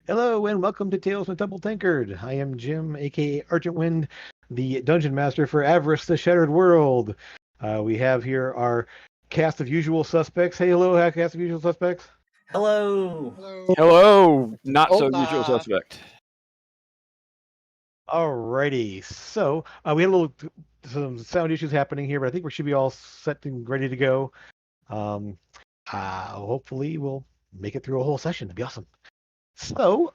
Hello and welcome to Tales from Double Tankard. I am Jim, aka Argent Wind, the Dungeon Master for Avress, the Shattered World. We have here our cast of usual suspects. Hey, hello, cast of usual suspects. Hello. Hello. Hello, not so usual Hola. suspect. Alrighty, so we had some sound issues happening here, but I think we should be all set and ready to go. Um, Hopefully we'll make it through a whole session. It'd be awesome. So,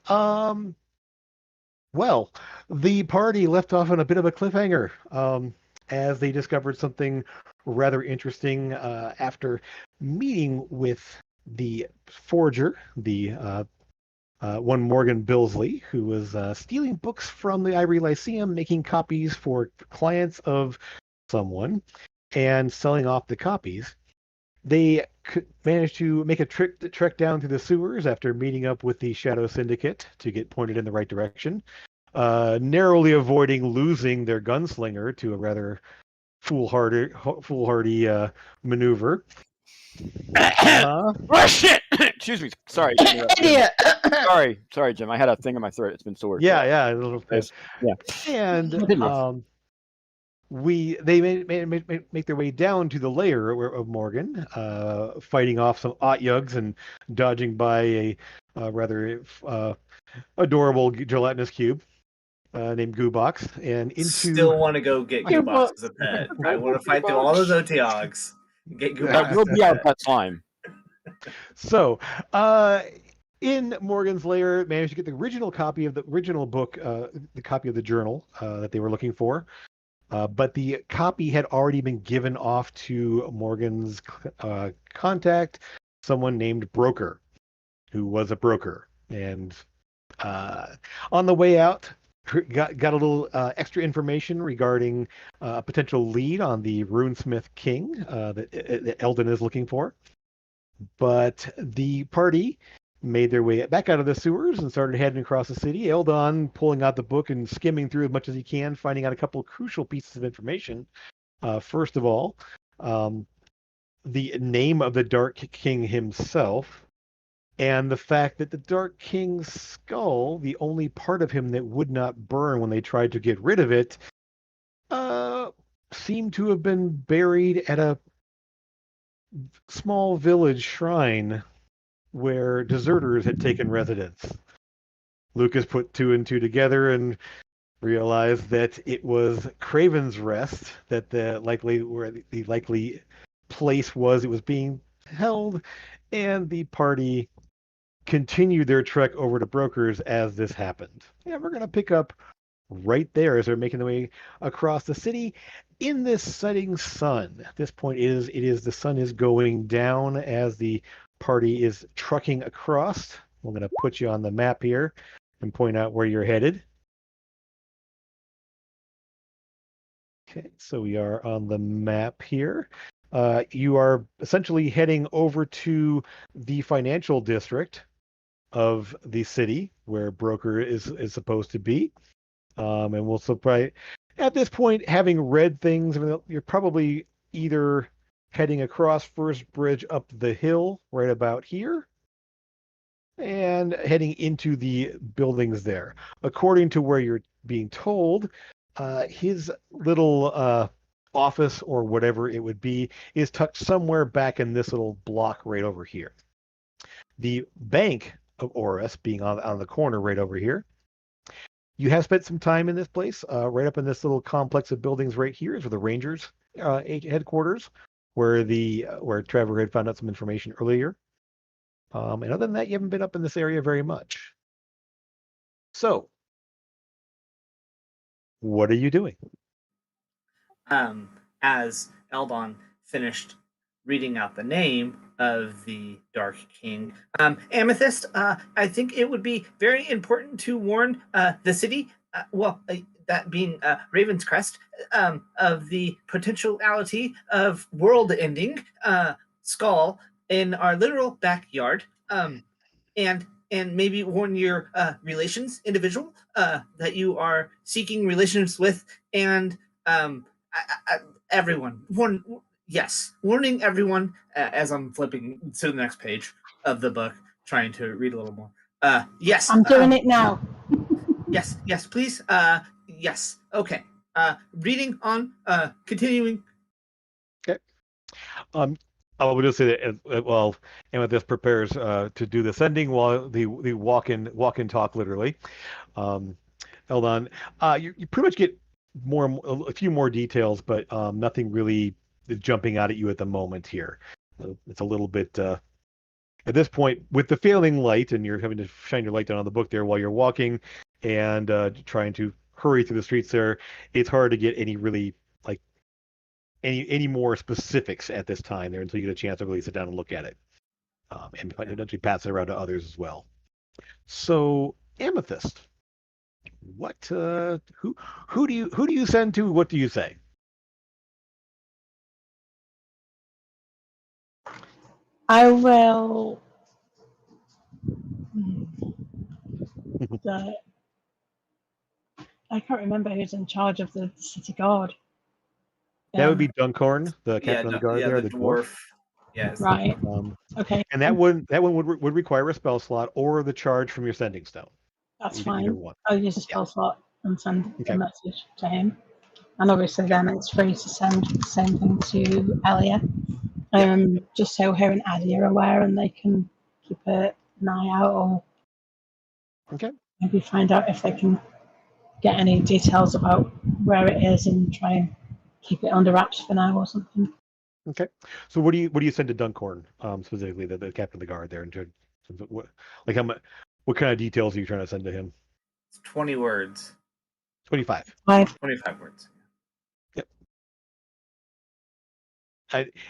well, the party left off on a bit of a cliffhanger as they discovered something rather interesting after meeting with the forger, the one Morgan Billsley, who was stealing books from the Ivory Lyceum, making copies for clients of someone and selling off the copies. They managed to make a trek down to the sewers after meeting up with the Shadow Syndicate to get pointed in the right direction, narrowly avoiding losing their gunslinger to a rather foolhardy maneuver. Oh shit! Excuse me. Sorry. Idiot. Sorry, Jim. I had a thing in my throat. It's been sore. Yeah, a little bit. Yeah. And Continue. they make their way down to the lair of Morgan, fighting off some Otyugs and dodging by a rather adorable gelatinous cube named Goobox, and into Still want to go get Goobox as a pet. I want to fight through all those Otyugs. Get That will Goobox. be our pet slime. So, in Morgan's lair, managed to get the original copy of the original book, the copy of the journal that they were looking for. But the copy had already been given off to Morgan's contact, someone named Broker, who was a broker. And on the way out, got a little extra information regarding a potential lead on the Runesmith King that Eldon is looking for. But the party made their way back out of the sewers and started heading across the city. Eldon pulling out the book and skimming through as much as he can, finding out a couple of crucial pieces of information. First of all, the name of the Dark King himself, and the fact that the Dark King's skull, the only part of him that would not burn when they tried to get rid of it, seemed to have been buried at a small village shrine where deserters had taken residence. Lucas put two and two together and realized that it was Craven's Rest, that where the likely place was it was being held, and the party continued their trek over to Brokers as this happened. And we're gonna pick up right there as they're making their way across the city in this setting sun. At this point, it is the sun is going down as the party is trucking across. I'm going to put you on the map here and point out where you're headed. Okay, so we are on the map here. You are essentially heading over to the financial district of the city where Broker is supposed to be. And we'll surprise at this point, having read things, you're probably either heading across First Bridge up the hill right about here and heading into the buildings there. According to where you're being told, his little office or whatever it would be is tucked somewhere back in this little block right over here. The Bank of Avress being on the corner right over here. You have spent some time in this place, right up in this little complex of buildings right here is where the Rangers headquarters, where Trevor had found out some information earlier. And other than that, you haven't been up in this area very much. So, what are you doing? As Eldon finished reading out the name of the Dark King, Amethyst, I think it would be very important to warn the city, that being Raven's Crest, of the potentiality of world-ending skull in our literal backyard, and maybe warn your individual that you are seeking relations with, and everyone. Warning everyone as I'm flipping to the next page of the book, trying to read a little more. Yes. I'm doing it now. Yes, please. Yes. Okay. Reading on. Continuing. Okay. I will just say that well, Amethyst prepares to do the sending while the walk in talk literally. Um, Eldon, you pretty much get a few more details, but nothing really is jumping out at you at the moment here. It's a little bit at this point with the failing light, and you're having to shine your light down on the book there while you're walking and trying to hurry through the streets there. It's hard to get any really like any more specifics at this time there until you get a chance to really sit down and look at it, and eventually pass it around to others as well. So, Amethyst, what who do you send to? What do you say? I will. I can't remember who's in charge of the city guard. That would be Dunkhorn, the captain of the guard there, the the dwarf. Yes. Right. Okay. And that one would require a spell slot or the charge from your sending stone. That's Either fine. one. I'll use a spell slot and send Okay. a message to him. And obviously, then it's free to send the same thing to Elia. Just so her and Addie are aware and they can keep an eye out, or maybe find out if they can get any details about where it is and try and keep it under wraps for now or something. Okay. So what do you send to Dunkhorn specifically, the captain of the guard there, and what kind of details are you trying to send to him? It's 20 words. 25. 25 words. Yep.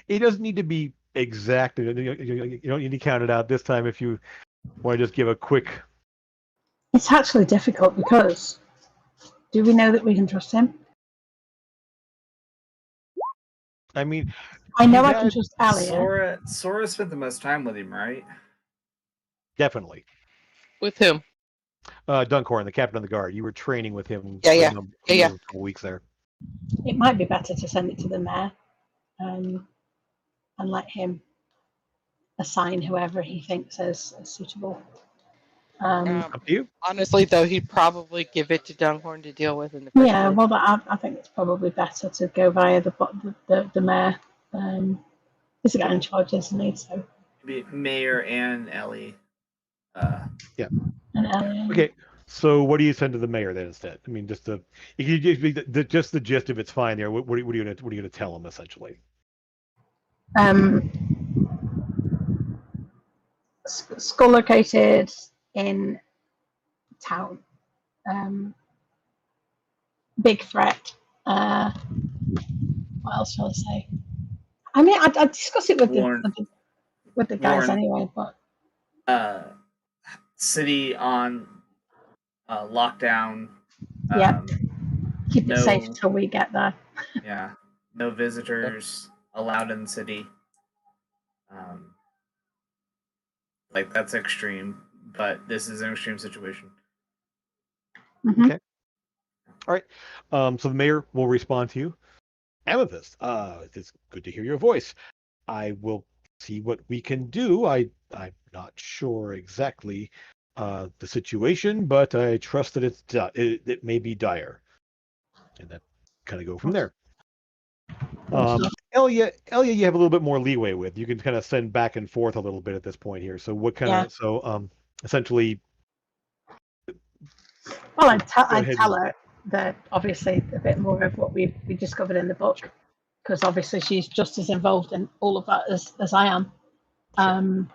It doesn't need to be exact. You don't need to count it out this time if you want to just give a quick. It's actually difficult because do we know that we can trust him? I mean, I know I can trust Alia. Sora spent the most time with him, right? Definitely. With whom? Dunkhorn, the captain of the guard. You were training with him Yeah. a couple weeks there. It might be better to send it to the mayor and let him assign whoever he thinks is suitable. Up to you. Honestly, though, he'd probably give it to Dunghorn to deal with in the first place. Well, I think it's probably better to go via the mayor. He's the guy in charge, isn't he? So maybe Mayor and Ellie. Yeah. And Ellie. Okay. So what do you send to the mayor then instead? I mean, just the gist of it's fine there. What are you gonna tell him essentially? School located in town. Big threat. What else shall I say? I mean, I discuss it with the guys anyway, but city on lockdown. Keep it safe until we get there. Yeah, no visitors allowed in the city. Like that's extreme, but this is an extreme situation. Mm-hmm. Okay. All right. So the mayor will respond to you. Amethyst, it's good to hear your voice. I will see what we can do. I'm not sure exactly the situation, but I trust that it may be dire, and then kind of go from there. Elia, you have a little bit more leeway with. You can kind of send back and forth a little bit at this point here. So what kind of essentially? Well, I'd tell her that obviously a bit more of what we discovered in the book, because obviously she's just as involved in all of that as I am. Sure.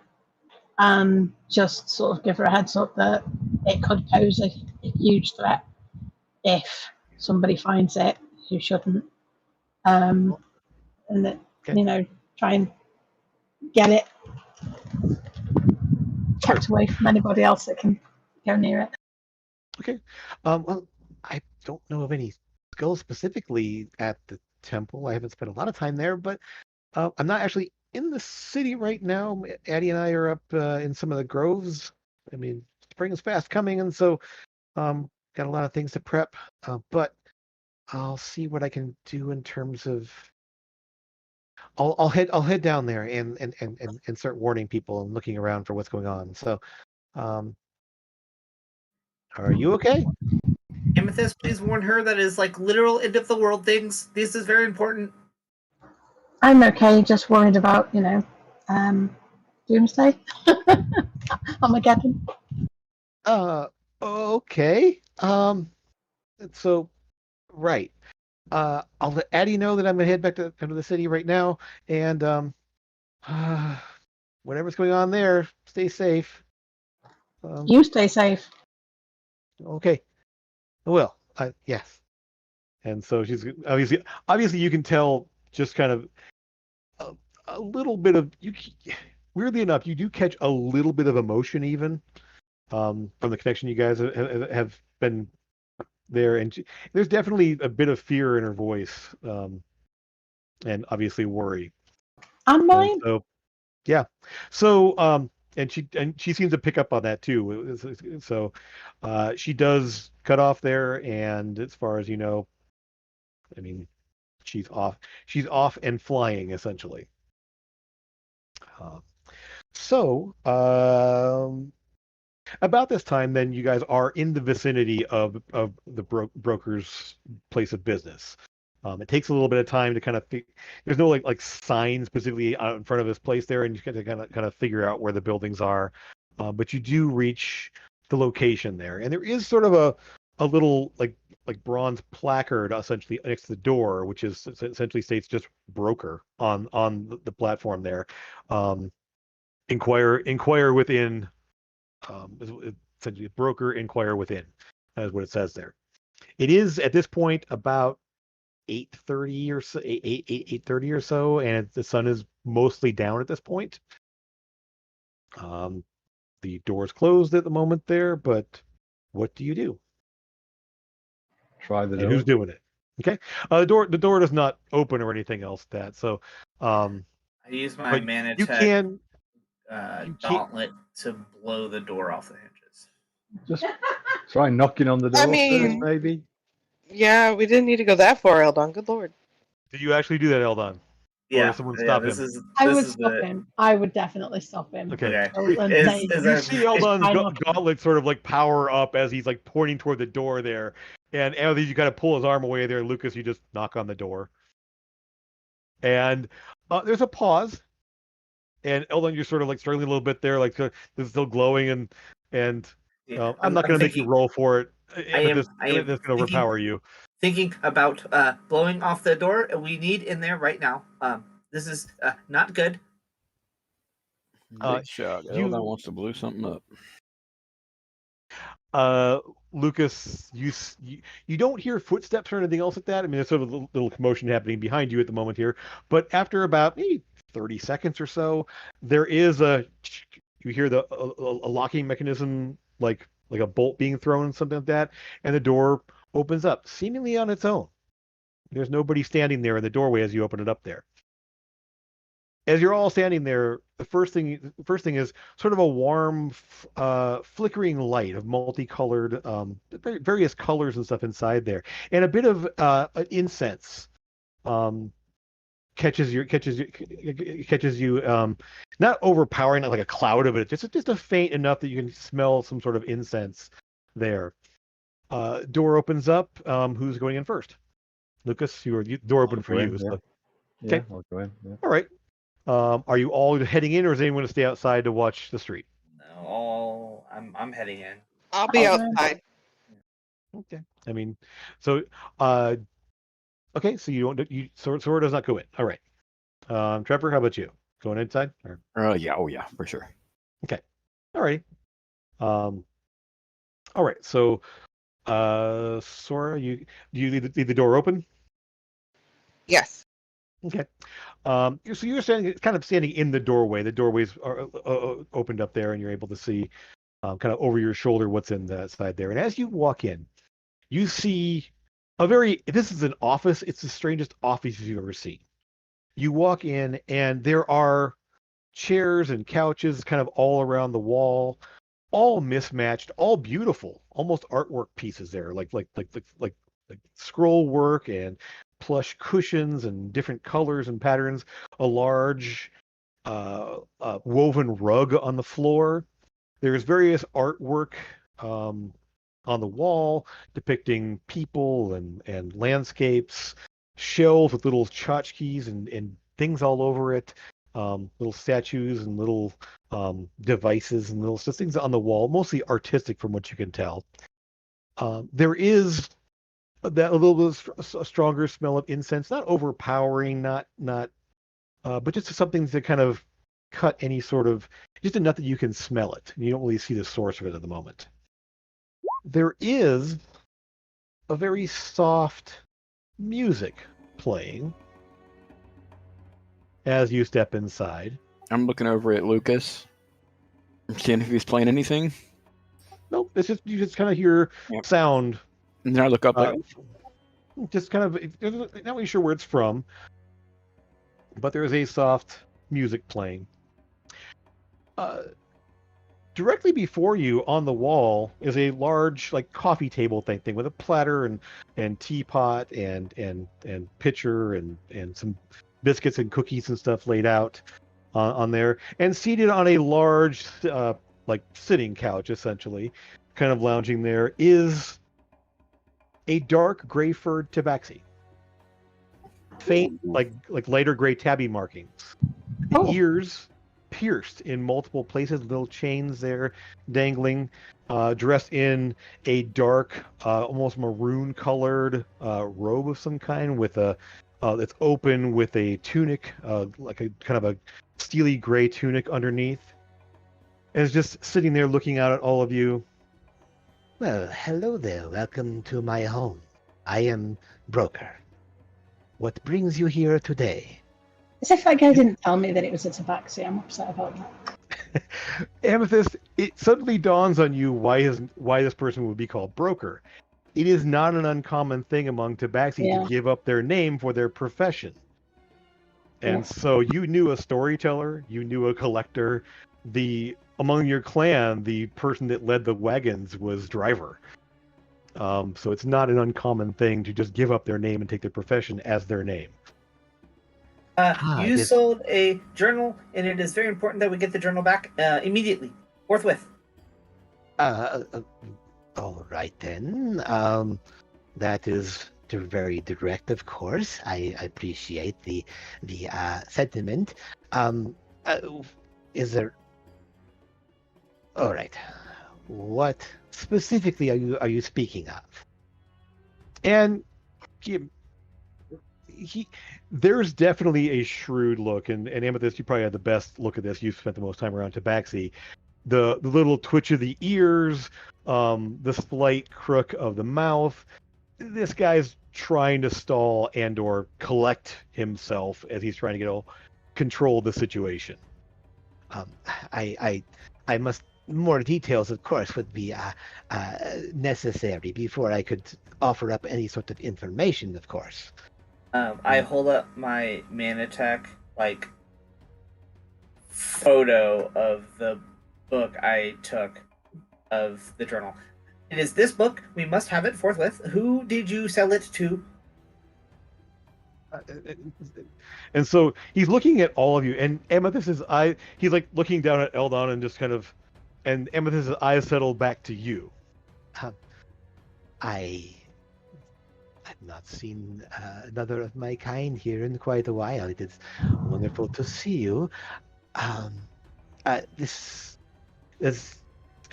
And just sort of give her a heads up that it could pose a huge threat if somebody finds it who shouldn't. And that, try and get it kept away from anybody else that can go near it. Okay. Well, I don't know of any skulls specifically at the temple. I haven't spent a lot of time there, but I'm not actually in the city right now. Addie and I are up in some of the groves. I mean, spring is fast coming, and so got a lot of things to prep. But I'll see what I can do in terms of. I'll head down there and start warning people and looking around for what's going on. So Are you okay? Amethyst, please warn her that is like literal end of the world things. This is very important. I'm okay, just worried about, doomsday. Armageddon. Okay. So, right. I'll let Addie know that I'm gonna head back to come to the city right now, and whatever's going on there, stay safe. You stay safe. Okay. Well, yes. And so she's obviously you can tell just kind of a, a little bit of weirdly enough, you do catch a little bit of emotion even from the connection you guys have been there, and there's definitely a bit of fear in her voice, and obviously worry. And And mine. so, yeah. So, and she seems to pick up on that too. So, she does cut off there, and as far as you know, I mean, she's off. She's off and flying essentially. Uh, so, about this time, then you guys are in the vicinity of the broker's place of business. It takes a little bit of time to kind of there's no like signs specifically out in front of this place there, and you got to kind of figure out where the buildings are. But you do reach the location there, and there is sort of a little like bronze placard essentially next to the door, which is essentially states just broker on the platform there. Um, inquire within, essentially broker inquire within, is what it says there. It is at this point about 8:30 or so, 8:30 or so, and the sun is mostly down at this point. The door's closed at the moment there, but what do you do? Try the And door. who's doing it? Okay. The door does not open or anything else that. So, I use my but mana you check you can't. gauntlet to blow the door off the hinges. Just try knocking on the door I first, mean, maybe. yeah, we didn't need to go that far, Eldon. Good lord. Do you actually do that, Eldon? Or Yeah, someone yeah. stop This him? is I this would is stop the him. I would definitely stop him. Okay. okay. And Is, say, is You there, see Eldon's try knocking. gauntlet sort of like power up as he's like pointing toward the door there. And as you kind of pull his arm away there, Lucas, you just knock on the door. And there's a pause. And Eldon, you're sort of like struggling a little bit there, like this is still glowing, and yeah, I'm not I'm going to make you thinking. roll for it. I am. Amethyst, I am Amethyst going to thinking. overpower you. Thinking about blowing off the door. We need in there right now. This is not good. Uh, Shot. you Eldon wants to blow something up. Lucas, you don't hear footsteps or anything else like that. I mean, there's sort of a little commotion happening behind you at the moment here. But after about maybe 30 seconds or so, there is you hear a locking mechanism, like a bolt being thrown, something like that, and the door opens up, seemingly on its own. There's nobody standing there in the doorway as you open it up there. As you're all standing there, the first thing is sort of a warm, flickering light of multicolored, various colors and stuff inside there, and a bit of incense um, catches you, not overpowering, not like a cloud of it, just a faint enough that you can smell some sort of incense there. Door opens up. Who's going in first? Lucas, door open I'll for go you. in, yeah. So, Yeah, okay, I'll go in. Yeah. all right. Are you all heading in, or is anyone going to stay outside to watch the street? No, I'm heading in. I'll be I'll- outside. Okay. I mean, so okay, so you don't Sora does not go in. All right. Trevor, how about you? Going inside? Or... Yeah. Oh, yeah, for sure. Okay. All right. All right. So, Sora, do you leave the door open? Yes. Okay. So you're kind of standing in the doorway. The doorways are opened up there, and you're able to see kind of over your shoulder what's in the side there. And as you walk in, you see this is an office. It's the strangest office you've ever seen. You walk in, and there are chairs and couches kind of all around the wall, all mismatched, all beautiful, almost artwork pieces there, like scroll work and plush cushions and different colors and patterns. A large woven rug on the floor. There's various artwork um, on the wall depicting people and landscapes, shelves with little tchotchkes and things all over it, little statues and little devices and little just things on the wall, mostly artistic from what you can tell. There is that a little bit a stronger smell of incense, not overpowering, not but just something to kind of cut any sort of, just enough that you can smell it. And you don't really see the source of it at the moment. There is a very soft music playing as you step inside. I'm looking over at Lucas, seeing if he's playing anything. Nope, it's just you just kind of hear Yep. sound. And then I look up like, Just kind of, not really sure where it's from, but there is a soft music playing. Directly before you on the wall is a large like coffee table thing with a platter and teapot and pitcher and some biscuits and cookies and stuff laid out on there, and seated on a large like sitting couch, essentially, kind of lounging there, is a dark gray furred tabaxi. Faint, like lighter gray tabby markings. The ears pierced in multiple places, little chains there dangling, dressed in a dark, almost maroon colored robe of some kind with a that's open with a tunic, like a kind of a steely gray tunic underneath. And is just sitting there looking out at all of you. Well, hello there. Welcome to my home. I am Broker. What brings you here today? As if that guy didn't tell me that it was a tabaxi. I'm upset about that. Amethyst, it suddenly dawns on you why this person would be called Broker. It is not an uncommon thing among tabaxi to give up their name for their profession. And so you knew a storyteller, you knew a collector. Among your clan, the person that led the wagons was driver. So it's not an uncommon thing to just give up their name and take their profession as their name. You sold a journal, and it is very important that we get the journal back immediately, forthwith. All right then. That is very direct, of course. I appreciate the sentiment. Is there? All right. What specifically are you speaking of? And there's definitely a shrewd look, and Amethyst, you probably had the best look at this. You've spent the most time around Tabaxi. The little twitch of the ears, the slight crook of the mouth. This guy's trying to stall and or collect himself as he's trying to control the situation. I must. More details, of course, would be necessary before I could offer up any sort of information, of course. I hold up my Manatech photo of the book I took of the journal. It is this book. We must have it forthwith. Who did you sell it to? And so he's looking at all of you, and Amethyst's eye. He's like looking down at Eldon and just kind of. And Amethyst's eyes settle back to you. I've not seen another of my kind here in quite a while. It is wonderful to see you. This,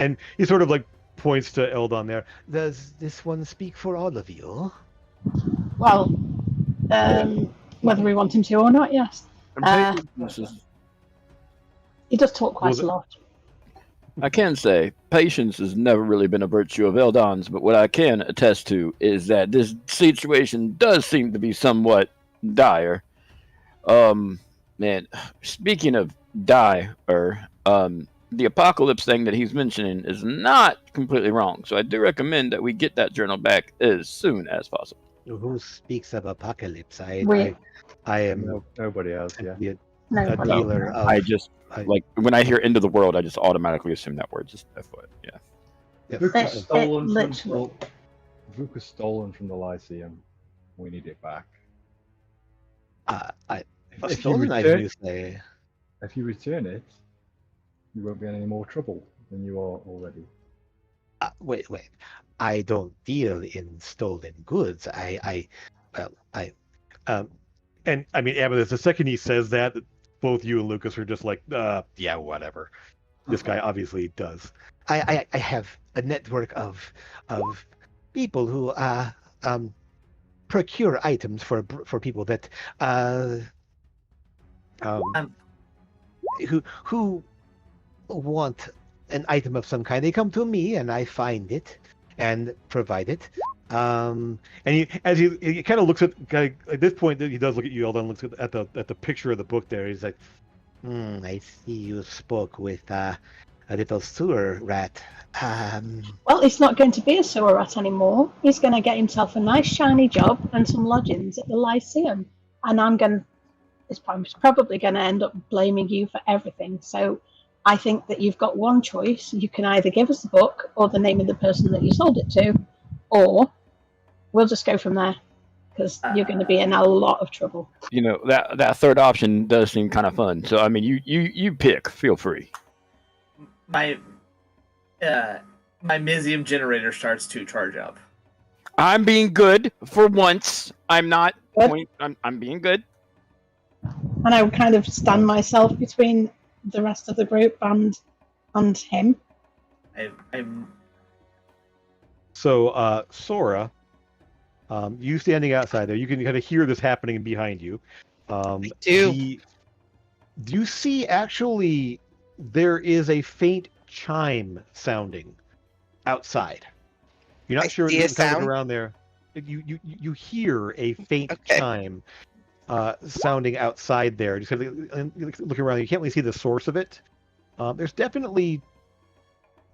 and he sort of like points to Eldon there. Does this one speak for all of you? Well, whether we want him to or not, yes. He does talk quite a lot. I can say patience has never really been a virtue of Eldon's, but what I can attest to is that this situation does seem to be somewhat dire. Man, speaking of dire, the apocalypse thing that he's mentioning is not completely wrong. So I do recommend that we get that journal back as soon as possible. Who speaks of apocalypse? I am nobody else. Yeah. A dealer of. Like when I hear "end of the world," I just automatically assume that word. Just FYI, yeah. Book was stolen from the Lyceum. We need it back. If you return it, you won't be in any more trouble than you are already. wait. I don't deal in stolen goods. Well, And I mean, Amethyst, the second he says that, both you and Lucas are just like, yeah, whatever. This guy obviously does. I have a network of people who procure items for people that Um, who want an item of some kind. They come to me and I find it and provide it. And he kind of looks at this point. He does look at you, Eldon. Looks at the picture of the book there. He's like, I see you spoke with a little sewer rat. Well, he's not going to be a sewer rat anymore. He's going to get himself a nice shiny job and some lodgings at the Lyceum. And it's probably going to end up blaming you for everything. So I think that you've got one choice. You can either give us the book or the name of the person that you sold it to, or we'll just go from there, because you're going to be in a lot of trouble. You know, that third option does seem kind of fun. So I mean, you pick. Feel free. my Mizium generator starts to charge up. I'm being good for once. I'm not. Good. I'm being good. And I would kind of stand myself between the rest of the group and him. I'm so Sora, you standing outside there, you can kind of hear this happening behind you. I do. Do you see actually there is a faint chime sounding outside? You're not I sure see a it's coming sound? around there. You hear a faint Okay. chime sounding outside there. Just kind of looking around, you can't really see the source of it. There's definitely,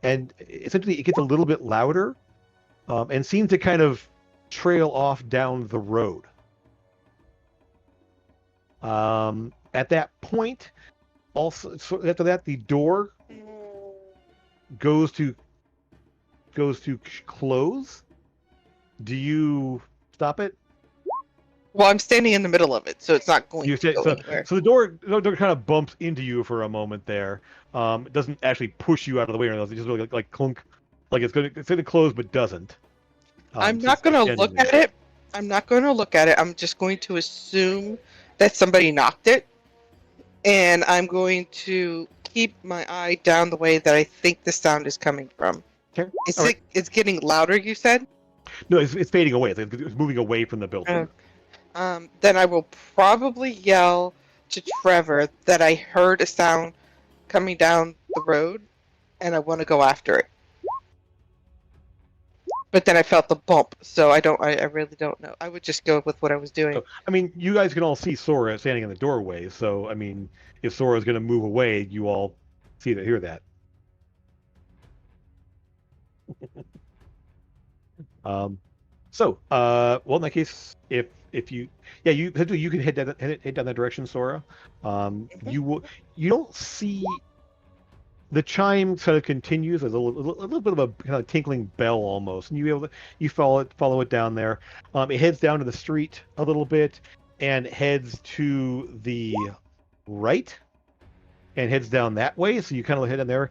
and essentially it gets a little bit louder, and seems to kind of trail off down the road. At that point, also after that, the door goes to close. Do you stop it? Well, I'm standing in the middle of it, so it's not going You to say, go anywhere. so the door kind of bumps into you for a moment there. It doesn't actually push you out of the way or anything. It just really like clunk, like it's gonna close but doesn't. I'm so not it's going to standing look there. at it. I'm not going to look at it. I'm just going to assume that somebody knocked it, and I'm going to keep my eye down the way that I think the sound is coming from. Okay. It's All right. it's getting louder, you said? No, it's fading away. It's moving away from the building. Then I will probably yell to Trevor that I heard a sound coming down the road, and I want to go after it. But then I felt the bump, so I really don't know. I would just go with what I was doing. So, I mean, you guys can all see Sora standing in the doorway. So, I mean, if Sora's going to move away, you all see that, hear that. Well, in that case, if you can head down that direction, Sora. You don't see the chime sort of continues. There's a little bit of a kind of tinkling bell almost, and you follow it down there. It heads down to the street a little bit and heads to the right and heads down that way. So you kind of head in there.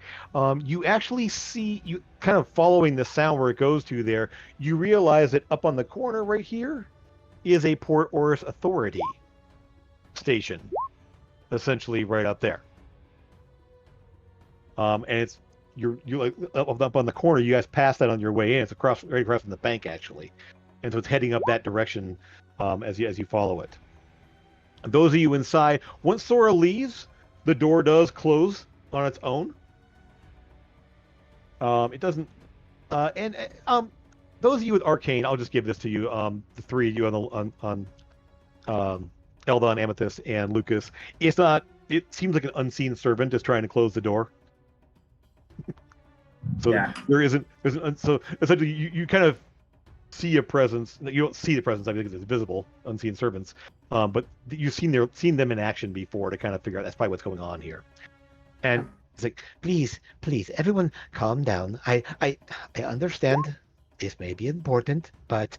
You actually see, you kind of following the sound where it goes to there, you realize that up on the corner right here is a Port Oris Authority station, essentially right up there. And it's you're like up on the corner. You guys pass that on your way in. It's right across from the bank actually, and so it's heading up that direction as you follow it. And those of you inside, once Sora leaves, the door does close on its own. It doesn't, and those of you with Arcane, I'll just give this to you. The three of you on Eldon, Amethyst, and Lucas. It's not. It seems like an unseen servant is trying to close the door. So Yeah. so essentially you kind of see a presence. You don't see the presence, I think it's visible, unseen servants. But you've seen them in action before to kind of figure out that's probably what's going on here. And It's like, please, everyone, calm down. I understand this may be important, but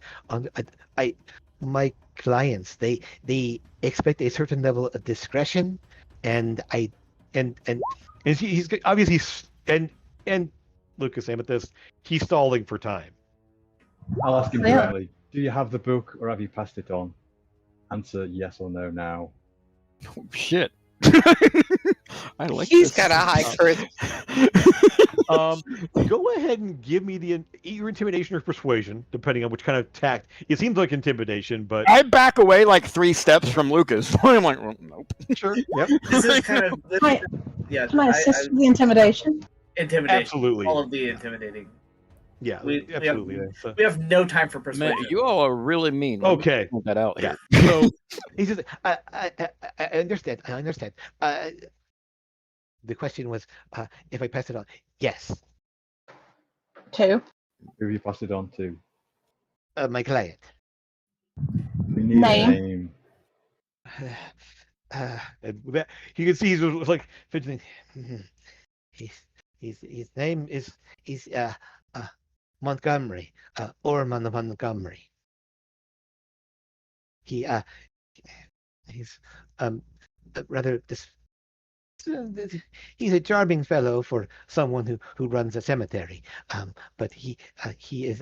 my clients, they expect a certain level of discretion, and he's obviously and Lucas Amethyst. He's stalling for time. I'll ask him Yeah. directly. Do you have the book, or have you passed it on? Answer yes or no now. Oh, shit. I like He's this. got a high charisma. Go ahead and give me your intimidation or persuasion, depending on which kind of tact. It seems like intimidation, but I back away like 3 steps from Lucas. I'm like, well, nope. sure. Yep. This is kind of yeah. Can I assist with the intimidation? Intimidation. Absolutely. All of the intimidating. Yeah, We absolutely. We have no time for persuasion. Man, you all are really mean. Let me Okay. point that out here. So He says, I understand. I understand. The question was, if I pass it on. Yes, 2. Who have you passed it on to? my client. We need Name. a name. and with that, you can see he's like fidgeting. His name is Montgomery, Orman Montgomery. He's rather this. He's a charming fellow for someone who runs a cemetery. But he is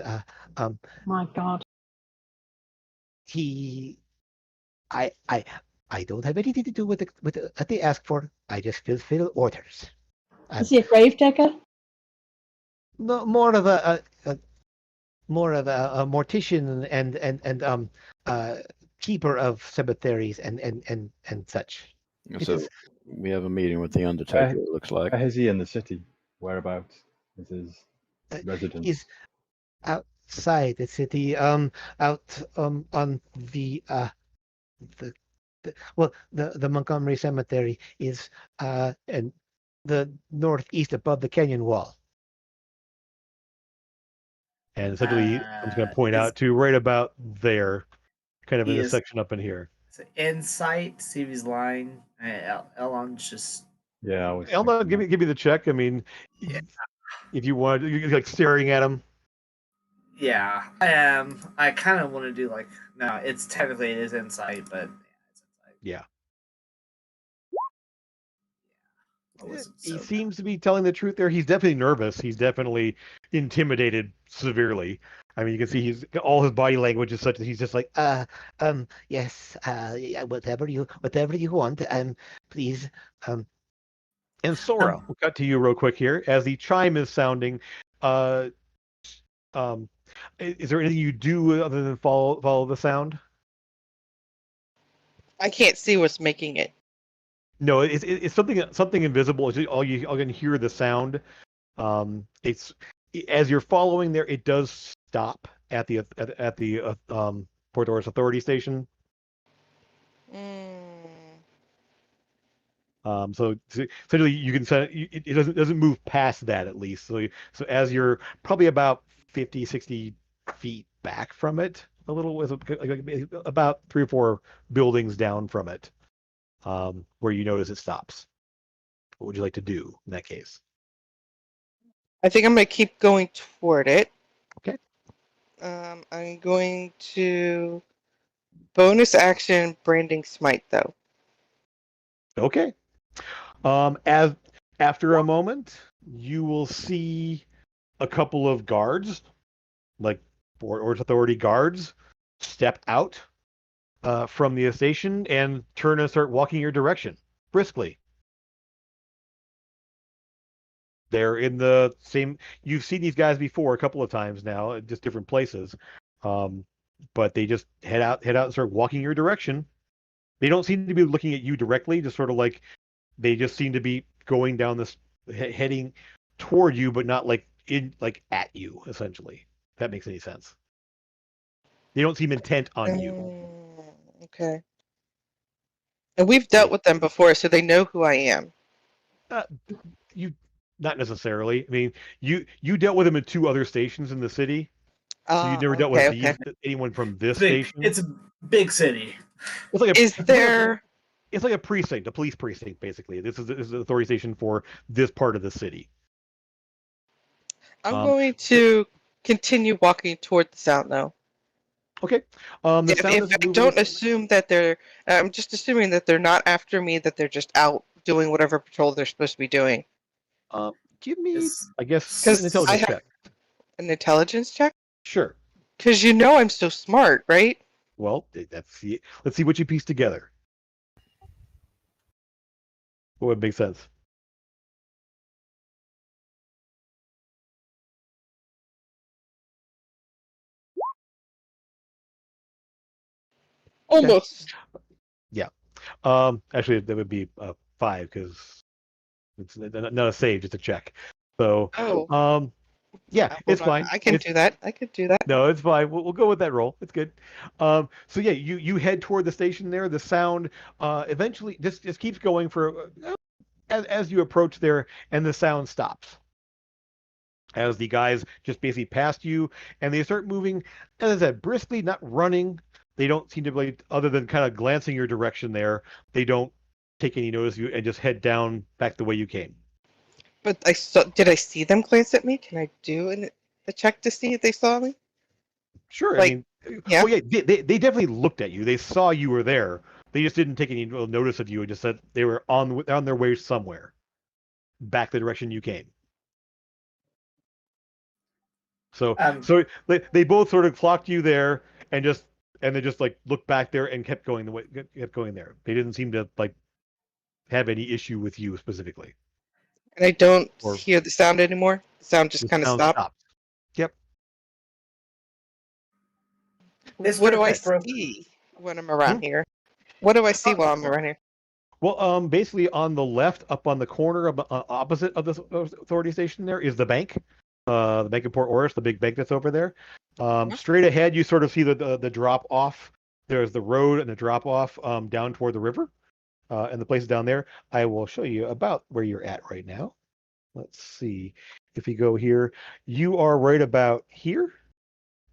My God. I don't have anything to do with what they ask for. I just fulfill orders. Is he a grave digger? No, more of a mortician and keeper of cemeteries and such. So we have a meeting with the Undertaker, it looks like. Where is he in the city? Whereabouts is his residence? He's outside the city, out on the Montgomery Cemetery is and the northeast above the canyon wall. And essentially, I'm just going to point out to right about there, kind of in this section up in here. So insight, see if he's lying. Elon's just Yeah, I was Elna, give me the check. I mean, if you want, you're like staring at him. yeah. I am. I kind of want to do like no. It's technically it is insight, but it's insight. Yeah. He So seems to be telling the truth there. He's definitely nervous. He's definitely intimidated severely. I mean, you can see all his body language is such that he's just like, yes, yeah, whatever you want, please, And Sora, we'll cut to you real quick here as the chime is sounding. Is there anything you do other than follow the sound? I can't see what's making it. No, it's something invisible. It's just all you can hear the sound. It's as you're following there, it does stop at the Port Doris Authority Station. So essentially, you can set it doesn't move past that at least. So as you're probably about 50, 60 feet back from it, a little with about 3 or 4 buildings down from it, where you notice it stops. What would you like to do in that case? I think I'm going to keep going toward it. Okay. I'm going to bonus action branding smite though. Okay. As after a moment, you will see a couple of guards, like Port Doris Authority guards, step out from the station and turn and start walking your direction briskly. They're in the same. You've seen these guys before a couple of times now, at just different places. But they just head out and start walking your direction. They don't seem to be looking at you directly, just sort of like they just seem to be going down this, heading toward you, but not like at you. Essentially, if that makes any sense. They don't seem intent on you. Okay. And we've dealt with them before, so they know who I am. You not necessarily. I mean, you dealt with them in 2 other stations in the city. So you never dealt with anyone from this station. It's a big city. It's like It's like a precinct, a police precinct, basically. This is the authority station for this part of the city. I'm going to continue walking toward the sound now. Okay. If I don't assume that I'm just assuming that they're not after me, that they're just out doing whatever patrol they're supposed to be doing. give me, Is I guess, Because an I intelligence have check. an intelligence check. Sure. Because you know I'm so smart, right? Well, let's see what you piece together. What would make sense? Almost. Yeah. Actually, that would be 5 because it's not a save, just a check. So, Oh, yeah, hold it's on. fine. I can do that. I could do that. No, it's fine. We'll go with that roll. It's good. So yeah, you head toward the station there. The sound eventually just keeps going for as you approach there, and the sound stops as the guys just basically pass you, and they start moving, as I said, briskly, not running. They don't seem to be, other than kind of glancing your direction there. They don't take any notice of you and just head down back the way you came. But I saw. Did I see them glance at me? Can I do a check to see if they saw me? Sure. I Like, mean, yeah. oh yeah, they definitely looked at you. They saw you were there. They just didn't take any real notice of you and just said they were on their way somewhere, back the direction you came. So um, so they both sort of clocked you there and they just like looked back there and kept going the way kept going there. They didn't seem to like have any issue with you specifically. And I don't Or hear the sound anymore. The sound just the kind of sound stopped. stopped. Yep. What do Mr. I Broker. see when I'm around Hmm? here? What do I see Uh, while I'm around here? Well, basically on the left, up on the corner, opposite of the authority station, there is the bank, the Bank of Port Oris, the big bank that's over there. Uh-huh. Straight ahead, you sort of see the drop off. There's the road and the drop off down toward the river, and the place down there. I will show you about where you're at right now. Let's see. If you go here, you are right about here.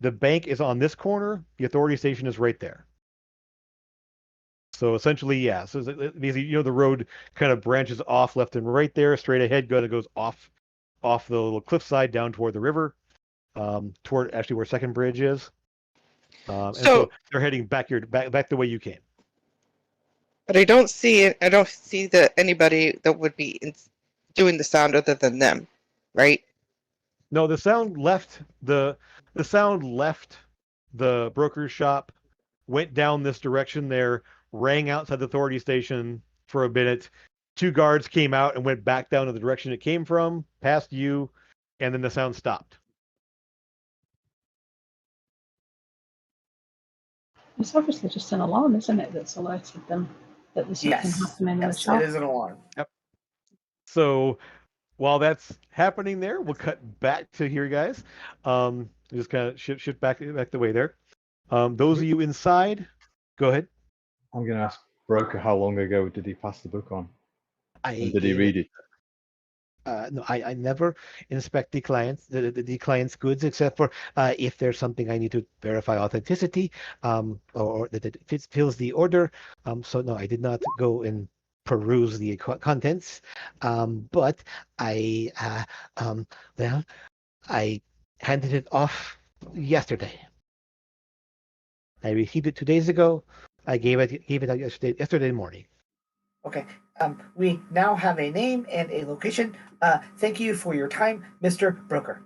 The bank is on this corner. The authority station is right there. So essentially, yeah. So basically, the road kind of branches off left and right there. Straight ahead, goes off the little cliffside down toward the river, toward actually where Second Bridge is. And so So, they're heading back the way you came. but I don't see it. I don't see that anybody that would be doing the sound other than them, right? No, the sound left the broker's shop, went down this direction there, rang outside the authority station for a minute. Two guards came out and went back down to the direction it came from, past you, and then the sound stopped. It's obviously just an alarm, isn't it, that's alerted them that there's something Yes. happening in the Yes, shop. it is an alarm. Yep. So while that's happening there, we'll cut back to here, guys. Just kind of shift back the way there. Those of you inside, go ahead. I'm going to ask Broker how long ago did he pass the book on? And did he read it? No, I never inspect the client's goods except for if there's something I need to verify authenticity, or that it fills the order. So no, I did not go and peruse the contents. But I, well, I handed it off yesterday. I received it 2 days ago. I gave it out yesterday morning. Okay. We now have a name and a location. Thank you for your time, Mr. Broker.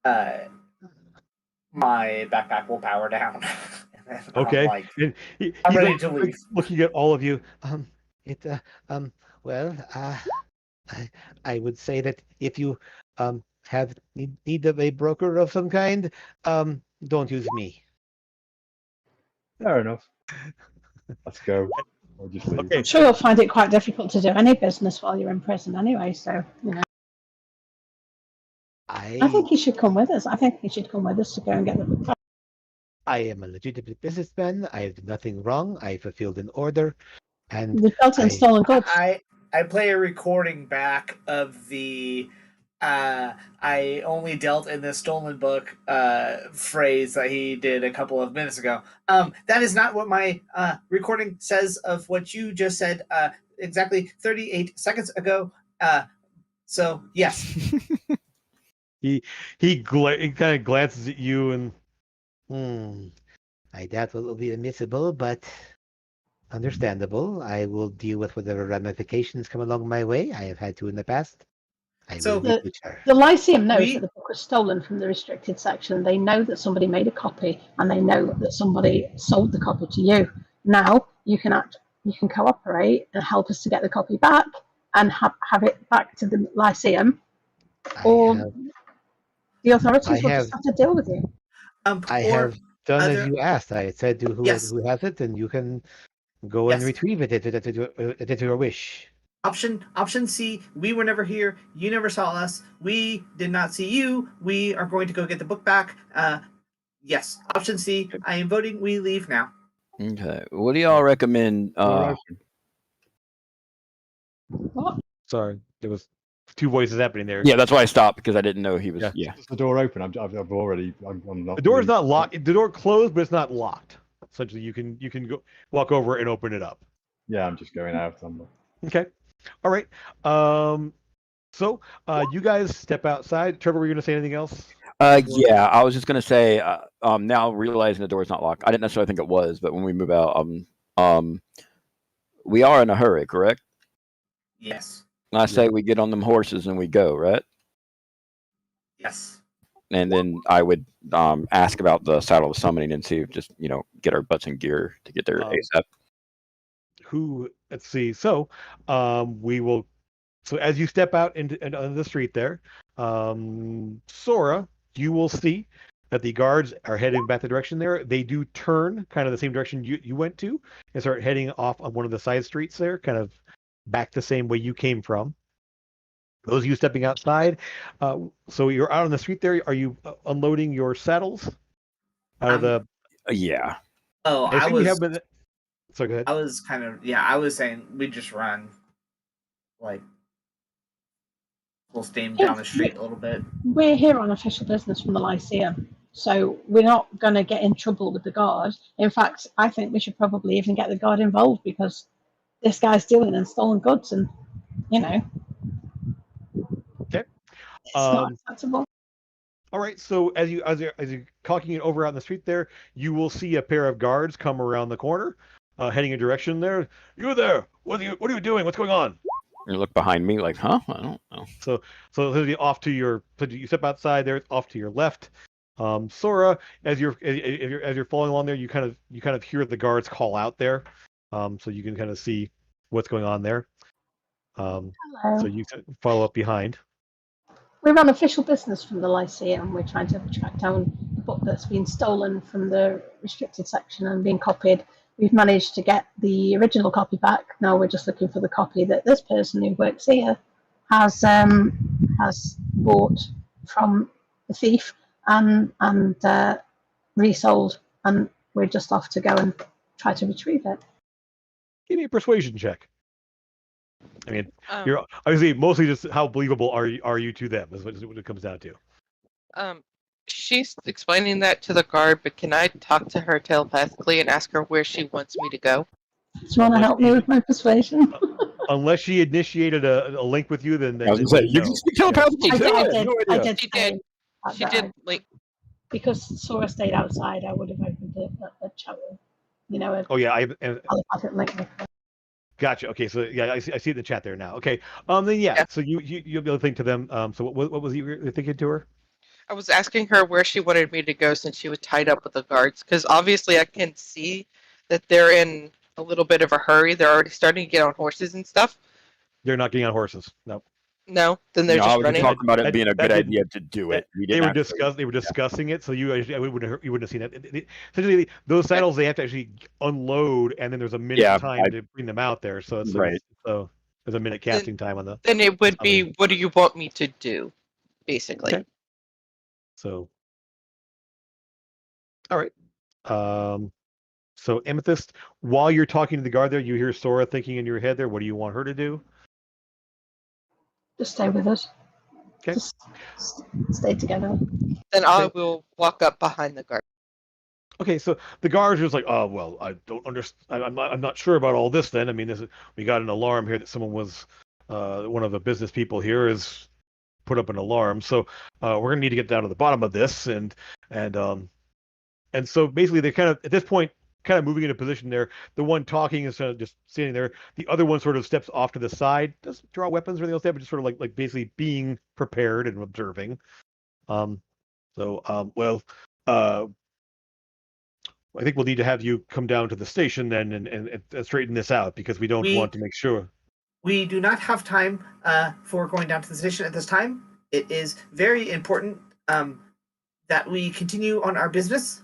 My backpack will power down. Okay. I'm He's ready like, to leave. looking at all of you. It well, I would say that if you have need of a broker of some kind, don't use me. Fair enough. Let's go. Or just leave. Okay. I'm sure you'll find it quite difficult to do any business while you're in prison anyway, so, I think you should come with us. I think you should come with us to go and get the book. I am a legitimate businessman. I have done nothing wrong. I fulfilled an order, and You've dealt in stolen goods. I play a recording back of the I only dealt in the stolen book phrase that he did a couple of minutes ago. That is not what my recording says of what you just said exactly 38 seconds ago. So yes. He kind of glances at you and I doubt it will be admissible, but understandable. I will deal with whatever ramifications come along my way. I have had to in the past. I So- will be good, sir. The Lyceum knows We- that the book was stolen from the restricted section. They know that somebody made a copy, and they know that somebody sold the copy to you. Now you can cooperate and help us to get the copy back and have it back to the Lyceum, or the authorities will just have to deal with you. I or have done as other you asked. I said to Yes. who has it, and you can go and Yes. retrieve it at your wish. option C, we were never here. You never saw us. We did not see you. We are going to go get the book back. Yes. Option C, I am voting. We leave now. Okay. What do y'all recommend? Door open. What? Sorry, there was two voices happening there. Yeah, that's why I stopped because I didn't know he was. Yeah. Yeah. Is the door open? I'm not. The door is not locked. The door closed, but it's not locked. Essentially, you can go walk over and open it up. Yeah, I'm just going out. Okay. All right. So you guys step outside. Trevor, were you going to say anything else? Yeah, I was just gonna say. Now realizing the door's not locked, I didn't necessarily think it was, but when we move out, we are in a hurry, correct? Yes. I say we get on them horses and we go, right? Yes. And then I would ask about the saddle of summoning and see if just get our butts in gear to get there ASAP. Let's see. So we will. So as you step out into on the street there, Sora, you will see that the guards are heading back the direction there. They do turn kind of the same direction you went to and start heading off on one of the side streets there, kind of back the same way you came from. Those of you stepping outside, so you're out on the street there. Are you unloading your saddles out of the? Yeah. Oh, I assume you have been. So go ahead. I was kind of I was saying we just run, like full steam down the street a little bit. We're here on official business from the Lyceum, so we're not going to get in trouble with the guard. In fact, I think we should probably even get the guard involved because this guy's stealing and stolen goods, and Okay. it's not acceptable. All right. So as you're cocking it over out in the street there, you will see a pair of guards come around the corner, heading a direction there. You there? What are you doing? What's going on? You look behind me like, huh? I don't know. So off to your. So you step outside there. Off to your left. Sora, as you're following along there, you kind of hear the guards call out there, so you can kind of see what's going on there. Hello. So you follow up behind. We're on official business from the Lyceum. We're trying to track down the book that's been stolen from the restricted section and been copied. We've managed to get the original copy back. Now we're just looking for the copy that this person who works here has bought from the thief and resold, and we're just off to go and try to retrieve it. Give me a persuasion check. I mean, Um, you're obviously mostly just how believable are you to them is what it comes down to. She's explaining that to the guard, but can I talk to her telepathically and ask her where she wants me to go? Do you want to help me with my persuasion? Unless she initiated a link with you, then I was gonna say you can speak telepathically. I too. did. I had no idea. I did. She did. She did. Like, Because Sora stayed outside, I would have opened a chat with, Oh yeah, I telepathic link with her. gotcha. Okay, so yeah, I see it in the chat there now. Okay, then yeah. So you'll be able to think to them. So what was you were thinking to her? I was asking her where she wanted me to go since she was tied up with the guards, because obviously I can see that they're in a little bit of a hurry. They're already starting to get on horses and stuff. They're not getting on horses. No. No, then they're No, I just was running. talking about it being a that good didn't- idea to do it. We They didn't were actually- They were discussing it, so you wouldn't have seen it. Essentially, those saddles they have to actually unload, and then there's a minute time to bring them out there. So it's Right. So there's a minute casting time on the. Then it would be, what do you want me to do, basically? Okay. So. All right. So Amethyst, while you're talking to the guard there, you hear Sora thinking in your head there. What do you want her to do? Just stay with us. Okay. Just stay together. Then I will walk up behind the guard. Okay, so the guards are just like, oh well, I don't understand. I'm not sure about all this. Then I mean, we got an alarm here that someone was, one of the business people here has put up an alarm. So we're gonna need to get down to the bottom of this, and so basically they kind of at this point kind of moving into position there. The one talking is just standing there. The other one sort of steps off to the side, doesn't draw weapons or anything else, but just sort of like basically being prepared and observing. Well, I think we'll need to have you come down to the station then and straighten this out because we don't want to make sure. We do not have time for going down to the station at this time. It is very important that we continue on our business.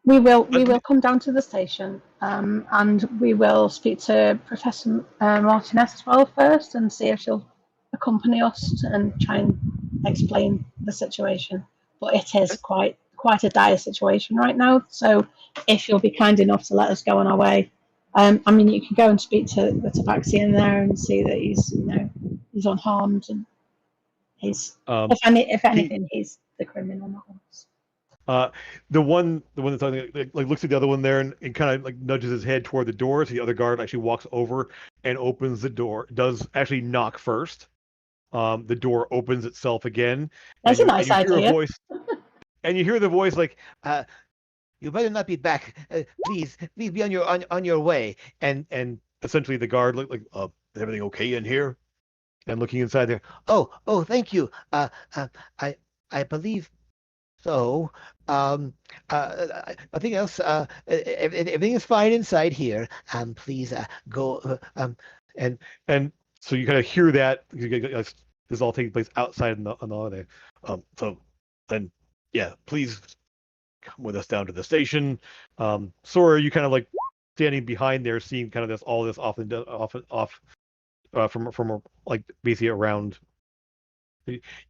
We will come down to the station, and we will speak to Professor Martinez as well first, and see if she'll accompany us and try and explain the situation. But it is quite a dire situation right now. So, if you'll be kind enough to let us go on our way, I mean, you can go and speak to the Tabaxian there and see that he's unharmed, and he's if anything, he's the criminal, not us. The one that's like looks at the other one there and kind of like nudges his head toward the door. So the other guard actually walks over and opens the door. Does actually knock first. The door opens itself again. That's a nice idea. And you hear the voice like, "You better not be back. Please be on your way." And essentially the guard like, "Is everything okay in here?" And looking inside there, Oh, thank you. I believe so. Nothing else. Everything is fine inside here. Please go. And so you kind of hear that this is all taking place outside on the holiday. So then, yeah, please come with us down to the station. Sora, you kind of like standing behind there, seeing kind of all this off from like basically around.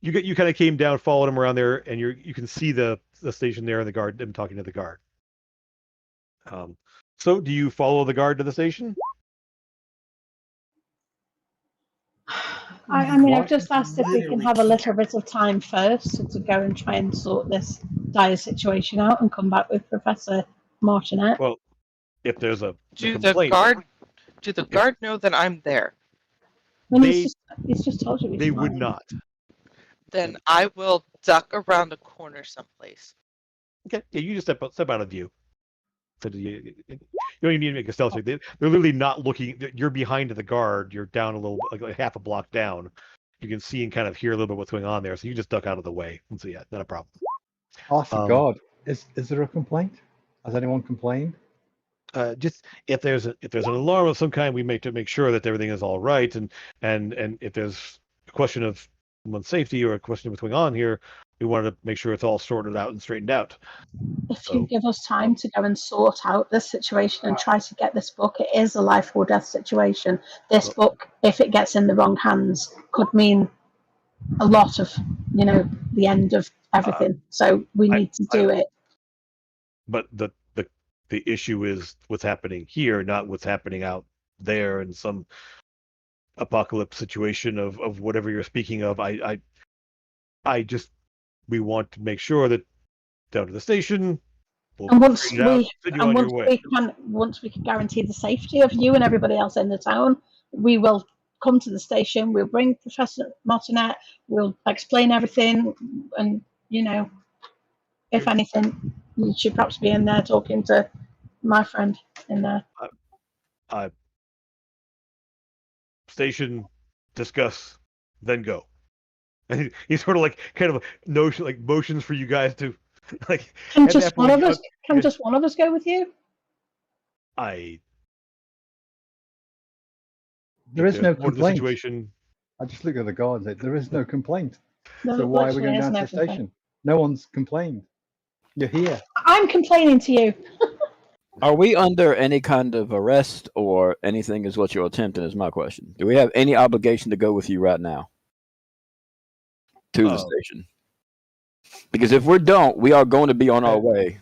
You kind of came down, followed him around there, and you can see the station there and the guard, them talking to the guard. So do you follow the guard to the station? I mean, I've just asked if we can have a little bit of time first to go and try and sort this dire situation out and come back with Professor Martinet. Well, if there's a Do complaint, the guard know that I'm there? When he's just told you they would not. Then I will duck around the corner someplace. Okay, yeah, you just step out of view. So you don't even need to make a stealth check. They're literally not looking. You're behind the guard. You're down a little, like half a block down. You can see and kind of hear a little bit what's going on there. So you just duck out of the way. And so yeah, not a problem. Ask the guard. Is there a complaint? Has anyone complained? Just if there's an alarm of some kind, we make to make sure that everything is all right, and if there's a question of someone's safety or a question of what's going on here, we wanted to make sure it's all sorted out and straightened out. If you give us time to go and sort out this situation and try to get this book, it is a life or death situation. This book, if it gets in the wrong hands, could mean a lot of, the end of everything. So we need to do it. But the issue is what's happening here, not what's happening out there in some apocalypse situation of whatever you're speaking of. We want to make sure that down to the station. And once we can guarantee the safety of you and everybody else in the town, we will come to the station. We'll bring Professor Martinet. We'll explain everything, and if anything, you should perhaps be in there talking to my friend in there. Station, discuss, then go. And he sort of like kind of motions for you guys to like. Can just one of us go with you? There is no complaint. Situation. I just look at the guards. There is no complaint. No, so why are we going down to the station? No one's complained. You're here. I'm complaining to you. Are we under any kind of arrest or anything is what you're attempting is my question. Do we have any obligation to go with you right now to the station? Because if we don't, we are going to be on our way.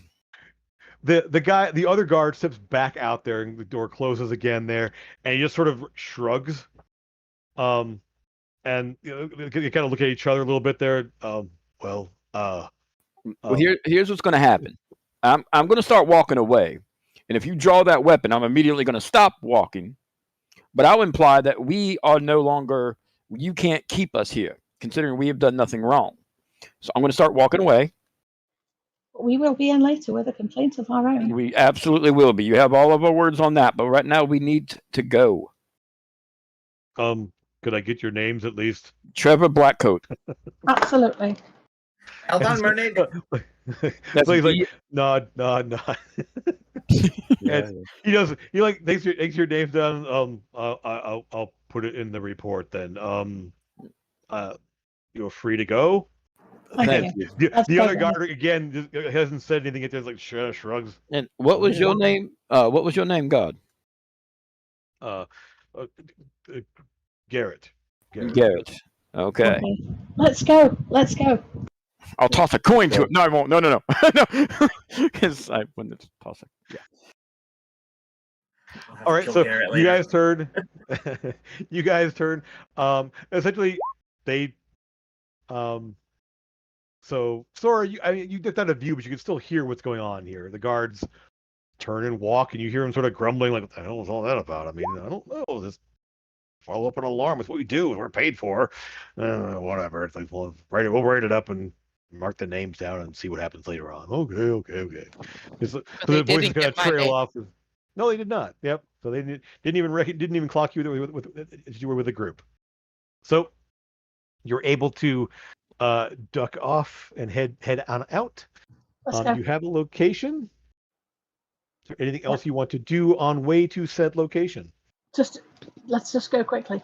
The other guard steps back out there and the door closes again there, and he just sort of shrugs. And you kind of look at each other a little bit there. Here's what's going to happen. I'm going to start walking away. And if you draw that weapon, I'm immediately going to stop walking. But I'll imply that we are no longer, you can't keep us here, considering we have done nothing wrong. So I'm going to start walking away. We will be in later with a complaint of our own. We absolutely will be. You have all of our words on that, but right now we need to go. Could I get your names at least? Trevor Blackcoat. Absolutely. Eldon Mernig. That's So he's B- like, nod, nod, nod. Yeah, He does. He like takes your names down. I'll put it in the report then. You're free to go. Thank Thank you. you. The other great, guard again just hasn't said anything. It just like shrugs. And what was Yeah. your name? What was your name, God? Uh, uh, Garrett. Garrett. Okay. Okay. Let's go. Let's go. I'll toss a coin to it. No, I won't. No, no. Because I wouldn't toss it. Yeah. I'll have All to right, kill so Garrett you later. guys turn. You guys turn. Essentially, they. So Sora, you dipped out of view, but you can still hear what's going on here. The guards turn and walk, and you hear them sort of grumbling, like, "What the hell is all that about?" I mean, I don't know. Just follow up an alarm. It's what we do. We're paid for. Whatever. It's like, well, we'll write it up and mark the names down and see what happens later on. Okay. So they the voice is didn't going get to my trail name. off. No, they did not. Yep. So they didn't even clock you as you were with the group. So you're able to duck off and head on out. Let's go. You have a location. Is there anything else you want to do on way to said location? Let's just go quickly.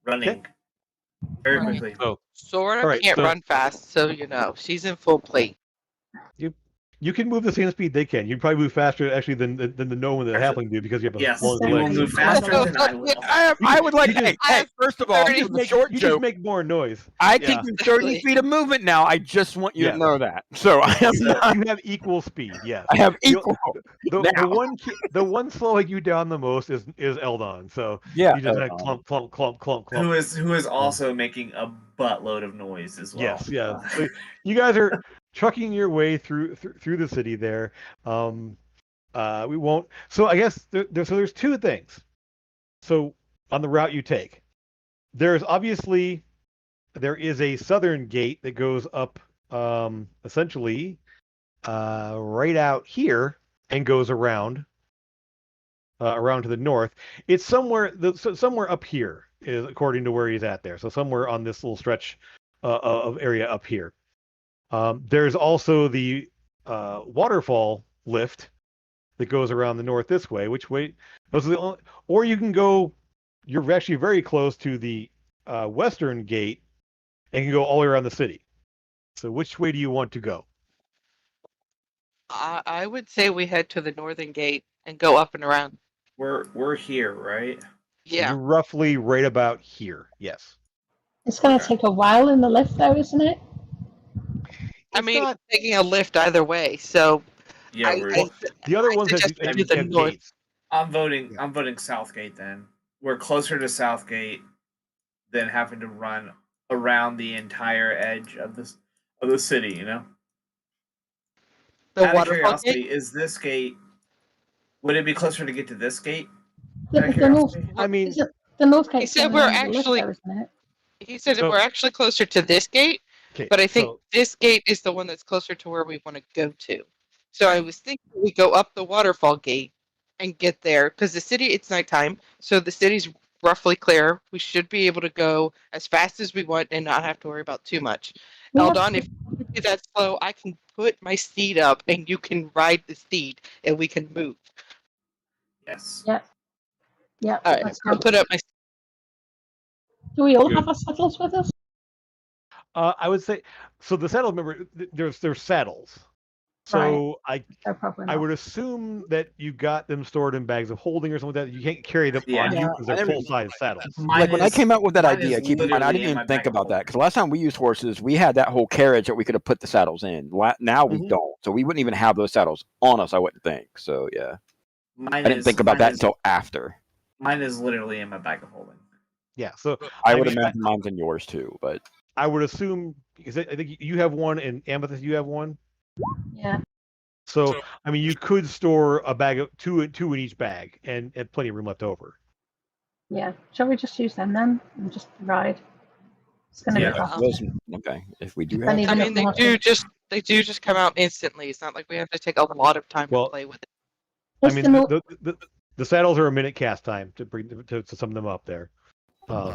Running. Very Running. quickly. Oh, Sora all right, can't so- run fast, so she's in full plate. you can move the same speed they can. You can probably move faster actually than the gnome and the Actually, halfling do because you have a Yes, longer you will legs. move faster than I will. I would like. You just- Hey, first of all, You for just the short You joke, just make more noise. I Yeah. can do 30 feet of movement now. I just want you Yeah. to know that. So I am So- not. You have equal speed. Yes. I have You- equal. The Now. the one slowing you down the most is Eldon. So Yeah. you just have clump. Who is also making a buttload of noise as well. Yes, yeah. So you guys are trucking your way through the city there. We won't. So I guess there's two things. So on the route you take, there is a southern gate that goes up, essentially, right out here and goes around to the north. It's somewhere up here, is according to where he's at there. So somewhere on this little stretch of area up here. There's also the waterfall lift that goes around the north this way. Which way? Those are the only, or you can go. You're actually very close to the western gate and can go all the way around the city. So which way do you want to go? I would say we head to the northern gate and go up and around. We're here, right? So Yeah. you're roughly right about here. Yes. It's going to take a while in the lift, though, isn't it? I mean, not- we're taking a lift either way, so Yeah, the other I ones have, suggest we do the have north. gates. I'm voting. Yeah. I'm voting Southgate. Then we're closer to Southgate than having to run around the entire edge of the city. You know. the Out of waterfall curiosity, gate. is this gate? Would it be closer to get to this gate? The, Out of the north, curiosity? I mean, is it, the north gate's said going we're around the lift, actually- though, isn't it? He said So- we're actually closer to this gate, okay, but I think so- this gate is the one that's closer to where we want to go to. So I was thinking we go up the waterfall gate and get there because the city, it's nighttime, so the city's roughly clear. We should be able to go as fast as we want and not have to worry about too much. We have Eldon, to- if you do that slow, I can put my steed up and you can ride the steed and we can move. Yes. Yeah. Yeah, All right, let's I'll go. put up my. Do we all Good. have our saddles with us? I would say so. The saddle, remember, there's saddles. So No problem. I would assume that you got them stored in bags of holding or something like that. You can't carry them Yeah. on you Yeah. because they're full size saddles. Like when I came up with that mine idea, is keep in mind, I literally didn't in even my think bag of about that holding. because last time we used horses, we had that whole carriage that we could have put the saddles in. Now we Mhm. don't, so we wouldn't even have those saddles on us. I wouldn't think. So yeah, Mine I didn't is- think about mine that is- until after. Mine is literally in my bag of holding. Yeah. So I I would mean, imagine mine's in yours too, but I would assume because I think you have one and Amethyst, you have one. Yeah. So I mean, you could store a bag of two in each bag and plenty of room left over. Yeah. Shall we just use them then and just ride? It's going to Yeah. be fast. Okay, if we do I have, need I enough mean, they water. do just come out instantly. It's not like we have to take a lot of time Well, to play with it. I What's mean, the the saddles are a minute cast time to bring to sum them up there. So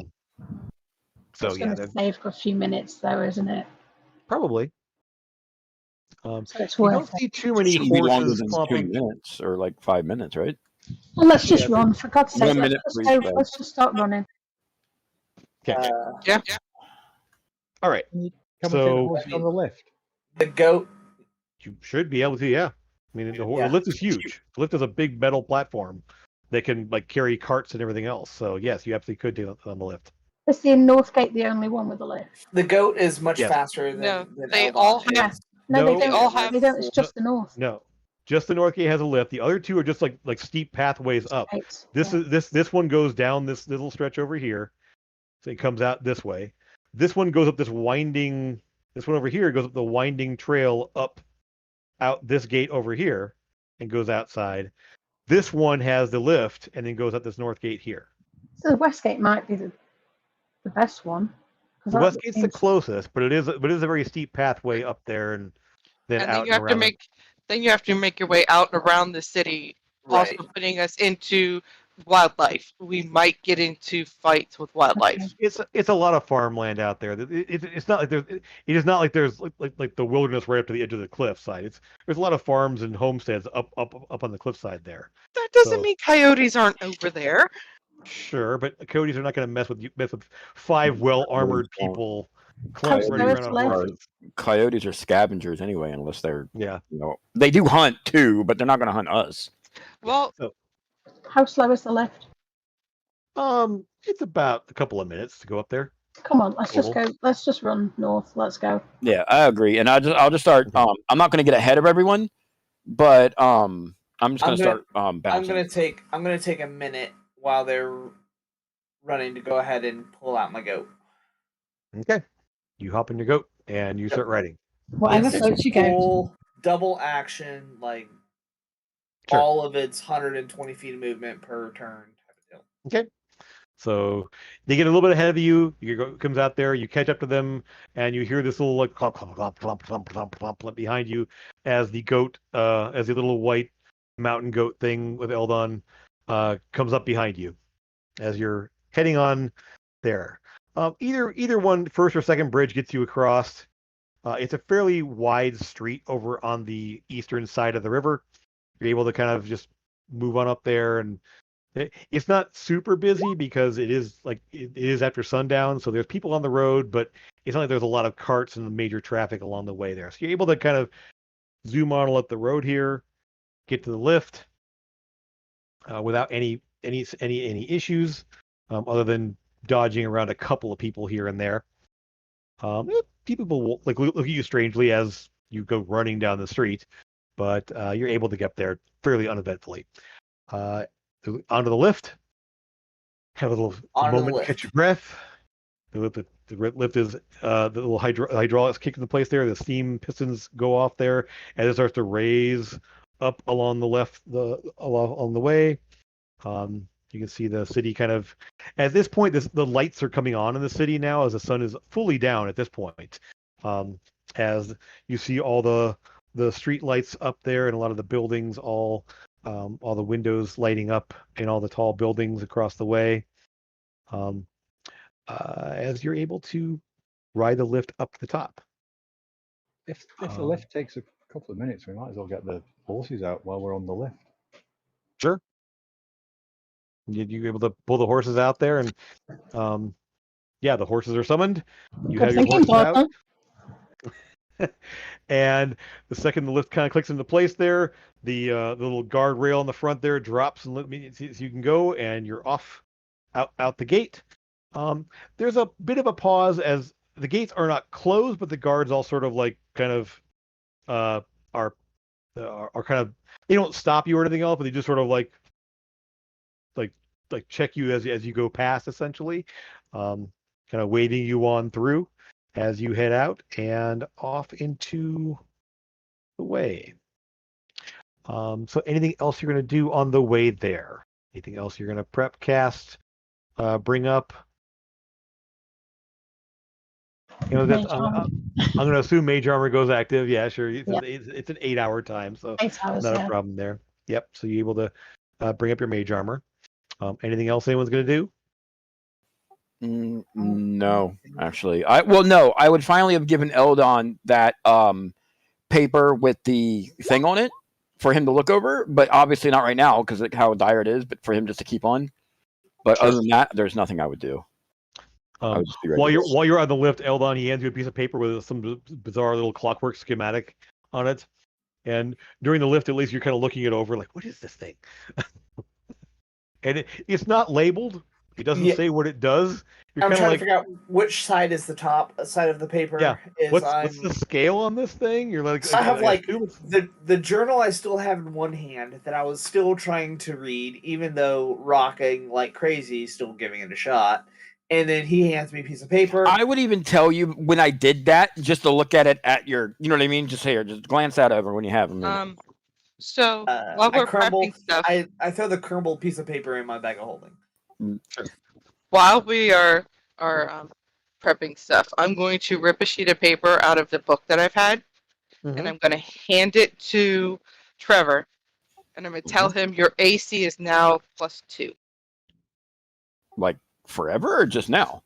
It's yeah, going to save for a few minutes, though, isn't it? probably. So it's You don't worth it. see too it many shouldn't be longer horses than 2 clumping. minutes or like 5 minutes, right? Well, let's just Yeah, run. For God's sake, 1 minute, let's please. go. Beth. Let's just start running. Okay. Yeah. All right. Can we take the So horses on the lift? The goat. you should be able to. Yeah. I mean, the Yeah. lift is huge. The lift is a big metal platform that can like carry carts and everything else. So yes, you absolutely could do it on the lift. Is the Northgate the only one with a lift? The goat is much Yes. faster No, than they Eldon all is. have. No, No, they They don't. all have. They don't. It's just the North. No, just the North Gate has a lift. The other two are just like steep pathways up. Gates. This Yeah. is this one goes down this little stretch over here, so it comes out this way. This one goes up this winding. This one over here goes up the winding trail up out this gate over here and goes outside. This one has the lift and then goes out this North Gate here. So the Westgate might be the best one. 'Cause The that West Gate's the seems- closest, but it is a very steep pathway up there and then And out then you and have to around. make your way out and around the city, Right. also putting us into wildlife. We might get into fights with wildlife. Okay. It's a lot of farmland out there. It's not like there's it is not like there's like the wilderness right up to the edge of the cliffside. There's a lot of farms and homesteads up on the cliffside there. That doesn't So- mean coyotes aren't over there. Sure, but coyotes are not going to mess with 5 well armored people Coyotes running around on left. horses. Coyotes are scavengers anyway, unless they're, Yeah. they do hunt too, but they're not going to hunt us. Well, How slow is the lift? It's about a couple of minutes to go up there. Come on, let's just Total. go. Let's just run north. Let's go. Yeah, I agree, and I'll just start. I'm not going to get ahead of everyone, but I'm just going to start bouncing. I'm gonna take a minute while they're running to go ahead and pull out my goat. Okay. You hop in your goat and you start riding. Whatever It's floats your goat. full double action, like Sure. all of its 120 feet of movement per turn type of deal. Okay. So they get a little bit ahead of you. Your goat comes out there. You catch up to them, and you hear this little like clump, clump, clump, clump, clump, clump, clump, clump behind you as the goat, as the little white mountain goat thing with Eldon, comes up behind you as you're heading on there. Either one, first or second bridge gets you across. It's a fairly wide street over on the eastern side of the river. You're able to kind of just move on up there, and it's not super busy because it is after sundown, so there's people on the road, but it's not like there's a lot of carts and major traffic along the way there. So you're able to kind of zoom on up the road here, get to the lift without any issues, other than dodging around a couple of people here and there. People will look at you strangely as you go running down the street, but you're able to get there fairly uneventfully. Onto the lift. Have a little moment, catch your breath. The lift is the little hydraulics kick into place there. The steam pistons go off there, and it starts to raise up along the along the way. You can see the city kind of at this point. The lights are coming on in the city now as the sun is fully down at this point. As you see all the street lights up there and a lot of the buildings, all the windows lighting up in all the tall buildings across the way. As you're able to ride the lift up to the top. If the lift takes a couple of minutes, we might as well get the horses out while we're on the lift. Sure. You're able to pull the horses out there, and yeah, the horses are summoned. You have your horses out. And the second the lift kind of clicks into place there, the little guardrail on the front there drops and so you can go, and you're off out the gate. There's a bit of a pause as the gates are not closed, but the guards all sort of like kind of are kind of, they don't stop you or anything else, but they just sort of like check you as you go past, essentially, kind of waving you on through as you head out and off into the way. So anything else you're going to do on the way there? Anything else you're going to prep, cast, bring up? That's Mage armor. I'm going to assume Mage Armor goes active. Yeah, sure. Yep. It's an 8-hour time, so 8 hours, not a yeah. problem there. Yep. So you're able to bring up your Mage Armor. Anything else anyone's going to do? No, actually. No. I would finally have given Eldon that paper with the thing on it for him to look over, but obviously not right now because how dire it is. But for him just to keep on. But Sure. other than that, there's nothing I would do. I would just be while you're on the lift, Eldon, he hands you a piece of paper with some bizarre little clockwork schematic on it. And during the lift, at least you're kind of looking it over, like, what is this thing? And it's not labeled. It doesn't say what it does. I'm trying to figure out which side is the top side of the paper. Yeah. What's the scale on this thing? You're like, so I have the journal I still have in one hand that I was still trying to read, even though rocking like crazy, still giving it a shot. And then he hands me a piece of paper. I would even tell you when I did that, just to look at it at your, you know what I mean? Just here, just glance that over when you have them. So while we're prepping stuff, I throw the crumbled piece of paper in my bag of holding. Sure. While we are prepping stuff, I'm going to rip a sheet of paper out of the book that I've had, and I'm going to hand it to Trevor, and I'm going to tell him your AC is now +2. Like forever or just now?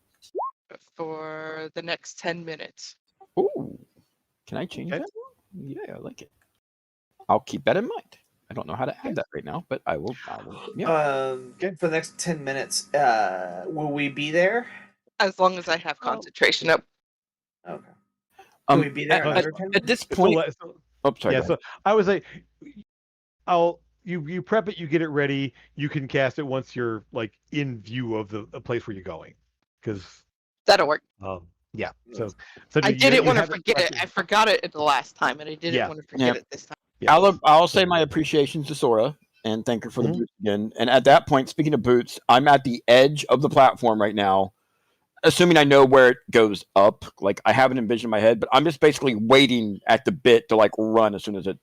For the next 10 minutes. Ooh. Can I change that? Yeah, I like it. I'll keep that in mind. I don't know how to add that right now, but I will. Yeah. For the next 10 minutes, will we be there? As long as I have concentration up. Okay. Can we be there at this point? Sorry. Yeah, so I would say, you prep it, you get it ready, you can cast it once you're like in view of the place where you're going, because that'll work. Yeah. So I didn't want to forget it. I forgot it the last time, and I didn't want to forget it this time. Yeah. I'll say my appreciations to Sora and thank her for the boots again. And at that point, speaking of boots, I'm at the edge of the platform right now, assuming I know where it goes up. Like I haven't envisioned in my head, but I'm just basically waiting at the bit to like run as soon as it.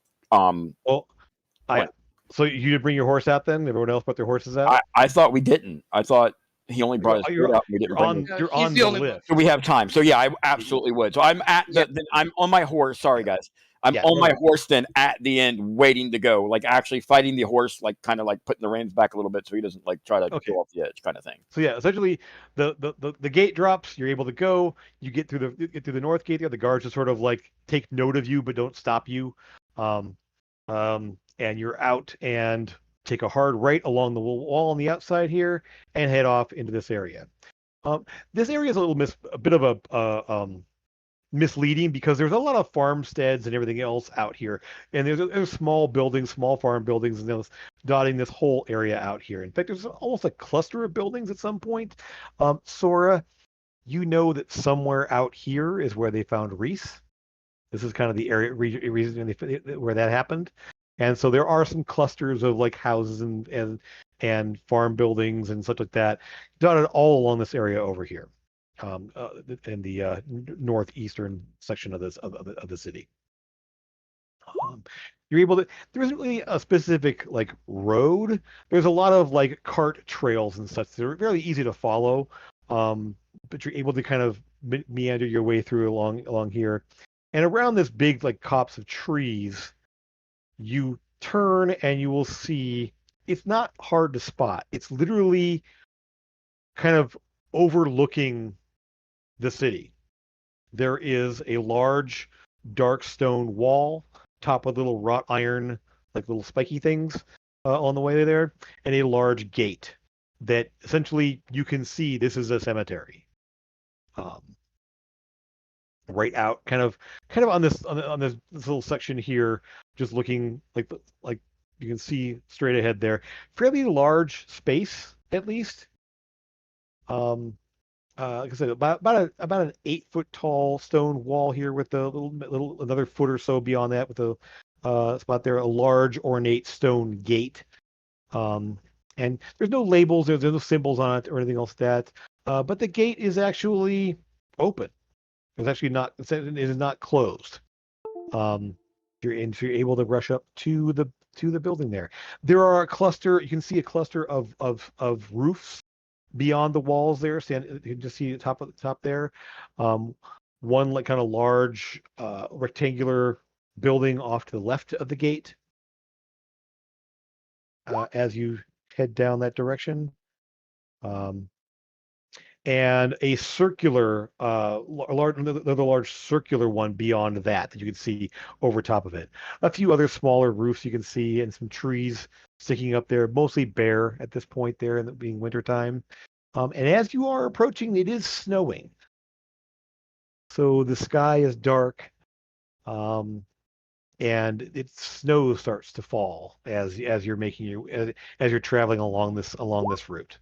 So you did bring your horse out then? Everyone else brought their horses out? I thought we didn't. I thought he only brought his food out. We didn't bring you're on the lift. So we have time. So yeah, I absolutely would. So I'm at I'm on my horse. Sorry guys. I'm on my horse then at the end waiting to go. Like actually fighting the horse, like kind of like putting the reins back a little bit so he doesn't like try to go off the edge kind of thing. So yeah, essentially the gate drops, you're able to go, you get through the north gate there, the guards just sort of like take note of you but don't stop you. And you're out and take a hard right along the wall on the outside here and head off into this area. This area is a bit of a misleading because there's a lot of farmsteads and everything else out here, and there's small buildings, small farm buildings, and those dotting this whole area out here. In fact, there's almost a cluster of buildings at some point. Sora, you know that somewhere out here is where they found Reese. This is kind of the reason where that happened. And so there are some clusters of like houses and farm buildings and such like that dotted all along this area over here, in the northeastern section of the city. You're able to. There isn't really a specific like road. There's a lot of like cart trails and such. They're very easy to follow, but you're able to kind of meander your way through along here, and around this big like copse of trees. You turn and you will see it's not hard to spot. It's literally kind of overlooking the city. There is a large dark stone wall topped with little wrought iron, like little spiky things on the way there, and a large gate that essentially you can see this is a cemetery. Right out, kind of on this little section here, just looking like you can see straight ahead there. Fairly large space, at least. Like I said, about an 8-foot tall stone wall here with a little another foot or so beyond that with a spot there, a large ornate stone gate. And there's no labels, there's no symbols on it or anything else like that. But the gate is actually open. It's actually not. It is not closed. You're able to rush up to the building there. There are a cluster. You can see a cluster of roofs beyond the walls there. You can just see the top there. one like kind of large rectangular building off to the left of the gate as you head down that direction. And a circular, another large circular one beyond that you can see over top of it. A few other smaller roofs you can see, and some trees sticking up there, mostly bare at this point there, and it being wintertime. And as you are approaching, it is snowing. So the sky is dark, and snow starts to fall as you're making as you're traveling along this route.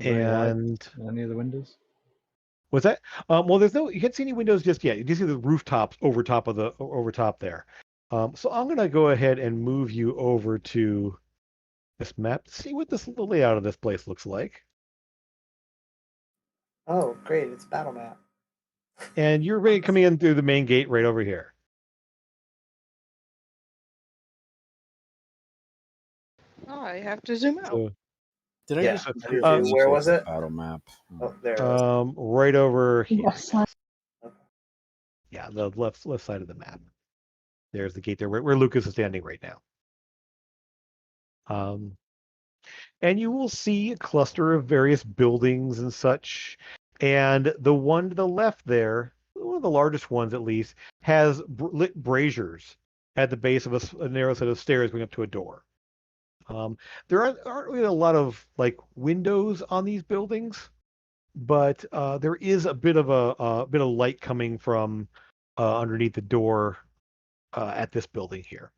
Very light. And Any of the windows? what's that? Well, you can't see any windows just yet. You can see the rooftops over top there. So I'm gonna go ahead and move you over to this map to see what the layout of this place looks like. Oh, great! It's battle map. And you're ready coming in through the main gate right over here. Oh, I have to zoom out. So, Did I Yeah, just I do too. Where was it? battle map? Oh, there it is. right over here. West side. Yeah, the left side of the map. There's the gate there where Lucas is standing right now. And you will see a cluster of various buildings and such. And the one to the left there, one of the largest ones at least, has lit braziers at the base of a narrow set of stairs going up to a door. There aren't really a lot of like windows on these buildings, but there is a bit of light coming from underneath the door at this building here.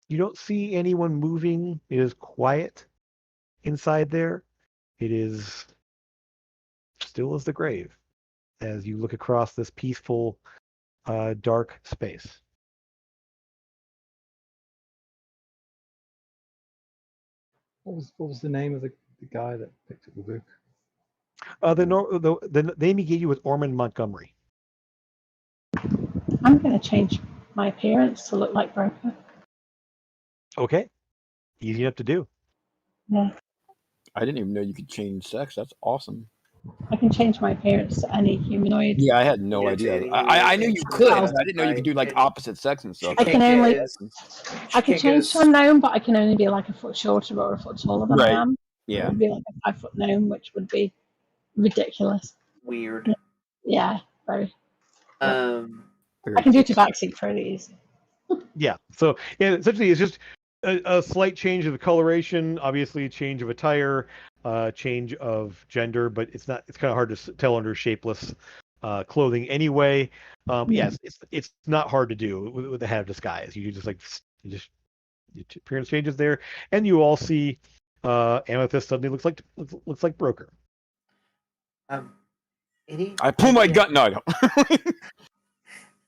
You don't see anyone moving. It is quiet inside there. It is still as the grave as you look across this peaceful, dark space. What was the name of the guy that picked up the book? The name he gave you was Ormond Montgomery. I'm going to change my appearance to look like Broker. Okay, easy enough to do. Yeah, I didn't even know you could change sex. That's awesome. I can change my appearance to any humanoid. Yeah, I had no idea. I knew you could. But I didn't know you could do like opposite sex and stuff. I can only, I can change to a gnome, but I can only be like a foot shorter or a foot taller than I am. Yeah. It would be like a 5-foot gnome, which would be ridiculous. Weird. Yeah, very. I can do tabaxi pretty easy. Yeah. So essentially, it's just a slight change of coloration, obviously, change of attire, change of gender, but it's not. It's kind of hard to tell under shapeless clothing anyway. Yes, it's not hard to do with the head of disguise. You just your appearance changes there, and you all see Amethyst suddenly looks like Broker. I pull my gun. No, I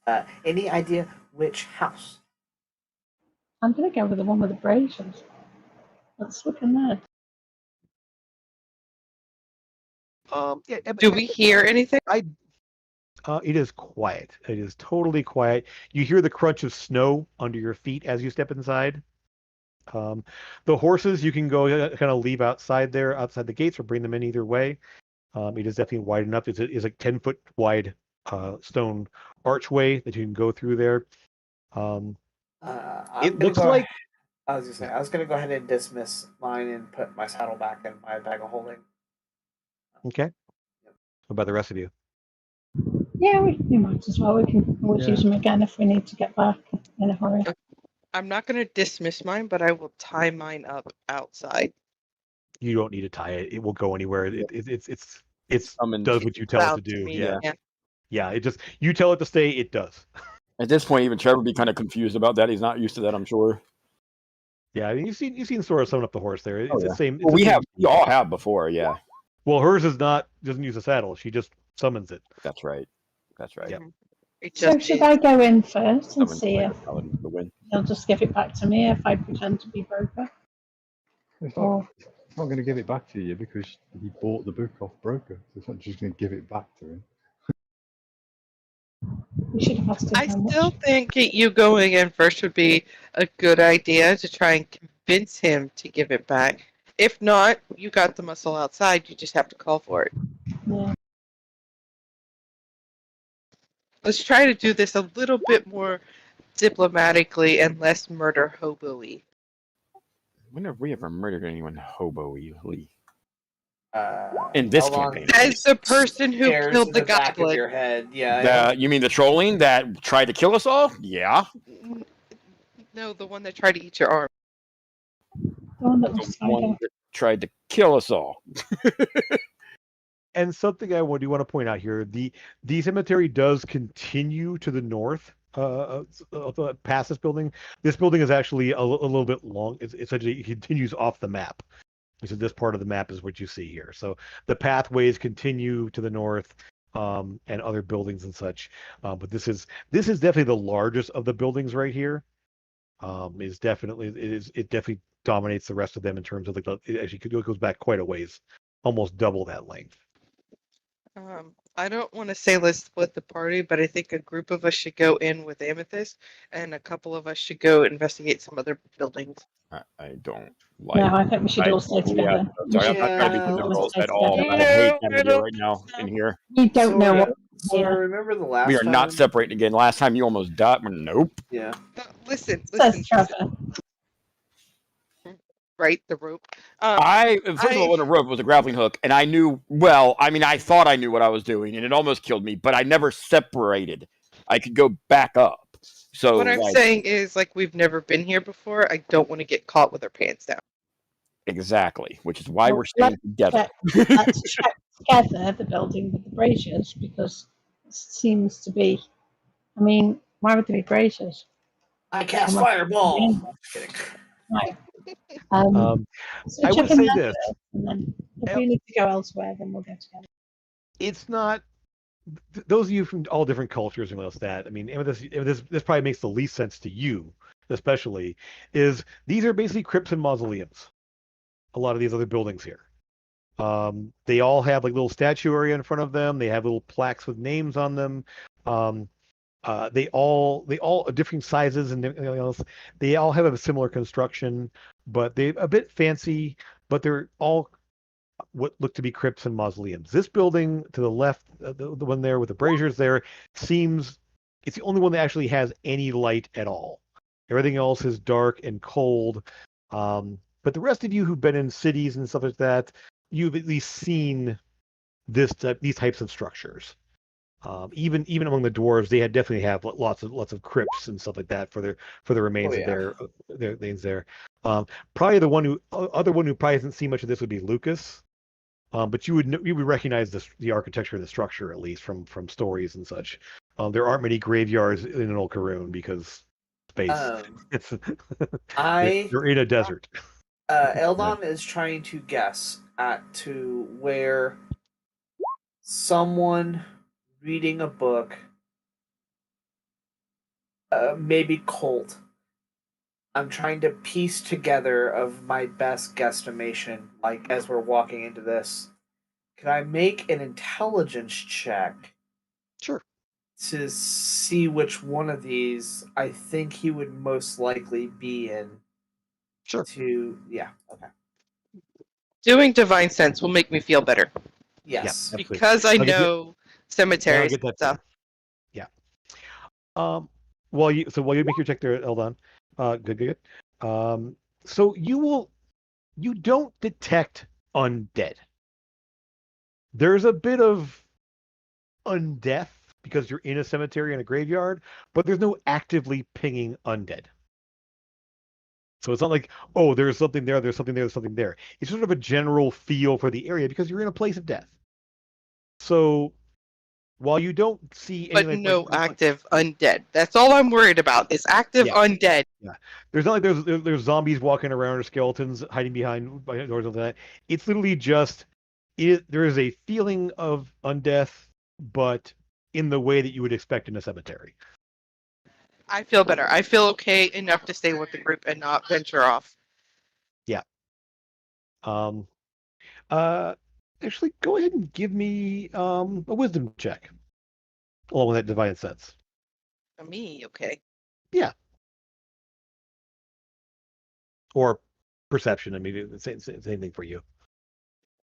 don't. Any idea which house? I'm going to go with the one with the braziers. Let's look in there. Do we hear anything? It is quiet. It is totally quiet. You hear the crunch of snow under your feet as you step inside. The horses you can go kind of leave outside the gates, or bring them in either way. It is definitely wide enough. It's a 10-foot wide stone archway that you can go through there. It looks like. I was going to go ahead and dismiss mine and put my saddle back in my bag of holding. Okay. What about the rest of you? Yeah, we might as well. We can always use them again if we need to get back in a hurry. I'm not going to dismiss mine, but I will tie mine up outside. You don't need to tie it. It will go anywhere. It does what you tell it to do. Yeah. It just, you tell it to stay, it does. At this point, even Trevor would be kind of confused about that. He's not used to that, I'm sure. Yeah, I mean, you've seen Sora summon up the horse there. It's the same. We all have before, yeah. Well, hers doesn't use a saddle. She just summons it. That's right. Yeah. So should I go in first and see if the they'll just give it back to me if I pretend to be Broker? It's not going to give it back to you because he bought the book off Broker. So it's not just going to give it back to him. We should have asked him. I still think you going in first would be a good idea to try and convince him to give it back. If not, you got the muscle outside. You just have to call for it. Yeah. Let's try to do this a little bit more diplomatically and less murder hobo-y. When have we ever murdered anyone hobo-ly? In this campaign. As the person who killed the back of goblin. your head. Yeah. You mean the trolling that tried to kill us all? Yeah. No, the one that tried to eat your arm. The one that The was one that tried to kill us all. And something I do want to point out here: the cemetery does continue to the north, past this building. This building is actually a little bit long. It's actually, it continues off the map. So this part of the map is what you see here. So the pathways continue to the north, and other buildings and such. But this is definitely the largest of the buildings right here. It definitely dominates the rest of them in terms of it actually goes back quite a ways, almost double that length. I don't want to say let's split the party, but I think a group of us should go in with Amethyst, and a couple of us should go investigate some other buildings. I don't like. No, I think we should all stay together. Sorry, I'm should not trying to be definitely general stay at all, together. but I hate having you right now in here. You don't know what. So remember the last We are time? not separating again. Last time you almost died. Nope. Yeah. Listen. Says Trevor. Right, the rope. First of all, on the rope was a grappling hook, and I knew. Well, I mean, I thought I knew what I was doing, and it almost killed me. But I never separated. I could go back up. So what I'm saying is, like, we've never been here before. I don't want to get caught with our pants down. Exactly, which is why Well, we're staying together. Let's check together the building with the braziers, because it seems to be. I mean, why would there be braziers? I cast fireball. Right. So I would check in say there this. first, and then if we need to go elsewhere, then we'll go together. It's not. Those of you from all different cultures and all that. I mean, this probably makes the least sense to you, especially, is these are basically crypts and mausoleums. A lot of these other buildings here. They all have like little statuary in front of them. They have little plaques with names on them. They all different sizes and everything else. They all have a similar construction, but they're a bit fancy. But they're all what look to be crypts and mausoleums. This building to the left, the one there with the braziers there, seems it's the only one that actually has any light at all. Everything else is dark and cold. But the rest of you who've been in cities and stuff like that, you've at least seen these types of structures. Even among the dwarves, they definitely have lots of crypts and stuff like that for the remains of their things there. Probably the other one who probably hasn't seen much of this would be Lucas. But you would recognize the architecture and the structure at least from stories and such. There aren't many graveyards in Old Karoon because space. They're in a desert. Eldon is trying to guess to where someone reading a book, maybe Colt. I'm trying to piece together of my best guesstimation, like as we're walking into this. Can I make an intelligence check? Sure. To see which one of these I think he would most likely be in. Sure. Okay. Doing divine sense will make me feel better. Yes. Yeah, because I know cemeteries and stuff. Yeah. While you make your check there, Eldon. Good. So you don't detect undead. There's a bit of undeath because you're in a cemetery and a graveyard, but there's no actively pinging undead. So it's not like, oh, there's something there, there's something there, there's something there. It's sort of a general feel for the area because you're in a place of death. So while you don't see any active undead. That's all I'm worried about is active undead. Yeah. There's not like there's zombies walking around or skeletons hiding behind doors and that. It's literally just there is a feeling of undeath, but in the way that you would expect in a cemetery. I feel better. I feel okay enough to stay with the group and not venture off. Yeah. Actually, go ahead and give me a wisdom check, along with that divine sense. For me, okay. Yeah. Or perception. I mean, it's the same thing for you.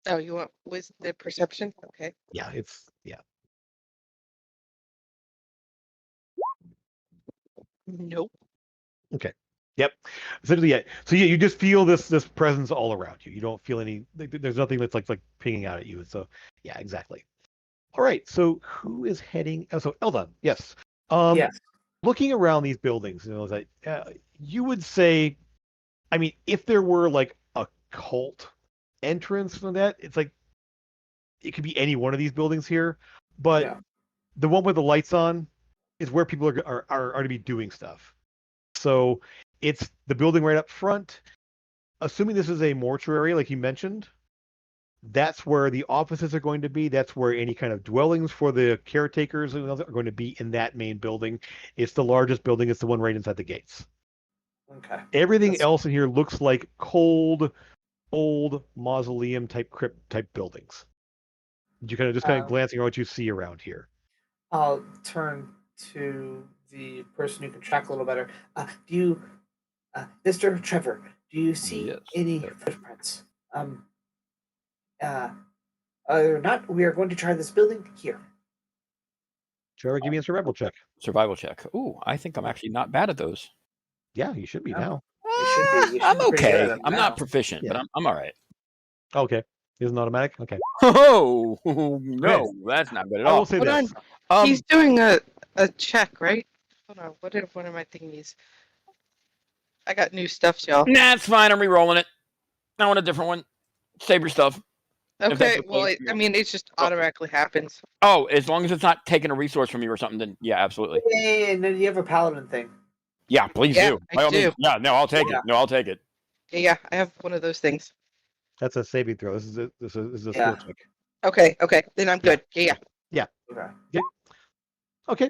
Oh, you want with the perception? Okay. Yeah, it's yeah. Nope. Okay. Yep. Essentially, yeah. So yeah, you just feel this presence all around you. You don't feel any. There's nothing that's like pinging out at you. So yeah, exactly. All right. So who is heading? Oh, so Eldon. Yes. Yes. Looking around these buildings, that you would say, I mean, if there were like a cult entrance from that, it's like it could be any one of these buildings here, but Yeah. the one with the lights on is where people are to be doing stuff. So it's the building right up front. Assuming this is a mortuary, like you mentioned, that's where the offices are going to be. That's where any kind of dwellings for the caretakers are going to be in that main building. It's the largest building. It's the one right inside the gates. Okay. Everything else in here looks like cold, old mausoleum type crypt type buildings. You kind of just glancing at what you see around here. I'll turn to the person who can track a little better. Do you, Mr. Trevor? Do you see Yes. any footprints? Or not? We are going to try this building here. Trevor, give me a survival check. Survival check. Ooh, I think I'm actually not bad at those. Yeah, you should be now. You should be. You should I'm be pretty good okay. at them I'm now. not proficient, Yeah. but I'm all right. Okay. Isn't automatic? Okay. Oh no, that's not good at I all. will say Hold this. He's doing a check, right? Hold on. What are one of my thingies? I got new stuff, y'all. Nah, it's fine. I'm re-rolling it. I want a different one. Save your stuff. If that's Okay. Well, okay. I mean, it just automatically happens. Oh, as long as it's not taking a resource from you or something, then yeah, absolutely. And then you have a paladin thing. Yeah, please Yeah, do. I By all means. do. Yeah, no, I'll take Yeah. it. No, I'll take it. Yeah, I have one of those things. That's a saving throw. This is a Yeah. skill check. Okay. Then I'm good. Yeah. Okay. Okay.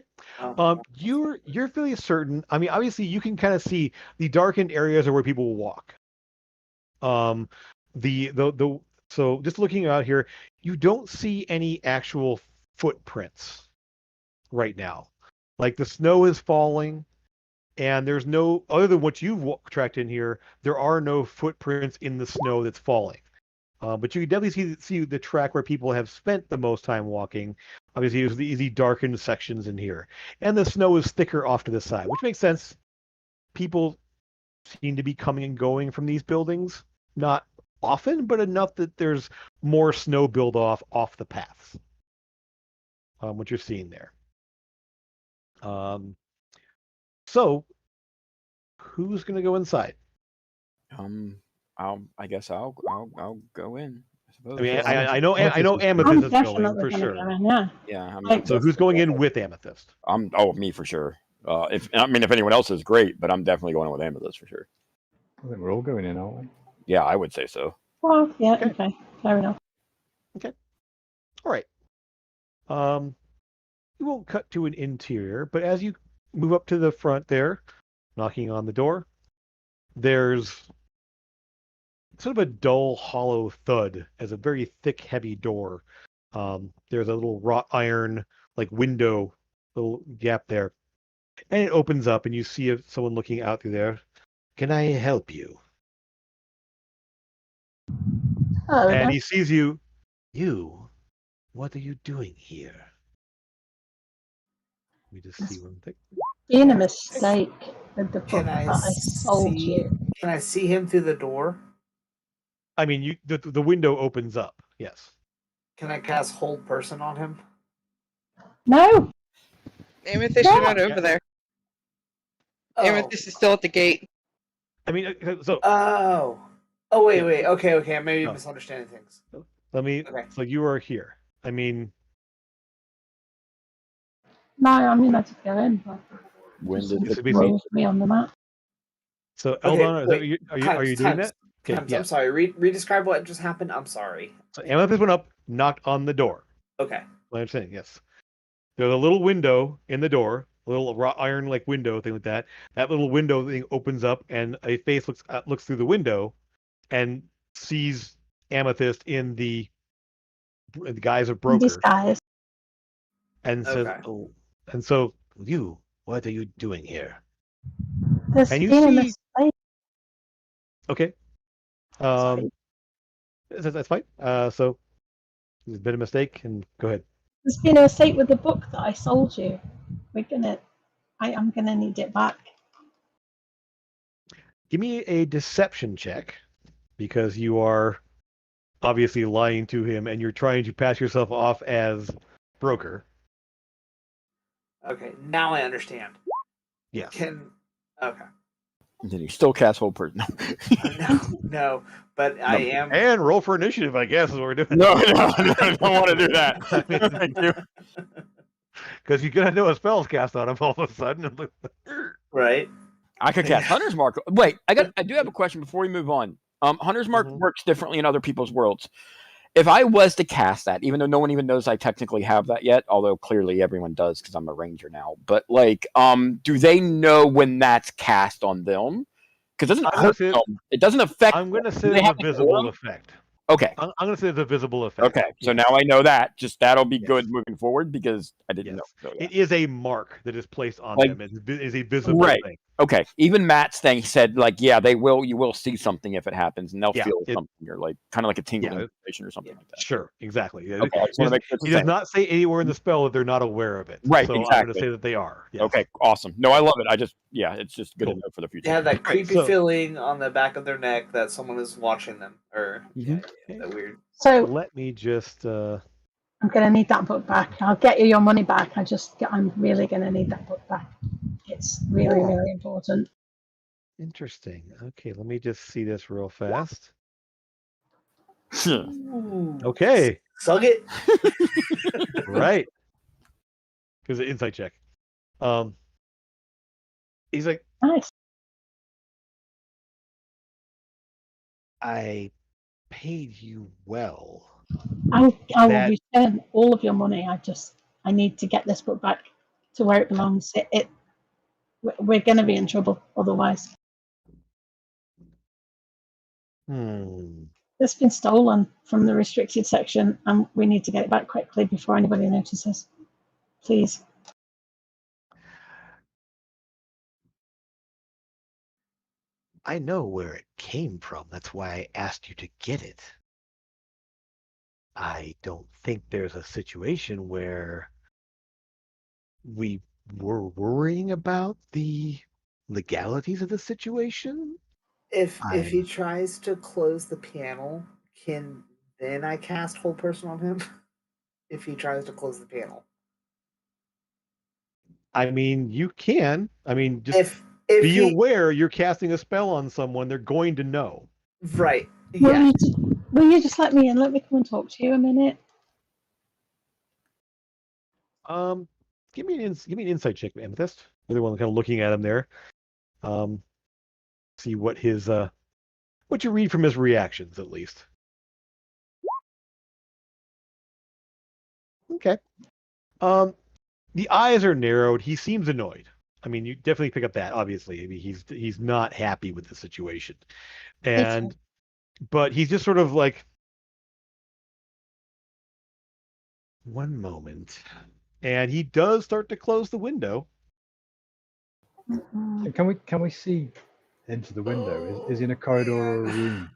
You're fairly certain. I mean, obviously, you can kind of see the darkened areas are where people will walk. So just looking out here, you don't see any actual footprints right now. Like the snow is falling, and there's no other than what you've tracked in here. There are no footprints in the snow that's falling. But you can definitely see the track where people have spent the most time walking. Obviously, there's the easy darkened sections in here, and the snow is thicker off to the side, which makes sense. People seem to be coming and going from these buildings, not often, but enough that there's more snow build off the paths. What you're seeing there. So, who's going to go inside? I guess I'll go in. I suppose. I mean, I know Amethyst is going for sure. Yeah. So who's going in with Amethyst? Me for sure. If anyone else is great, but I'm definitely going in with Amethyst for sure. I think we're all going in, aren't we? Yeah, I would say so. Well, yeah, okay. Fair enough. Okay. All right. You won't cut to an interior, but as you move up to the front there, knocking on the door, there's sort of a dull, hollow thud as a very thick, heavy door. There's a little wrought iron like window, little gap there, and it opens up, and you see someone looking out through there. Can I help you? Hello, And there. he sees you. You, what are you doing here? Let me just see one thing. Being a mistake with the book Can that I I sold see? you. Can I see him through the door? I mean, the window opens up. Yes. Can I cast hold person on him? No, Amethyst, you're not over there. Oh. Amethyst is still at the gate. I mean, so Oh, wait. Okay. I may be No. misunderstanding things. let me. Okay. So you are here. I mean, no, I mean I just go in. But When just did it be- rolls me on the map. so Okay, Eldon, wait. are you doing that? Okay, Times, yes. I'm sorry. Re-describe what just happened. I'm sorry. So Amethyst went up, knocked on the door. Okay. What I'm saying, yes. There's a little window in the door, a little wrought iron like window thing like that. That little window thing opens up, and a face looks through the window, and sees Amethyst in the guise of broker, Disguise. and says, Okay. "Oh," and so you, what are you doing here? There's And you been a see- mistake. Okay. Sorry. That's fine. So there's been a mistake, and go ahead. There's been a mistake with the book that I sold you. I am gonna need it back. Give me a deception check, because you are obviously lying to him, and you're trying to pass yourself off as broker. Okay, now I understand. Yes. Okay. Did you still cast whole person? No, but I am. And roll for initiative, I guess, is what we're doing. No, I don't want to do that. Thank you. Because you're gonna know a spell's cast on him all of a sudden. Right. I could cast Hunter's Mark. Wait, I do have a question before we move on. Hunter's Mark works differently in other people's worlds. If I was to cast that, even though no one even knows I technically have that yet, although clearly everyone does because I'm a ranger now, but like, do they know when that's cast on them? Because it doesn't hurt them. It doesn't affect. I'm going to say it's a visible effect. Okay. I'm going to say it's a visible effect. Okay. So now I know that. Just that'll be good moving forward because I didn't know. So, It is a mark that is placed on them. It is a visible thing. Okay. Even Matt's thing, he said, like, yeah, you will see something if it happens, and they'll feel something, or like kind of like a tingling sensation or something like that. Sure, exactly. Okay, he does not say anywhere in the spell that they're not aware of it. Right, so exactly. I'm going to say that they are. Yes. Okay, awesome. No, I love it. It's just good to know for the future. They have that creepy feeling on the back of their neck that someone is watching them, or that weird. So let me just. I'm going to need that book back. I'll get you your money back. I'm really going to need that book back. It's really, really important. Interesting. Okay, let me just see this real fast. Ooh. Okay. Suck it. Right. Because the insight check. He's like, nice. I paid you well. I will return all of your money. I need to get this book back to where it belongs. We're going to be in trouble otherwise. It's been stolen from the restricted section, and we need to get it back quickly before anybody notices. Please. I know where it came from. That's why I asked you to get it. I don't think there's a situation where we were worrying about the legalities of the situation. If he tries to close the panel, then I cast whole person on him? If he tries to close the panel. I mean, you can. I mean, just be aware you're casting a spell on someone. They're going to know. Right. Yeah. Will you just let me in? Let me come and talk to you a minute. Give me an insight check, Amethyst. You're the one kind of looking at him there. See what his what you read from his reactions, at least. Okay. The eyes are narrowed. He seems annoyed. I mean, you definitely pick up that. Obviously, I mean, he's not happy with the situation, but he's just sort of like, one moment, and he does start to close the window. Can we see into the window? Is he in a corridor or a room?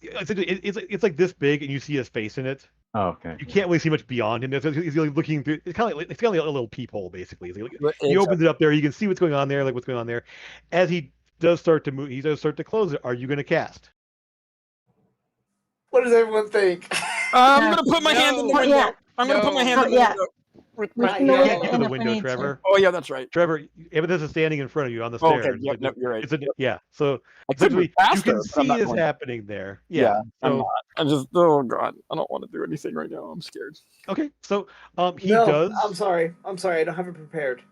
It's like this big, and you see his face in it. Oh, okay. You can't really see much beyond him. He's looking through. It's kind of like a little peephole, basically. He opens it up there. You can see what's going on there, like what's going on there. As he does start to move, he does start to close it. Are you going to cast? What does everyone think? I'm going to put my hand in the window. I'm going to put my hand in the window. You can't get to the window, Trevor. Oh yeah, that's right. Trevor, Amethyst is standing in front of you on the stairs. Okay, yeah, no, you're right. So essentially, you can see this happening there. Yeah. So I'm just, oh god, I don't want to do anything right now. I'm scared. Okay, so he does. I'm sorry. I don't have it prepared.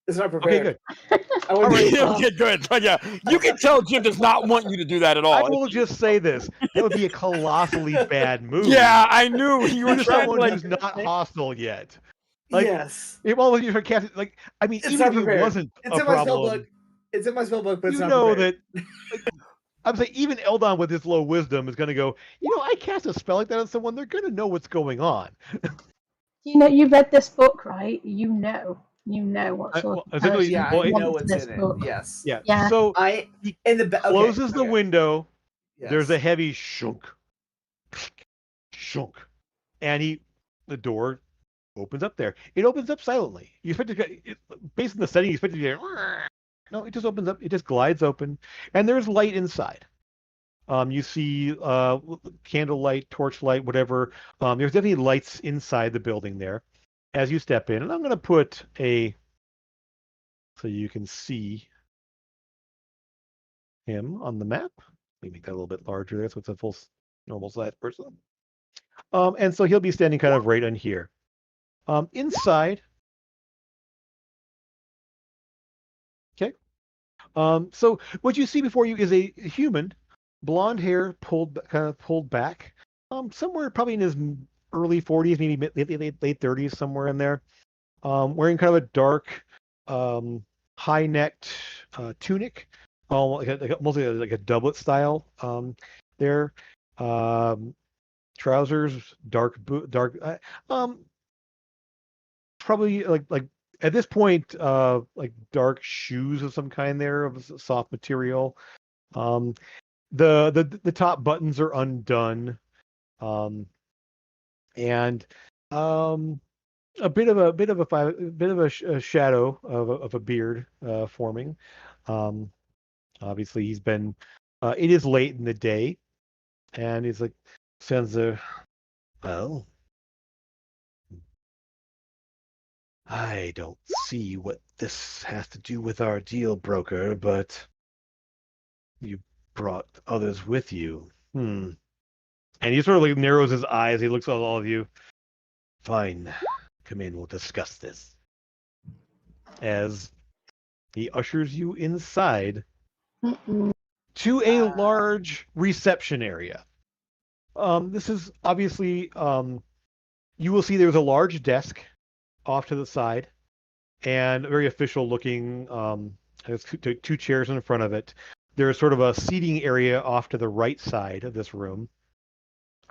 It's not prepared. Okay, good. Okay, good. But yeah, you can tell Jim does not want you to do that at all. I will just say this: that would be a colossally bad move. Yeah, I knew you were someone who's not hostile yet. Like, yes. If all of you are casting, like, I mean, it's even if it wasn't it's a problem, it's in my spell book, but it's not prepared. That. I'm saying even Eldon with his low wisdom is going to go. I cast a spell like that on someone. They're going to know what's going on. You read this book, right? You know what sort of person. I know what's in it. Yes. Yeah. So he closes the window. Yes. There's a heavy shunk, shunk, and the door opens up there. It opens up silently. You expect based on the setting, you expect it to get. No, it just opens up. It just glides open, and there's light inside. You see candlelight, torchlight, whatever. There's definitely lights inside the building there as you step in. And I'm going to put so you can see him on the map. Let me make that a little bit larger there so it's a full normal size person. And so he'll be standing kind of right on here. Inside, okay. So what you see before you is a human, blonde hair kind of pulled back, somewhere probably in his early 40s, maybe late 30s, somewhere in there. Wearing kind of a dark, high-necked tunic, mostly like a doublet style. There, trousers, dark. Probably like at this point, like dark shoes of some kind there of soft material. Um, the top buttons are undone, and a bit of a shadow of a beard forming. Um, Obviously, he's been. It is late in the day, and he's like, sends a. Well, I don't see what this has to do with our deal, broker, but you brought others with you. Hmm. And he sort of like narrows his eyes. He looks at all of you. Fine. Come in. We'll discuss this. As he ushers you inside to a large reception area. This is obviously, you will see there's a large desk off to the side and a very official looking, there's two chairs in front of it. There's sort of a seating area off to the right side of this room.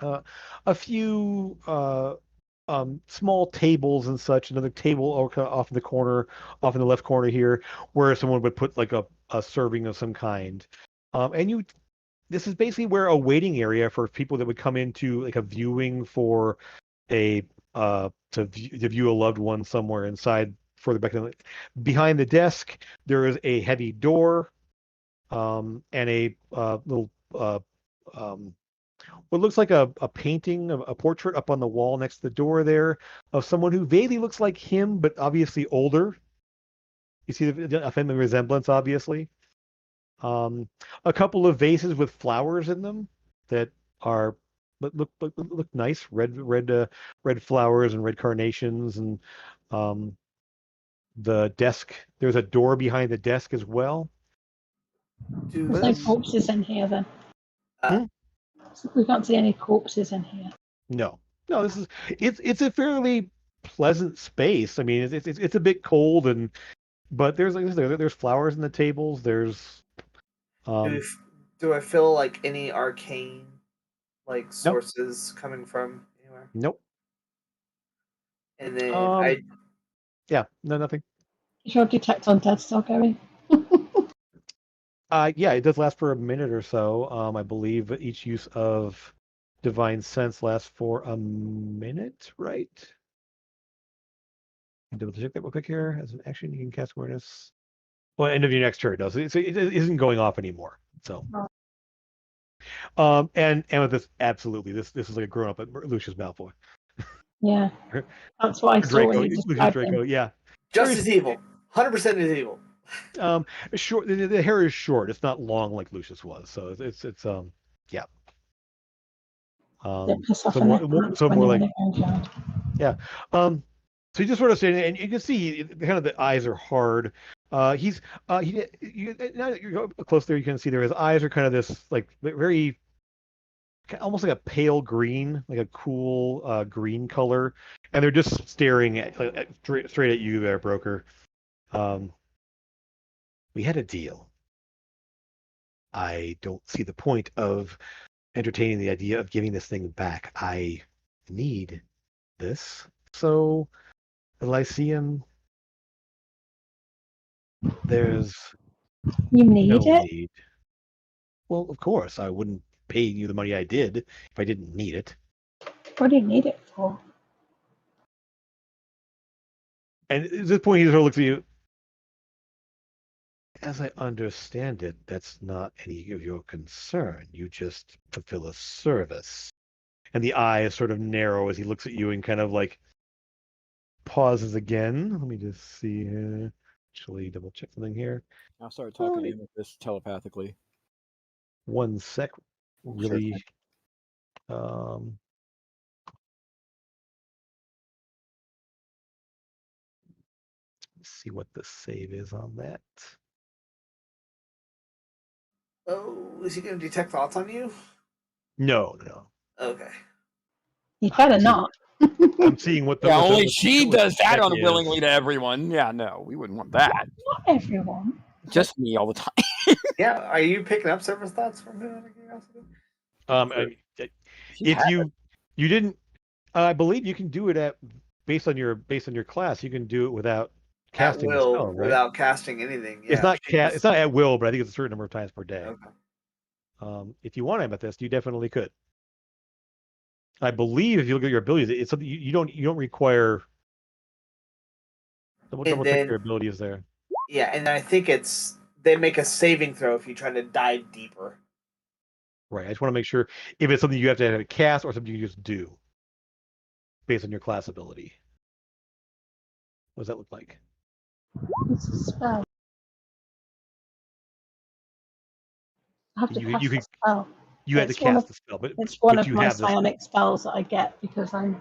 A few small tables and such. Another table off in the corner, off in the left corner here, where someone would put like a serving of some kind. And this is basically where a waiting area for people that would come into like a viewing for a to view a loved one somewhere inside further back. Behind the desk, there is a heavy door, and a little what looks like a painting of a portrait up on the wall next to the door there of someone who vaguely looks like him, but obviously older. You see a family resemblance, obviously. A couple of vases with flowers in them that are look nice, red flowers and red carnations, and um, the desk. There's a door behind the desk as well. There's no corpses in here then. We can't see any corpses in here. No, no. It's a fairly pleasant space. I mean, it's a bit cold, but there's flowers in the tables. There's do I feel like any arcane like Nope. sources coming from anywhere? Nope. And then yeah, no, nothing. Is your detect on dead still going? Yeah, it does last for a minute or so. I believe each use of divine sense lasts for a minute, right? Double check that real quick here. As an action, you can cast awareness. Well, end of your next turn, it does. It isn't going off anymore. So, and with this, absolutely, this is like a grown up Lucius Malfoy. Yeah, that's what I saw Draco, when you Lucius described Draco, him. yeah. Just as evil, 100% as evil. Short. The hair is short. It's not long like Lucius was. So it's yeah. So more like yeah. So you just sort of saying, and you can see kind of the eyes are hard. Now that you go close there, you can see there his eyes are kind of this like very almost like a pale green, like a cool green color, and they're just staring straight at you there, broker. We had a deal. I don't see the point of entertaining the idea of giving this thing back. I need this. So the Lyceum, there's you need no it. need. Well, of course, I wouldn't paying you the money I did if I didn't need it. What do you need it for? And at this point, he sort of looks at you. As I understand it, that's not any of your concern. You just fulfill a service. And the eye is sort of narrow as he looks at you and kind of like pauses again. Let me just see here. Actually, double check something here. I'll start talking to him with this telepathically. 1 sec. Sure Really. thing. Let's see what the save is on that. Oh, is he going to detect thoughts on you? No. Okay. You better not. I'm seeing what the Yeah, what the- only what she the does that check unwillingly is. to everyone. Yeah, no, we wouldn't want that. Not everyone. Just me all the time. Yeah, are you picking up service thoughts from him out of curiosity? If you didn't, I believe you can do it at based on your class. You can do it without casting at the will, spell, right? without casting anything. Yeah, It's not it's not at will, but I think it's a certain number of times per day. Okay. If you want amethyst, you definitely could. I believe if you look at your abilities, it's something you don't require. Double check your abilities there. Yeah, and I think they make a saving throw if you try to dive deeper. Right. I just want to make sure if it's something you have to cast or something you just do based on your class ability. What does that look like? It's a spell. I have to cast You a spell. you had to It's one cast of- the spell, but It's one but of you my have this. psionic spells that I get because I'm.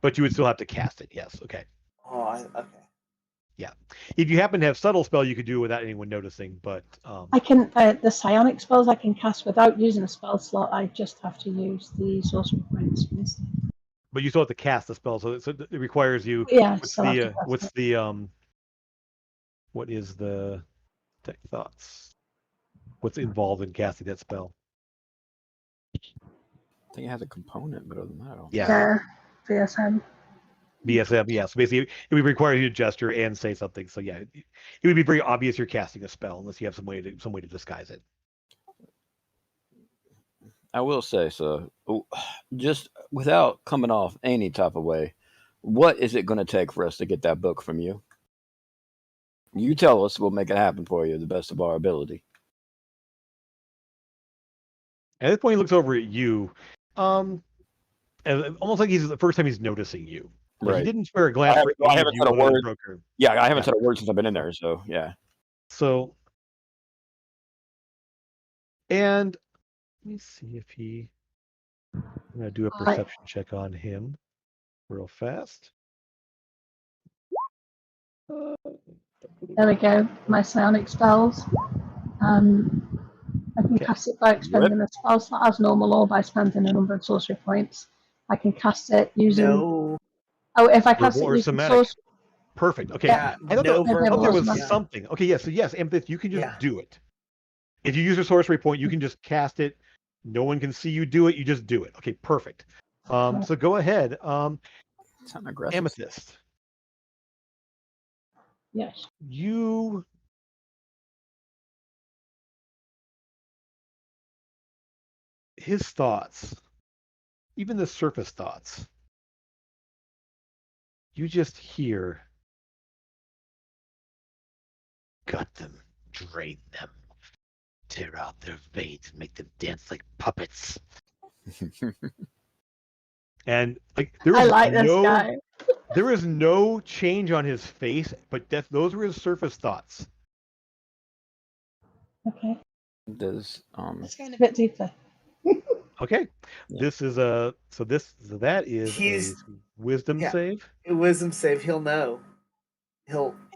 But you would still have to cast it. Yes. Okay. Oh, okay. Yeah. If you happen to have subtle spell, you could do it without anyone noticing. But I can the psionic spells I can cast without using a spell slot. I just have to use the sorcery points instead. but you still have to cast the spell, so it requires you. Yeah, What's still have to the cast what's it. the what is the tech thoughts? What's involved in casting that spell? I think it has a component, but other than that, I don't. Yeah. VSM. BSM, yeah. So basically, it would require you to gesture and say something. So yeah, it would be very obvious you're casting a spell unless you have some way to disguise it. I will say so. Just without coming off any type of way, what is it going to take for us to get that book from you? You tell us, we'll make it happen for you to the best of our ability. At this point, he looks over at you, almost like he's the first time he's noticing you. Like Right. he didn't spare a glance for I any of haven't you said a other than word. Broker. Yeah, I haven't said a word since I've been in there. So yeah. So, and let me see if I'm gonna do a perception check on him real fast. There we go. My psionic spells. I can cast it by expending a spell slot as normal or by spending a number of sorcery points. I can cast it using. No. Oh, if I cast Verbal it or using somatic. sorcery. Perfect. Okay. Yeah, I thought no there verbal. was Yeah. something. Okay, yeah. So yes, Amethyst, you can just Yeah. do it. If you use a sorcery point, you can just cast it. No one can see you do it. You just do it. Okay, perfect. So go ahead. Sound aggressive. Amethyst. Yes. His thoughts, even the surface thoughts, you just hear, gut them, drain them, tear out their veins, make them dance like puppets. And like I like this guy. There is no change on his face, but those were his surface thoughts. Okay. Does Let's go in a bit deeper. Okay. Yeah. This is a that is a wisdom save. A wisdom save. He'll know.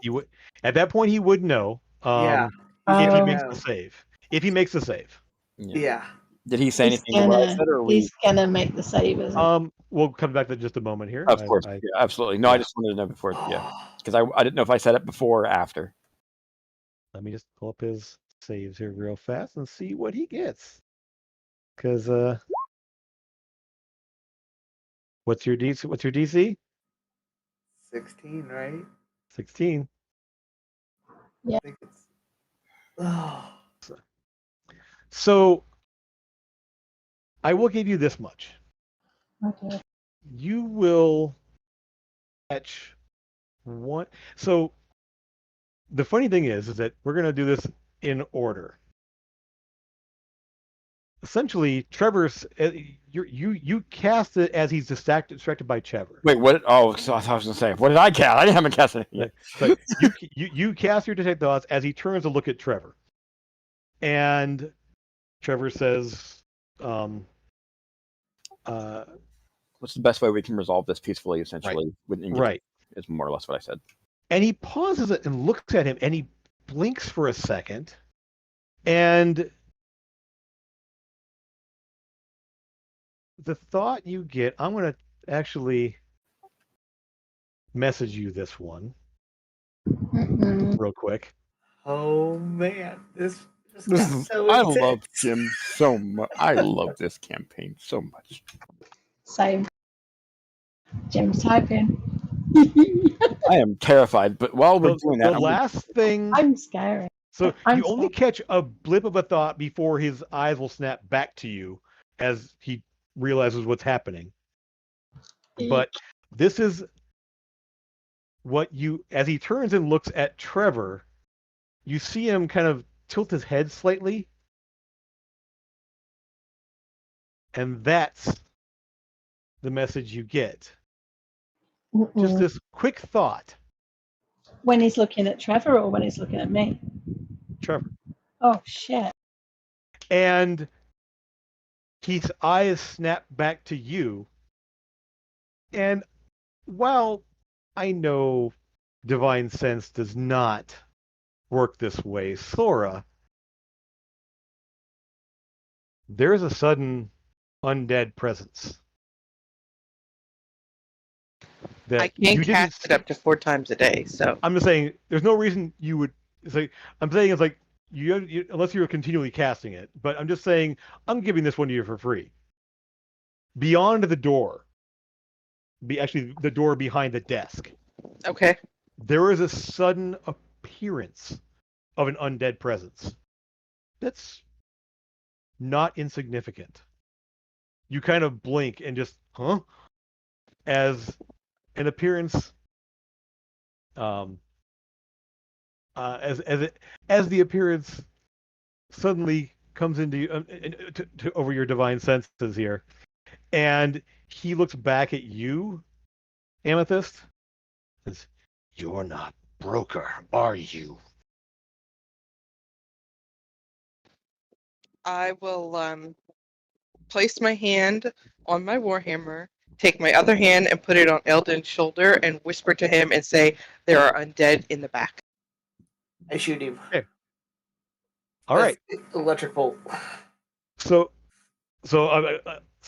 He would at that point he would know. Yeah. If he makes the save. If he makes the save. Yeah. Did he say anything to what I said, or He's gonna make the save, isn't he? We'll come back to just a moment here. Of course, yeah, absolutely. No, I just wanted to know before, because I didn't know if I said it before or after. Let me just pull up his saves here real fast and see what he gets. Because what's your DC? What's your DC? 16, right? 16. Yeah. I think it's... Oh. So I will give you this much. Okay. You will catch one. So the funny thing is that we're going to do this in order. Essentially, Trevor's you cast it as he's distracted by Trevor. Wait, what? Oh, so I was gonna say, what did I cast? I haven't cast anything yet. Like you cast your detect thoughts as he turns to look at Trevor, and Trevor says, What's the best way we can resolve this peacefully? Essentially, right. Is more or less what I said. And he pauses it and looks at him, and he blinks for a second, and the thought you get, I'm going to actually message you this one real quick. Oh man, this got so I intense. love Jim so much. I love this campaign so much. Same. Jim's typing. I am terrified, but while we're doing that, the last thing. I'm scared. So I'm you only scared. catch a blip of a thought before his eyes will snap back to you as he realizes what's happening. But this is what you, as he turns and looks at Trevor, you see him kind of tilt his head slightly. And that's the message you get. Just this quick thought. When he's looking at Trevor or when he's looking at me? Trevor. Oh, shit. And his eyes snap back to you. And while I know divine sense does not work this way, Sora, there's a sudden undead presence. That I can't you cast it up to 4 times a day, so I'm just saying there's no reason you would say. I'm saying it's like you unless you're continually casting it. But I'm just saying I'm giving this one to you for free. Beyond the door, actually the door behind the desk. okay. There is a sudden appearance of an undead presence. That's not insignificant. You kind of blink and just, huh? As an appearance, as the appearance suddenly comes into over your divine senses here, and he looks back at you, Amethyst. Says, "You're not broker, are you?" I will place my hand on my warhammer, take my other hand and put it on Eldon's shoulder, and whisper to him and say, "There are undead in the back." I shoot him. Okay. All right. Electric bolt. So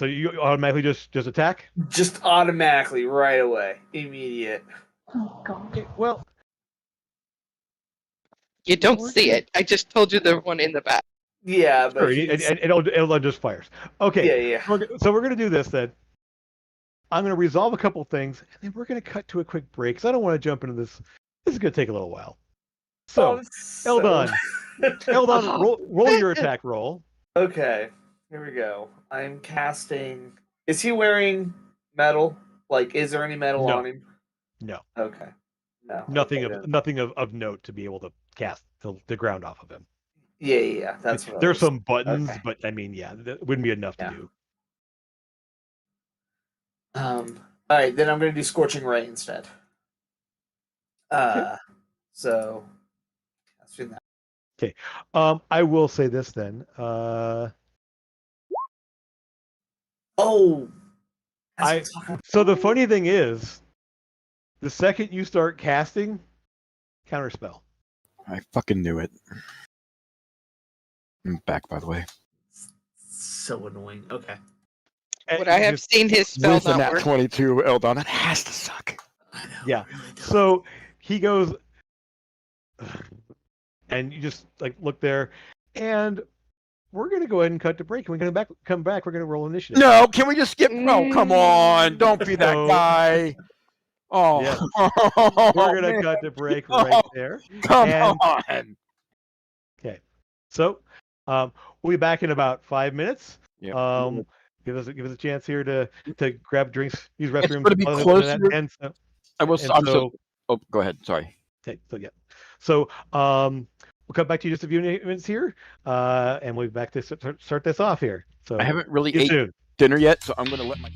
you automatically just attack? Just automatically, right away, immediate. Oh, God. Okay, well, You don't see it. I just told you the one in the back. Yeah, but sure, and it'll just fires. Okay. yeah. So we're going to do this then. I'm going to resolve a couple things, and then we're going to cut to a quick break because I don't want to jump into this. This is going to take a little while. So, Eldon, roll your attack roll. Okay, here we go. I'm casting. Is he wearing metal? Like, is there any metal No. on him? No. Okay. No. Nothing okay, nothing of note to be able to cast the ground off of him. Yeah. That's what There's some buttons, okay. but I mean, yeah, that wouldn't be enough to do. All right, then I'm going to do Scorching Ray instead. Okay. So let's do that. Okay. I will say this then. So the funny thing is, the second you start casting, counterspell. I fucking knew it. I'm back, by the way. So annoying. Okay. Would I have seen his spell With the not nat work? 22, Eldon, that has to suck. I know, Yeah. it really does. So he goes, and you just like look there, and we're gonna go ahead and cut to break. And we're gonna come back. We're gonna roll initiative. No, can we just skip? Oh, come on! Don't be that No. guy. Oh, Yes. oh, We're gonna man. cut to break right there. Come And- on. Okay. So we'll be back in about 5 minutes. Yep. give us a chance here to grab drinks, use It's restrooms. going to be other than closer. that, and so, I will. and I'm so, Oh, go ahead. Sorry. okay, so yeah. So we'll come back to you just a few minutes here, and we'll be back to start this off here. So I haven't really see you ate soon. dinner yet, so I'm going to let my.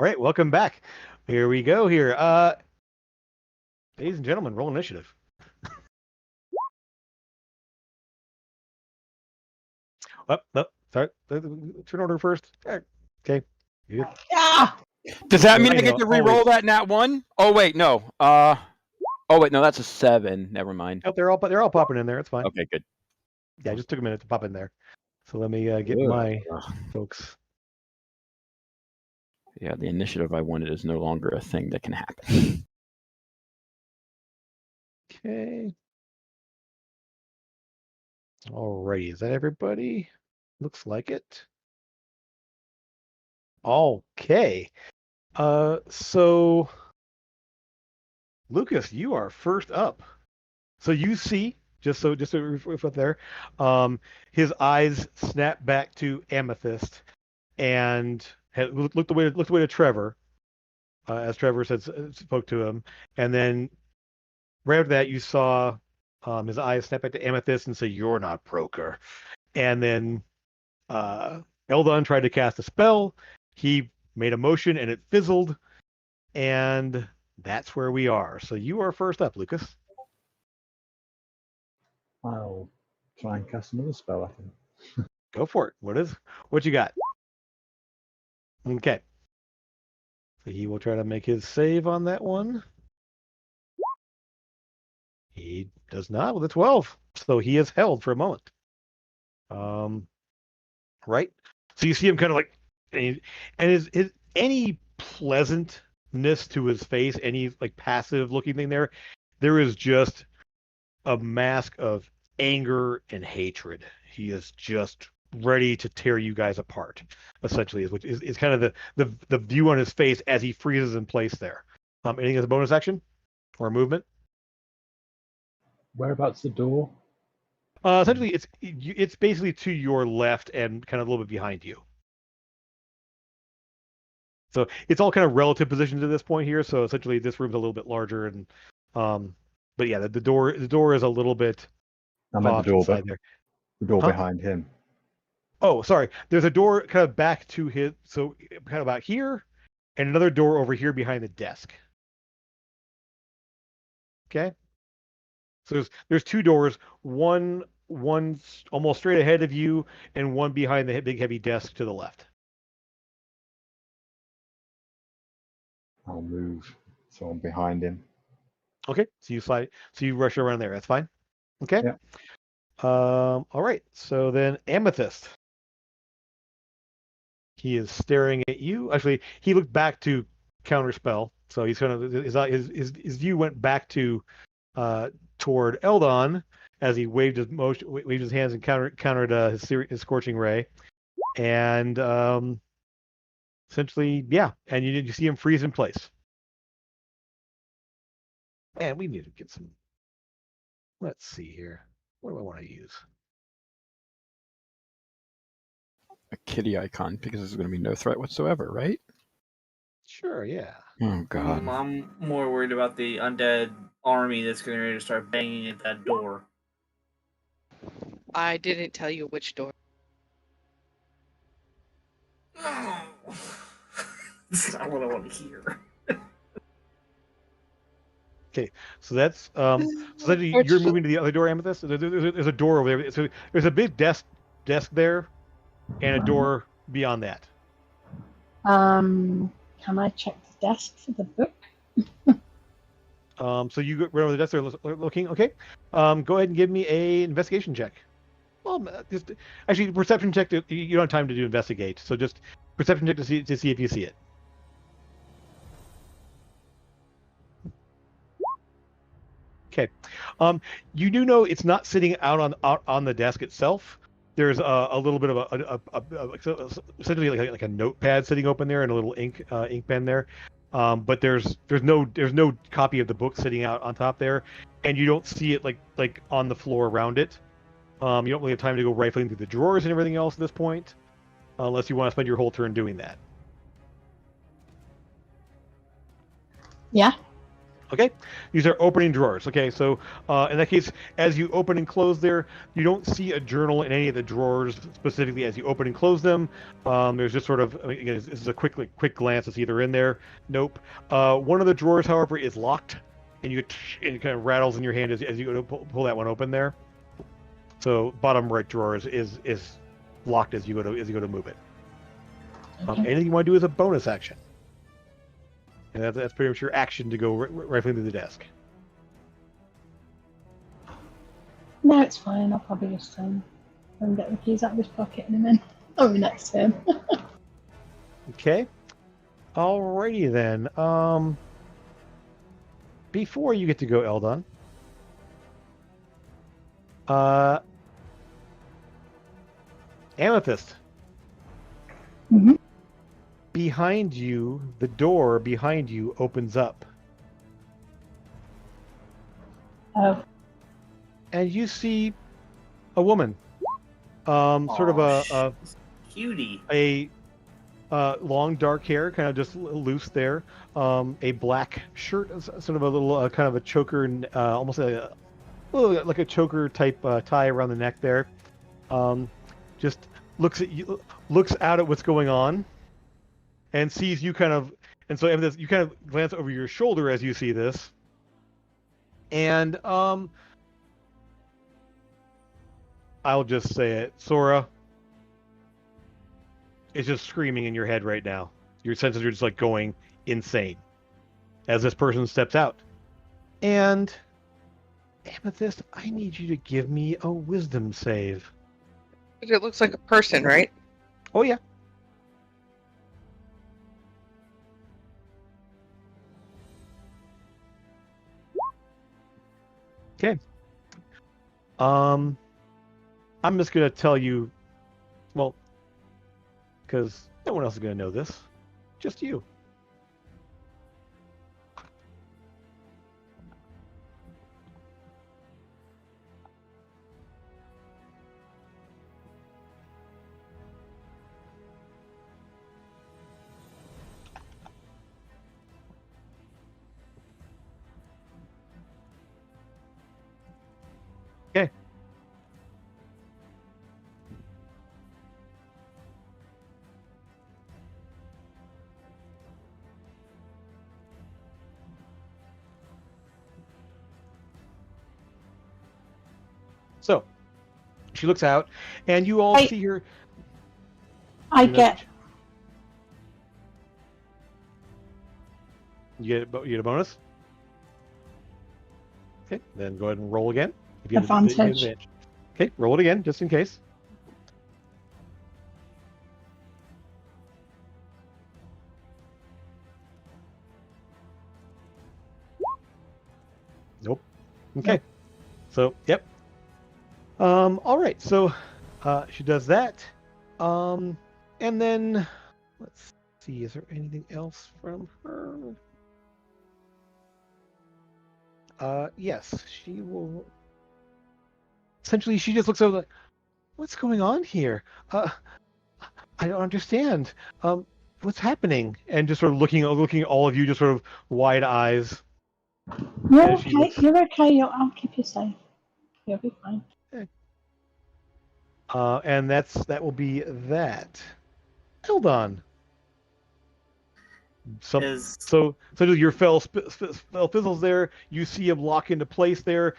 right, welcome back. Here we go. Here, ladies and gentlemen, roll initiative. Sorry. Turn order first. Okay. Good. Yeah. Does that mean I I get know, to re-roll always. that nat 1? Oh wait, no. Oh wait, no, that's a 7. Never mind. Oh, they're all popping in there. It's fine. Okay, good. Yeah, it just took a minute to pop in there. So let me get Ugh. my folks. Yeah, the initiative I wanted is no longer a thing that can happen. Okay. Alrighty, is that everybody? Looks like it. Okay. So Lucas, you are first up. So you see, just so up there, his eyes snap back to Amethyst, and looked away to Trevor, as Trevor spoke to him, and then right after that you saw his eyes snap back to Amethyst and say, "You're not Broker," and then Eldon tried to cast a spell. He made a motion and it fizzled, and that's where we are. So you are first up, Lucas. I'll try and cast another spell, I think. Go for it. What you got? Okay. So he will try to make his save on that one. He does not with a 12. So he is held for a moment. Right? So you see him kind of like, and his any pleasantness to his face, any like passive looking thing there is just a mask of anger and hatred. He is just ready to tear you guys apart, essentially, is kind of the view on his face as he freezes in place there. Anything as a bonus action or a movement? Whereabouts the door? Essentially, it's basically to your left and kind of a little bit behind you. So it's all kind of relative positions at this point here. So essentially, this room's a little bit larger, and but yeah, the door is a little bit I meant off the door, inside but there. the door Huh? behind him. Oh, sorry. There's a door kind of back to his, so kind of about here, and another door over here behind the desk. Okay. So there's two doors, one's almost straight ahead of you, and one behind the big heavy desk to the left. I'll move so I'm behind him. Okay. So you rush around there. That's fine. Okay. Yeah. All right. So then Amethyst. He is staring at you. Actually, he looked back to counterspell, so he's kind of his view went back to toward Eldon as he waved his hands and countered his scorching ray, and essentially, yeah, and you see him freeze in place. And we need to get some. Let's see here. What do I want to use? A kitty icon, because there's going to be no threat whatsoever, right? Sure, yeah. Oh God. I'm more worried about the undead army that's going to start banging at that door. I didn't tell you which door. That's not what I want to hear. Okay, so that's so then you're moving to the other door, Amethyst. There's a door over there. So there's a big desk there, and a door beyond that. Can I check the desk for the book? So you go right over the desk there looking. Okay. Go ahead and give me a investigation check. Well, just actually perception check. You don't have time to do investigate, so just perception check to see if you see it. Okay. You do know it's not sitting out on the desk itself. There's a little bit of essentially like a notepad sitting open there and a little ink pen there. But there's no copy of the book sitting out on top there, and you don't see it like on the floor around it. You don't really have time to go rifling through the drawers and everything else at this point, unless you want to spend your whole turn doing that. Yeah. Okay, these are opening drawers. Okay, so in that case, as you open and close there, you don't see a journal in any of the drawers specifically as you open and close them. There's just sort of, again, this is a quick glance. It's either in there. Nope. One of the drawers, however, is locked, and and it kind of rattles in your hand as you go to pull that one open there. So bottom right drawer is locked as you go to move it. Okay. Anything you want to do is a bonus action. And that's pretty much your action to go right through the desk. No, it's fine. I'll probably just go and get the keys out of his pocket in a minute. Oh, next turn. Okay. Alrighty then. Before you get to go, Eldon. Amethyst. Mm-hmm. Behind you, the door behind you opens up. Oh. And you see a woman. Sort of a cutie. A long dark hair, kind of just loose there. A black shirt, sort of a little kind of a choker, almost like a choker type tie around the neck there. Just looks out at what's going on, and sees you kind of, and so you kind of glance over your shoulder as you see this, and I'll just say it, Sora. It's just screaming in your head right now. Your senses are just like going insane as this person steps out. And Amethyst, I need you to give me a wisdom save. It looks like a person, right? Oh yeah. Okay. I'm just gonna tell you, well, because no one else is gonna know this, just you. Okay. So, she looks out, and you all see her. I get. You get a bonus. Okay, then go ahead and roll again. If you Advantage. Have advantage. Okay, roll it again, just in case. Nope. Okay. Yep. So, yep. All right. So, she does that. And then let's see. Is there anything else from her? Yes, she will. Essentially, she just looks over like, "What's going on here? I don't understand. What's happening?" And just sort of looking at all of you, just sort of wide eyes. You're okay. You're okay. I'll keep you safe. You'll be fine. Okay. And that will be that. Eldon. So your fell fizzles there. You see him lock into place there.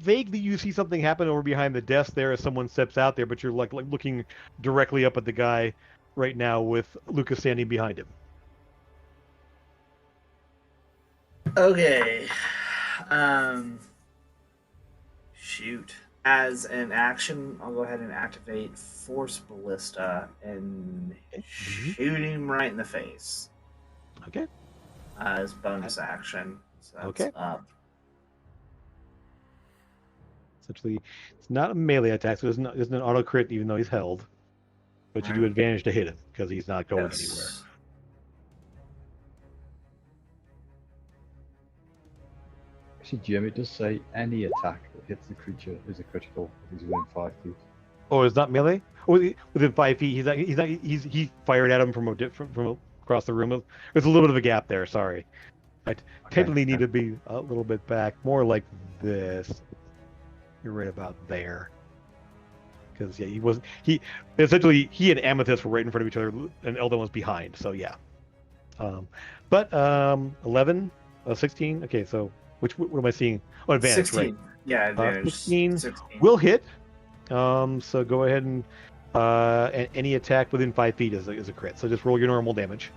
Vaguely, you see something happen over behind the desk there as someone steps out there, but you're like looking directly up at the guy right now with Lucas standing behind him. Okay. Shoot. As an action, I'll go ahead and activate Force Ballista and shoot him right in the face. Okay. As bonus action. So that's Okay. up. Essentially, it's not a melee attack, so it isn't an auto crit even though he's held. But you do advantage to hit him because he's not going anywhere. Actually, Jim, it does say any attack that hits the creature is a critical if he's within 5 feet. Oh, it's not melee? Oh, within 5 feet. He fired at him from across the room. There's a little bit of a gap there. Sorry. I technically need to be a little bit back, more like this. You're right about there. Because yeah, he and Amethyst were right in front of each other, and Eldon was behind. So yeah. But 11, 16. Okay, so what am I seeing? Oh, advantage, 16. right? Yeah, advantage. 16 will hit. So go ahead and any attack within 5 feet is a crit. So just roll your normal damage.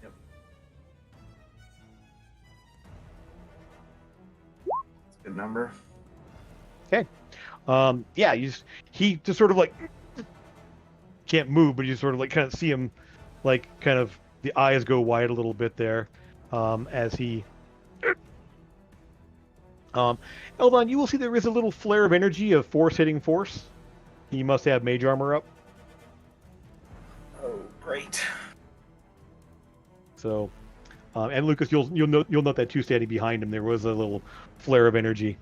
Yep. That's a good number. Okay. Yeah, he just sort of like can't move, but you sort of like kind of see him, like kind of the eyes go wide a little bit there, as he. Eldon, you will see there is a little flare of energy of force hitting force. He must have mage armor up. Oh, great. So, and Lucas, you'll note that too. Standing behind him, there was a little flare of energy.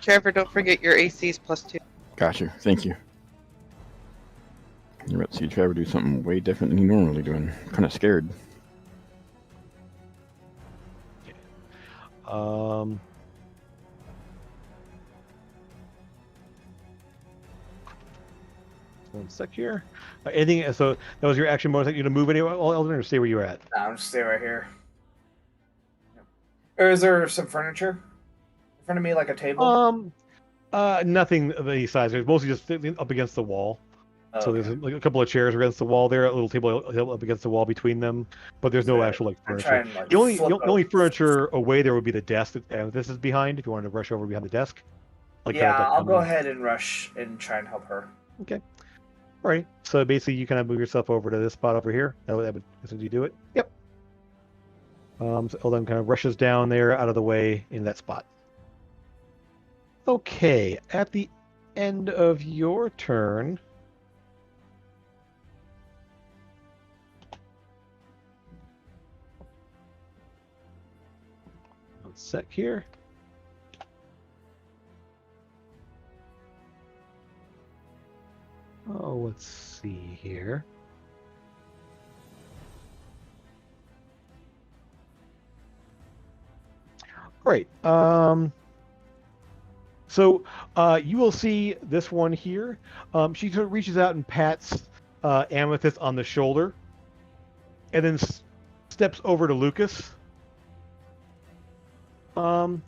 Trevor, don't forget your AC is +2. Gotcha. Thank you. You're about to see Trevor do something way different than he normally doing. Kind of scared. One sec here. Anything? So that was your action bonus. You to move anywhere, Eldon, or stay where you're at? I'm just stay right here. Yep. Or is there some furniture in front of me, like a table? Nothing of any size. There's mostly just up against the wall. Oh, So okay. there's like a couple of chairs against the wall there, a little table up against the wall between them, but there's no So actual like I'm furniture. trying, like, The only flip only over. furniture away there would be the desk that this is behind. If you wanted to rush over behind the desk, like Yeah, kind of I'll go ahead and rush and try and help her. Okay. All right. So basically, you kind of move yourself over to this spot over here. That would as soon as you do it. Yep. So Eldon kind of rushes down there out of the way in that spot. Okay. At the end of your turn. One sec here. Oh, let's see here. Great. So you will see this one here. She sort of reaches out and pats Amethyst on the shoulder, and then steps over to Lucas. And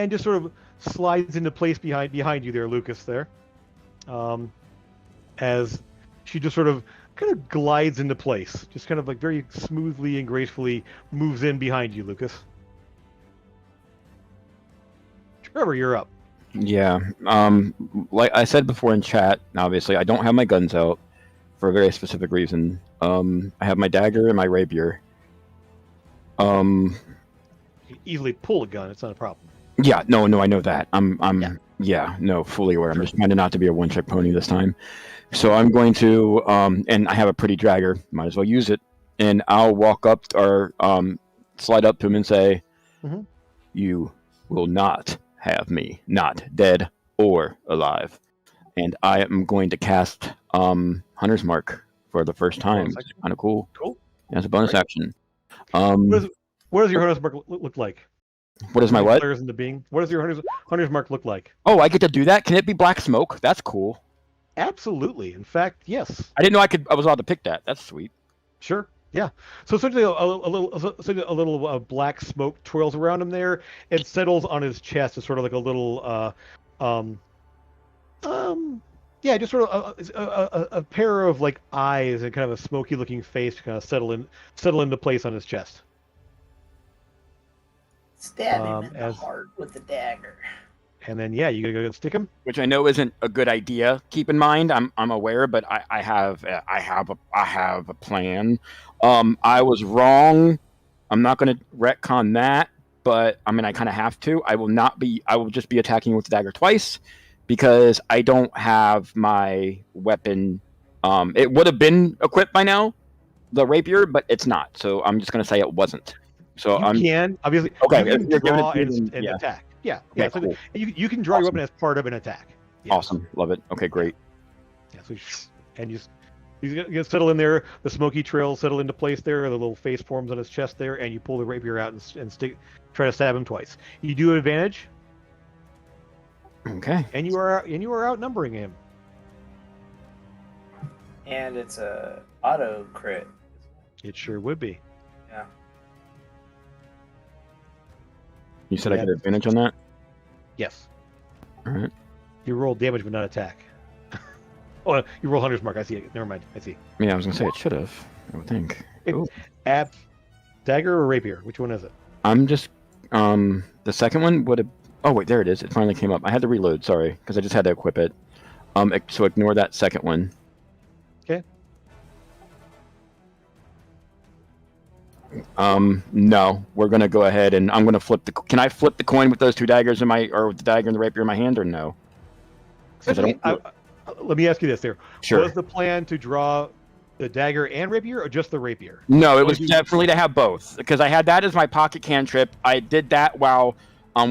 just sort of slides into place behind you there, Lucas. There. As she just sort of kind of glides into place, just kind of like very smoothly and gracefully moves in behind you, Lucas. Trevor, you're up. Yeah. Like I said before in chat, obviously I don't have my guns out for a very specific reason. I have my dagger and my rapier. You can easily pull a gun; it's not a problem. Yeah, no, I know that. Yeah, no, fully aware. I'm just trying to not to be a one-trick pony this time. So I'm going to, and I have a pretty dragger. Might as well use it. And I'll walk up or slide up to him and say, "You will not have me, not dead or alive." And I am going to cast Hunter's Mark for the first time. It's kind of cool. Cool. As a bonus action. What does your Hunter's Mark look like? What is my what? Into being. What does your Hunter's Mark look like? Oh, I get to do that? Can it be black smoke? That's cool. Absolutely. In fact, yes. I didn't know I was allowed to pick that. That's sweet. Sure. Yeah. So essentially, a little black smoke twirls around him there and settles on his chest. It's sort of like a little, yeah, just sort of a pair of like eyes and kind of a smoky-looking face to kind of settle into place on his chest. Stab him in the heart with the dagger. And then yeah, you gotta go stick him. Which I know isn't a good idea. Keep in mind, I'm aware, but I have a plan. I was wrong. I'm not going to retcon that, but I mean I kind of have to. I will just be attacking with the dagger twice because I don't have my weapon. It would have been equipped by now, the rapier, but it's not. So I'm just going to say it wasn't. So you can obviously draw and attack. Yeah. Okay, So cool. you can draw your weapon as part of an attack. Yes. Awesome, love it. Okay, great. Yeah. So and you He's gonna settle in there. The smoky trails settle into place there. The little face forms on his chest there, and you pull the rapier out and try to stab him twice. You do advantage, Okay. and you are outnumbering him. And it's a auto crit. It sure would be. Yeah. You said I Yeah. get advantage on that? Yes. All right. You roll damage but not attack. Oh, you roll Hunter's Mark. I see it. Never mind. I see. Yeah, I was gonna say it should have. I would think. Ooh. Dagger or rapier? Which one is it? I'm just the second one would have. Oh wait, there it is. It finally came up. I had to reload. Sorry, because I just had to equip it. So ignore that second one. Okay. No, we're gonna go ahead and I'm gonna flip the. Can I flip the coin with those two daggers in my, or with the dagger and the rapier in my hand, or no? 'Cause I don't- Let me ask you this: there Sure. was the plan to draw the dagger and rapier, or just the rapier? No, it Or was do you- definitely to have both because I had that as my pocket cantrip. I did that while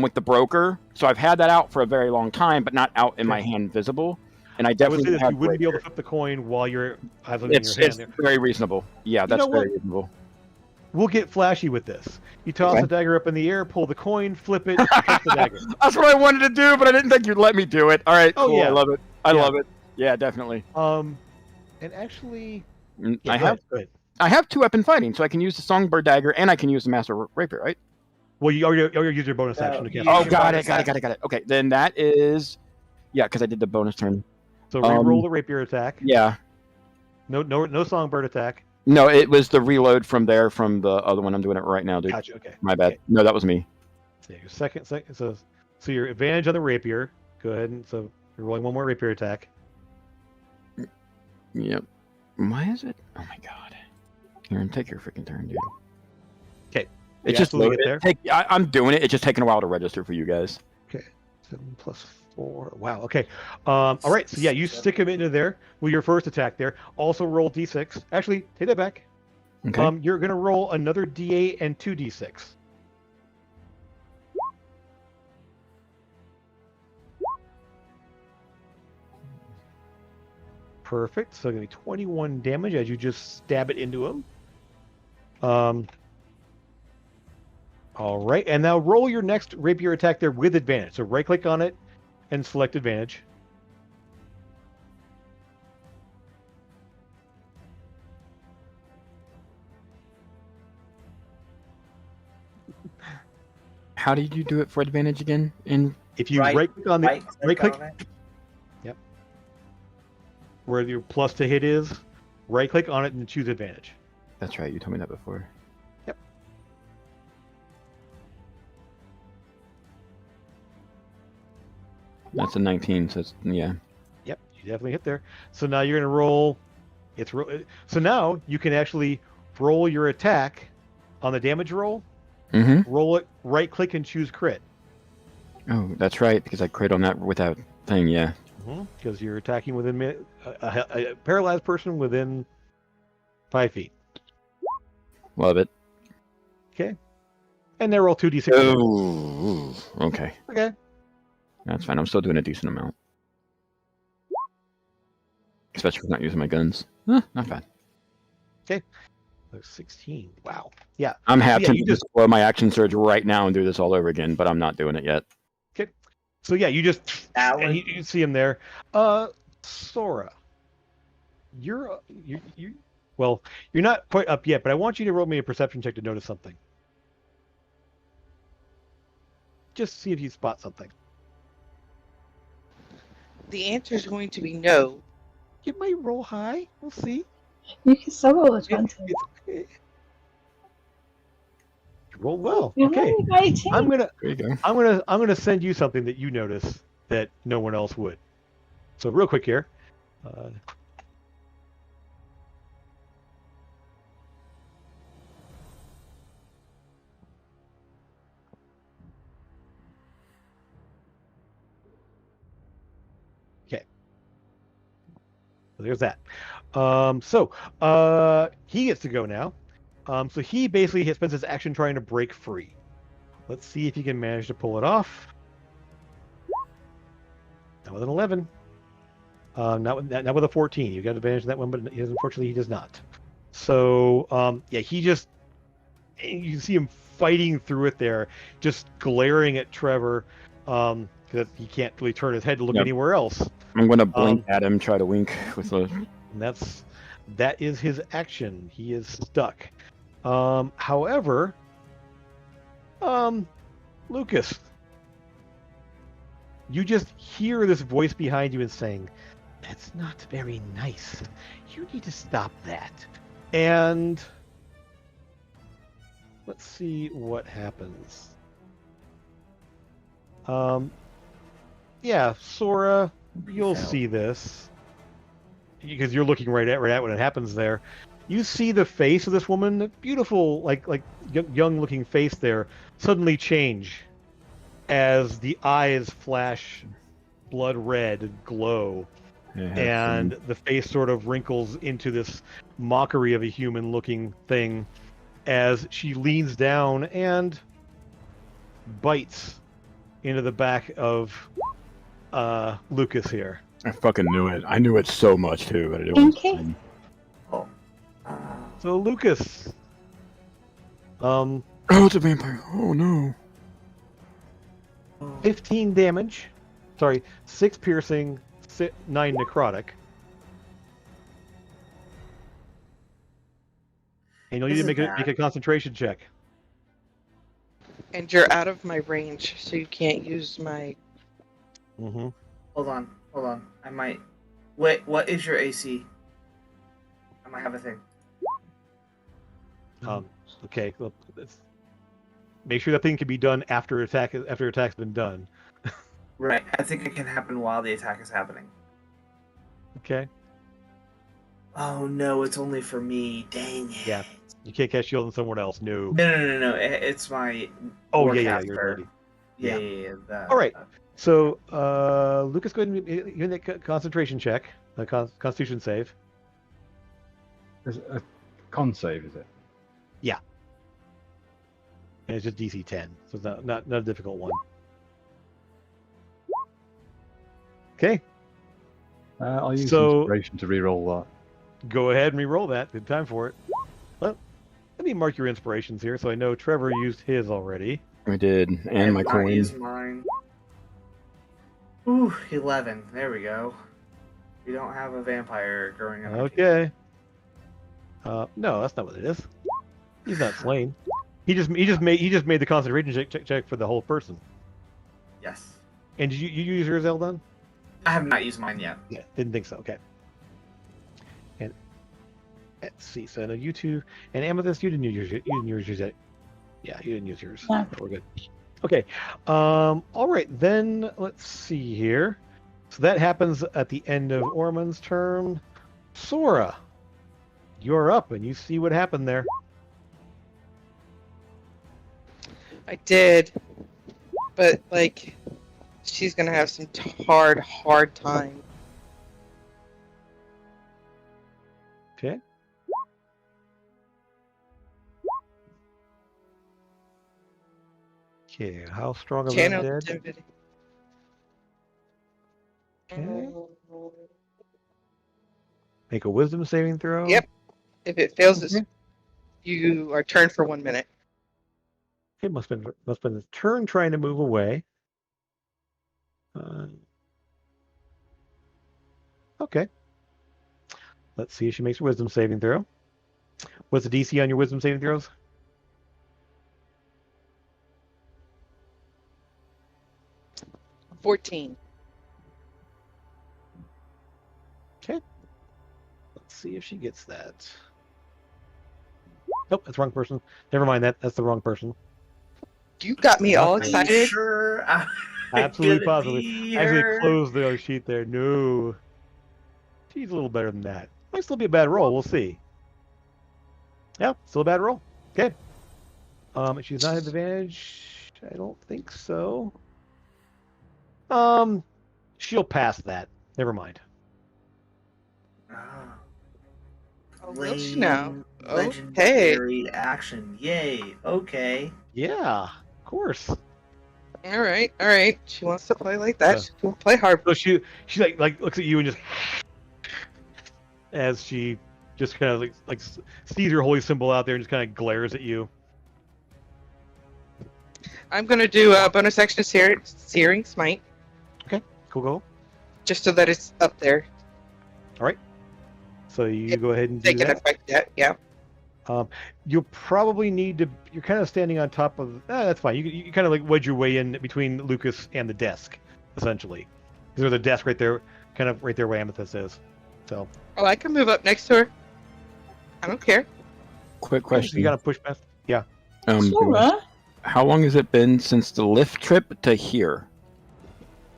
with the broker, so I've had that out for a very long time, but not out in my hand visible. And I I would definitely say that have you wouldn't be able to rapier. flip the coin while you're having it in It's your hand. There. very reasonable. Yeah, that's know very what? reasonable. We'll get flashy with this. You toss Okay. the dagger up in the air, pull the coin, flip it, flip the dagger. That's what I wanted to do, but I didn't think you'd let me do it. All right, Oh, cool. yeah. I love it. I Yeah. love it. Yeah, definitely. And actually, Mm, yeah, I go have ahead. I have two weapon fighting, so I can use the songbird dagger and I can use the master rapier, right? Well, you already used your bonus No, action to you- cancel. Oh, your got bonus it. Okay, then that is, yeah, because I did the bonus turn. So re-roll um, the rapier attack. Yeah, No songbird attack. no, it was the reload from there from the other one. I'm doing it right now, dude. Gotcha. Okay. My bad. Okay. No, that was me. So your second. So your advantage on the rapier. Go ahead and so you're rolling one more rapier attack. Yep. Why is it? Oh my god. Aaron, take your freaking turn, dude. Okay. It You just absolutely loaded. get there. I'm doing it. It's just taking a while to register for you guys. 7 plus 4. Wow. Okay. All right. So yeah, you stick him into there with your first attack there. Also roll d6. Actually, take that back. Okay. You're gonna roll another d8 and 2d6. Perfect. So gonna be 21 damage as you just stab it into him. All right, and now roll your next rapier attack there with advantage. So right click on it and select advantage. How did you do it for advantage again? In If you Right- right click on the right click on it. where your plus to hit is, right click on it and choose advantage. that's right. You told me that before. Yep. That's a 19. So it's, yeah. Yep, you definitely hit there. So now you're gonna roll. So now you can actually roll your attack on the damage roll. Mm-hmm. Roll it, right click and choose crit. Oh, that's right. Because I crit on that without thing. Yeah. Because you're attacking within a paralyzed person within 5 feet. Love it. And they roll 2d6. Oh. Okay. Okay. That's fine. I'm still doing a decent amount. Especially if I'm not using my guns. Not bad. 16. Wow. Yeah. I'm happy Yeah, to you just blow my action surge right now and do this all over again, but I'm not doing it yet. So yeah, you just That and was- you see him there. Sora, you're well, you're not quite up yet, but I want you to roll me a perception check to notice something. Just see if you spot something. The answer is going to be no. You might roll high. We'll see. You can still roll a 20. It's okay. You roll well. You're Okay. rolling 18. I'm There you go. gonna send you something that you notice that no one else would. So real quick here. Okay. So there's that. He gets to go now. So he basically spends his action trying to break free. Let's see if he can manage to pull it off. That was an 11. Not with a 14. You got advantage of that one, but unfortunately he does not. So yeah, he just, you can see him fighting through it there, just glaring at Trevor, because he can't really turn his head to look Yep. anywhere else. I'm gonna blink at him, try to wink with a. And that is his action. He is stuck. However, Lucas, you just hear this voice behind you and saying, "That's not very nice. You need to stop that." And let's see what happens. Yeah, Sora, you'll see this because you're looking right at when it happens there. You see the face of this woman, beautiful, like young-looking face there, suddenly change as the eyes flash blood red and glow, and the face sort of wrinkles into this mockery of a human-looking thing as she leans down and bites into the back of Lucas here. I fucking knew it. I knew it so much too, but I didn't want to. Oh. So Lucas, oh, it's a vampire. Oh no. 15 damage. Sorry, 6 piercing, 9 necrotic. And you'll need to make a concentration check. And you're out of my range, so you can't use my. Mm-hmm. Hold on. I might. Wait, what is your AC? I might have a thing. Okay. Well, make sure that thing can be done after attack's been done. Right. I think it can happen while the attack is happening. Okay. Oh no, it's only for me. Dang it. Yeah. You can't cast shield on someone else. No. No. It's my. Oh yeah. Warcaster. You're ready. Yeah. All right. So Lucas, go ahead and make a concentration check, a Constitution save. Is it a con save, is it? Yeah. And it's just DC 10, so it's not a difficult one. Okay. I'll use So- inspiration to reroll that. Go ahead and re-roll that. Good time for it. Well, let me mark your inspirations here so I know Trevor used his already. I did, and my I coin. use mine. Ooh, 11. There we go. We don't have a vampire growing up. Okay. No, that's not what it is. He's not slain. He just made the concentration check for the whole person. Yes. And did you use yours, Eldon? I have not used mine yet. Yeah, didn't think so. Okay. And let's see. So I know you two and Amethyst, you didn't use yours yet. Yeah, you didn't use yours. No. We're good. Okay. All right, then let's see here. So that happens at the end of Ormond's turn. Sora, you're up, and you see what happened there. I did, but like, she's gonna have some hard time. Okay. Okay. How strong of Channel undead? divinity. Okay. Make a Wisdom saving throw. Yep. If it fails, Okay. you are turned for 1 minute. It must have been the turn trying to move away. Okay. Let's see if she makes a Wisdom saving throw. What's the DC on your Wisdom saving throws? 14. Okay. Let's see if she gets that. Nope, that's the wrong person. Never mind that. That's the wrong person. You got me all Are you excited. Sure. Absolutely positively. I actually closed the other sheet there. No. She's a little better than that. Might still be a bad roll. We'll see. Yeah, still a bad roll. Okay. She's not at advantage. I don't think so. She'll pass that. Never mind. Oh, will she now? Oh, hey. Legendary action. Yay. Okay. Yeah, of course. All right. She wants to play like that. She won't play hard. So she like looks at you and just as she just kind of like sees your holy symbol out there and just kind of glares at you. I'm gonna do a bonus action searing smite, Cool. just so that it's up there. So you go ahead and do They can that. affect that. Yeah. You'll probably need to. You're kind of standing on top of. That's fine. You kind of like wedge your way in between Lucas and the desk, essentially. There's a desk right there, kind of right there where Amethyst is. So. Oh, I can move up next to her. I don't care. Quick question. You got to push past. Yeah. Sure. How long has it been since the lift trip to here?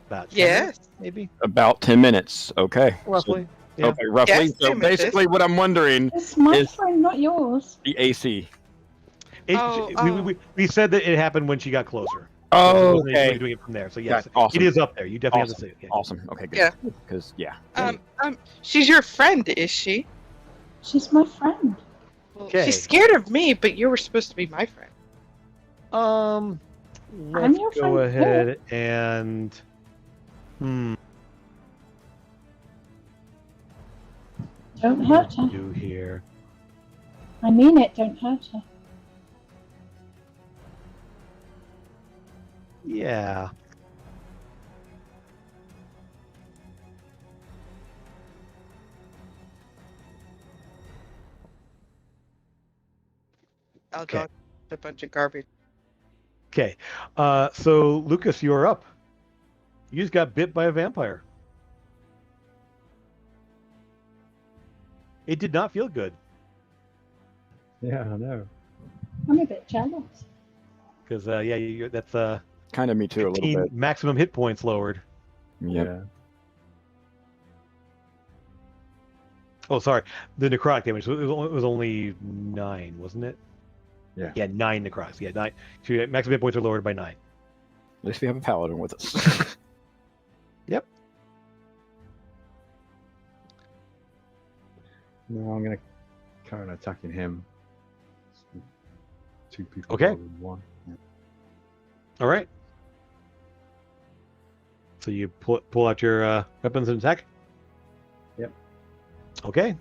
About 10 Yes. minutes, maybe About 10 minutes. Okay. roughly. So, Yeah. okay, roughly. Yes, so 10 minutes. basically, what I'm wondering It's my is friend, not yours. the AC. We said that it happened when she got closer. Oh, Wasn't okay. really doing it from there. So yes, Got- awesome. it is up there. You definitely Awesome. have to say it. Awesome. Okay, good. Yeah. Because She's your friend, is she? She's my friend. Well, Okay. She's scared of me, but you were supposed to be my friend. Let's your go friend too. ahead and. Don't hurt her. Do here. I mean it, don't hurt her. Yeah. I'll Okay. draw a bunch of garbage. Okay. So Lucas, you're up. You just got bit by a vampire. It did not feel good Yeah, I know. I'm a bit jealous. because that's kind of me too, a little 15 bit. maximum hit points lowered. Yep. Yeah. Oh, sorry, the necrotic damage. So it was only 9, wasn't it? Yeah. Yeah, 9 necrotics. Yeah, 9. So your maximum hit points are lowered by 9. At least we have a paladin with us. No, I'm gonna carry on attacking him. 2 people Okay. rather than 1. Yeah. All right. So you pull out your weapons and attack. Yep. Okay.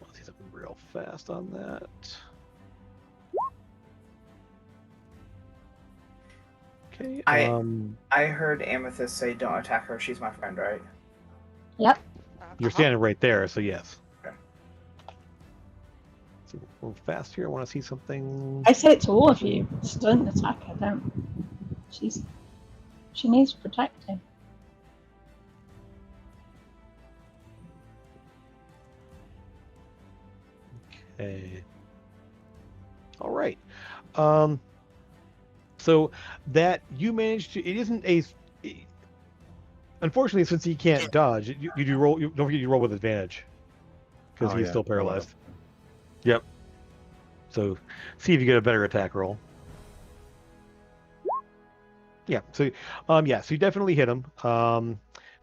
Let's see something real fast on that. Okay. I heard Amethyst say, "Don't attack her. She's my friend." Right? Yep. You're standing right there, so yes. Okay. So real fast here. I want to see something. I say it to all of you. Just don't attack her, don't. She needs protecting. Okay. All right. So that you managed to. It isn't a. Unfortunately, since he can't dodge, you do roll. Don't forget you roll with advantage because Oh, he's yeah. still paralyzed. Yep. So see if you get a better attack roll. Yeah. So so you definitely hit him.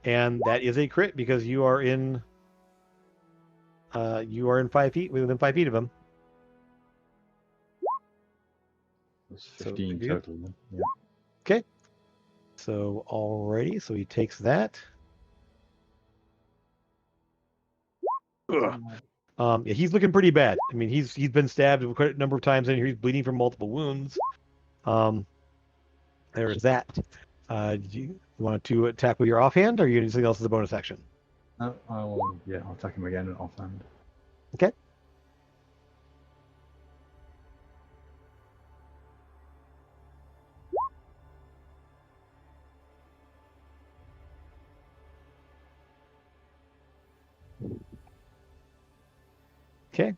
And that is a crit because you are in 5 feet, within 5 feet of him. That's So 15 good. total then. Yeah. Okay. So alrighty, so he takes that. Ugh. Yeah, he's looking pretty bad. I mean, he's been stabbed quite a number of times, and he's bleeding from multiple wounds. There's that. Do you want to attack with your offhand, or are you doing something else as a bonus action? No, I'll attack him again offhand. Okay. Okay.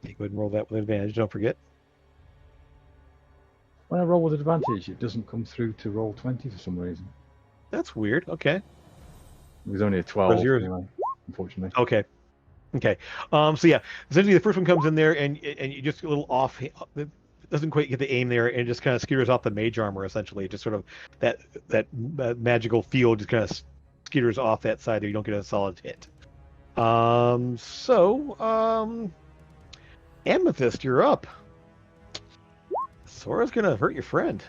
Okay, go ahead and roll that with advantage. Don't forget. When I roll with advantage, it doesn't come through to roll 20 for some reason. That's weird. Okay. It was only a 12 yours? anyway, unfortunately. Okay. Okay. So yeah, essentially the first one comes in there and you just a little off. It doesn't quite get the aim there, and it just kind of skitters off the mage armor. Essentially, just sort of that magical field just kind of skitters off that side there. You don't get a solid hit. Amethyst, you're up. Sora's gonna hurt your friend.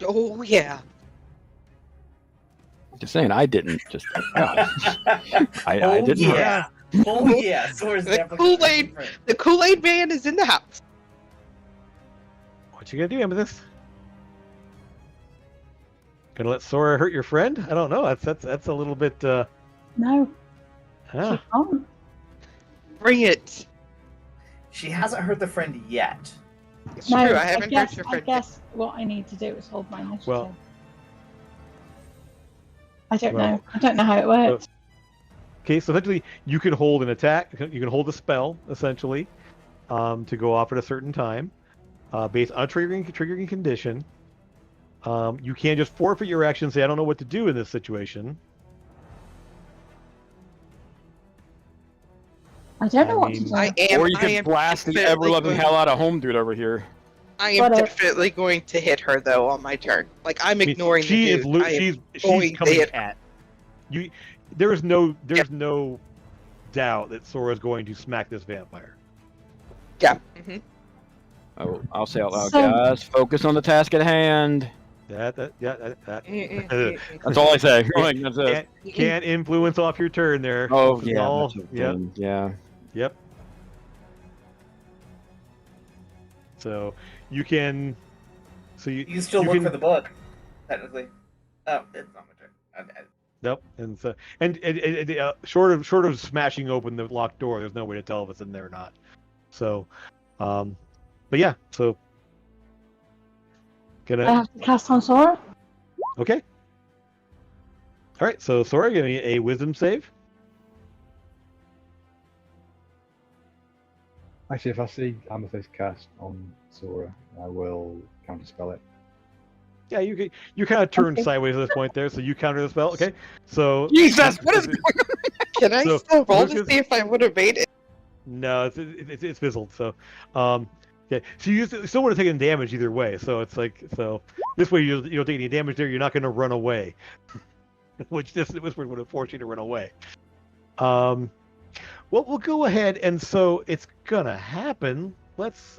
Oh yeah. Just saying, I didn't. Just I Oh, didn't. hurt. yeah. Oh yeah, Sora's The definitely Kool-Aid, the Kool-Aid man is in the house. What you gonna do, Amethyst? Gonna let Sora hurt your friend? I don't know. That's a little bit. No, she Ah, can't. Bring it. She hasn't hurt the friend yet. It's No, true. I haven't guess, hurt your I friend. guess what I need to do is hold my initiative. Well- I don't well, know. I don't know how it works. okay, so essentially you can hold an attack. You can hold a spell essentially, to go off at a certain time, based on a triggering condition. You can just forfeit your action and say, I don't know what to do in this situation. I don't know I what to mean- do. I am. Or you I can am blast the definitely ever-loving going- hell out of home dude over here. I am But, definitely going to hit her though on my turn. Like I'm I mean, ignoring she the is dude. I am she's going to coming hit her. at you. There's no doubt that Sora's going to smack this vampire. Yeah. I'll say out loud, So- guys. Focus on the task at hand. That. That's all I say. Like, that's it. Can't influence off your turn there. Oh This is yeah, all- that's a yep, thing. Yeah. yep. So you can. So You can still look for the book, technically. Oh, it's not my turn. Nope. And so and short of smashing open the locked door, there's no way to tell if it's in there or not. So, but yeah. So I gonna have to cast on Sora. okay. All right. So Sora, give me a wisdom save. Actually, if I see Amethyst cast on Sora, I will counterspell it. Yeah, you kind of turned Okay. sideways at this point there, so you counter the spell. Okay. So Jesus, what is Can I So, still roll to Lucas- see if I would have made it? No, it's fizzled. So, yeah. So you still would have taken damage either way. So it's like this way you don't take any damage there. You're not going to run away, which this would have forced you to run away. Well, we'll go ahead and so it's gonna happen. Let's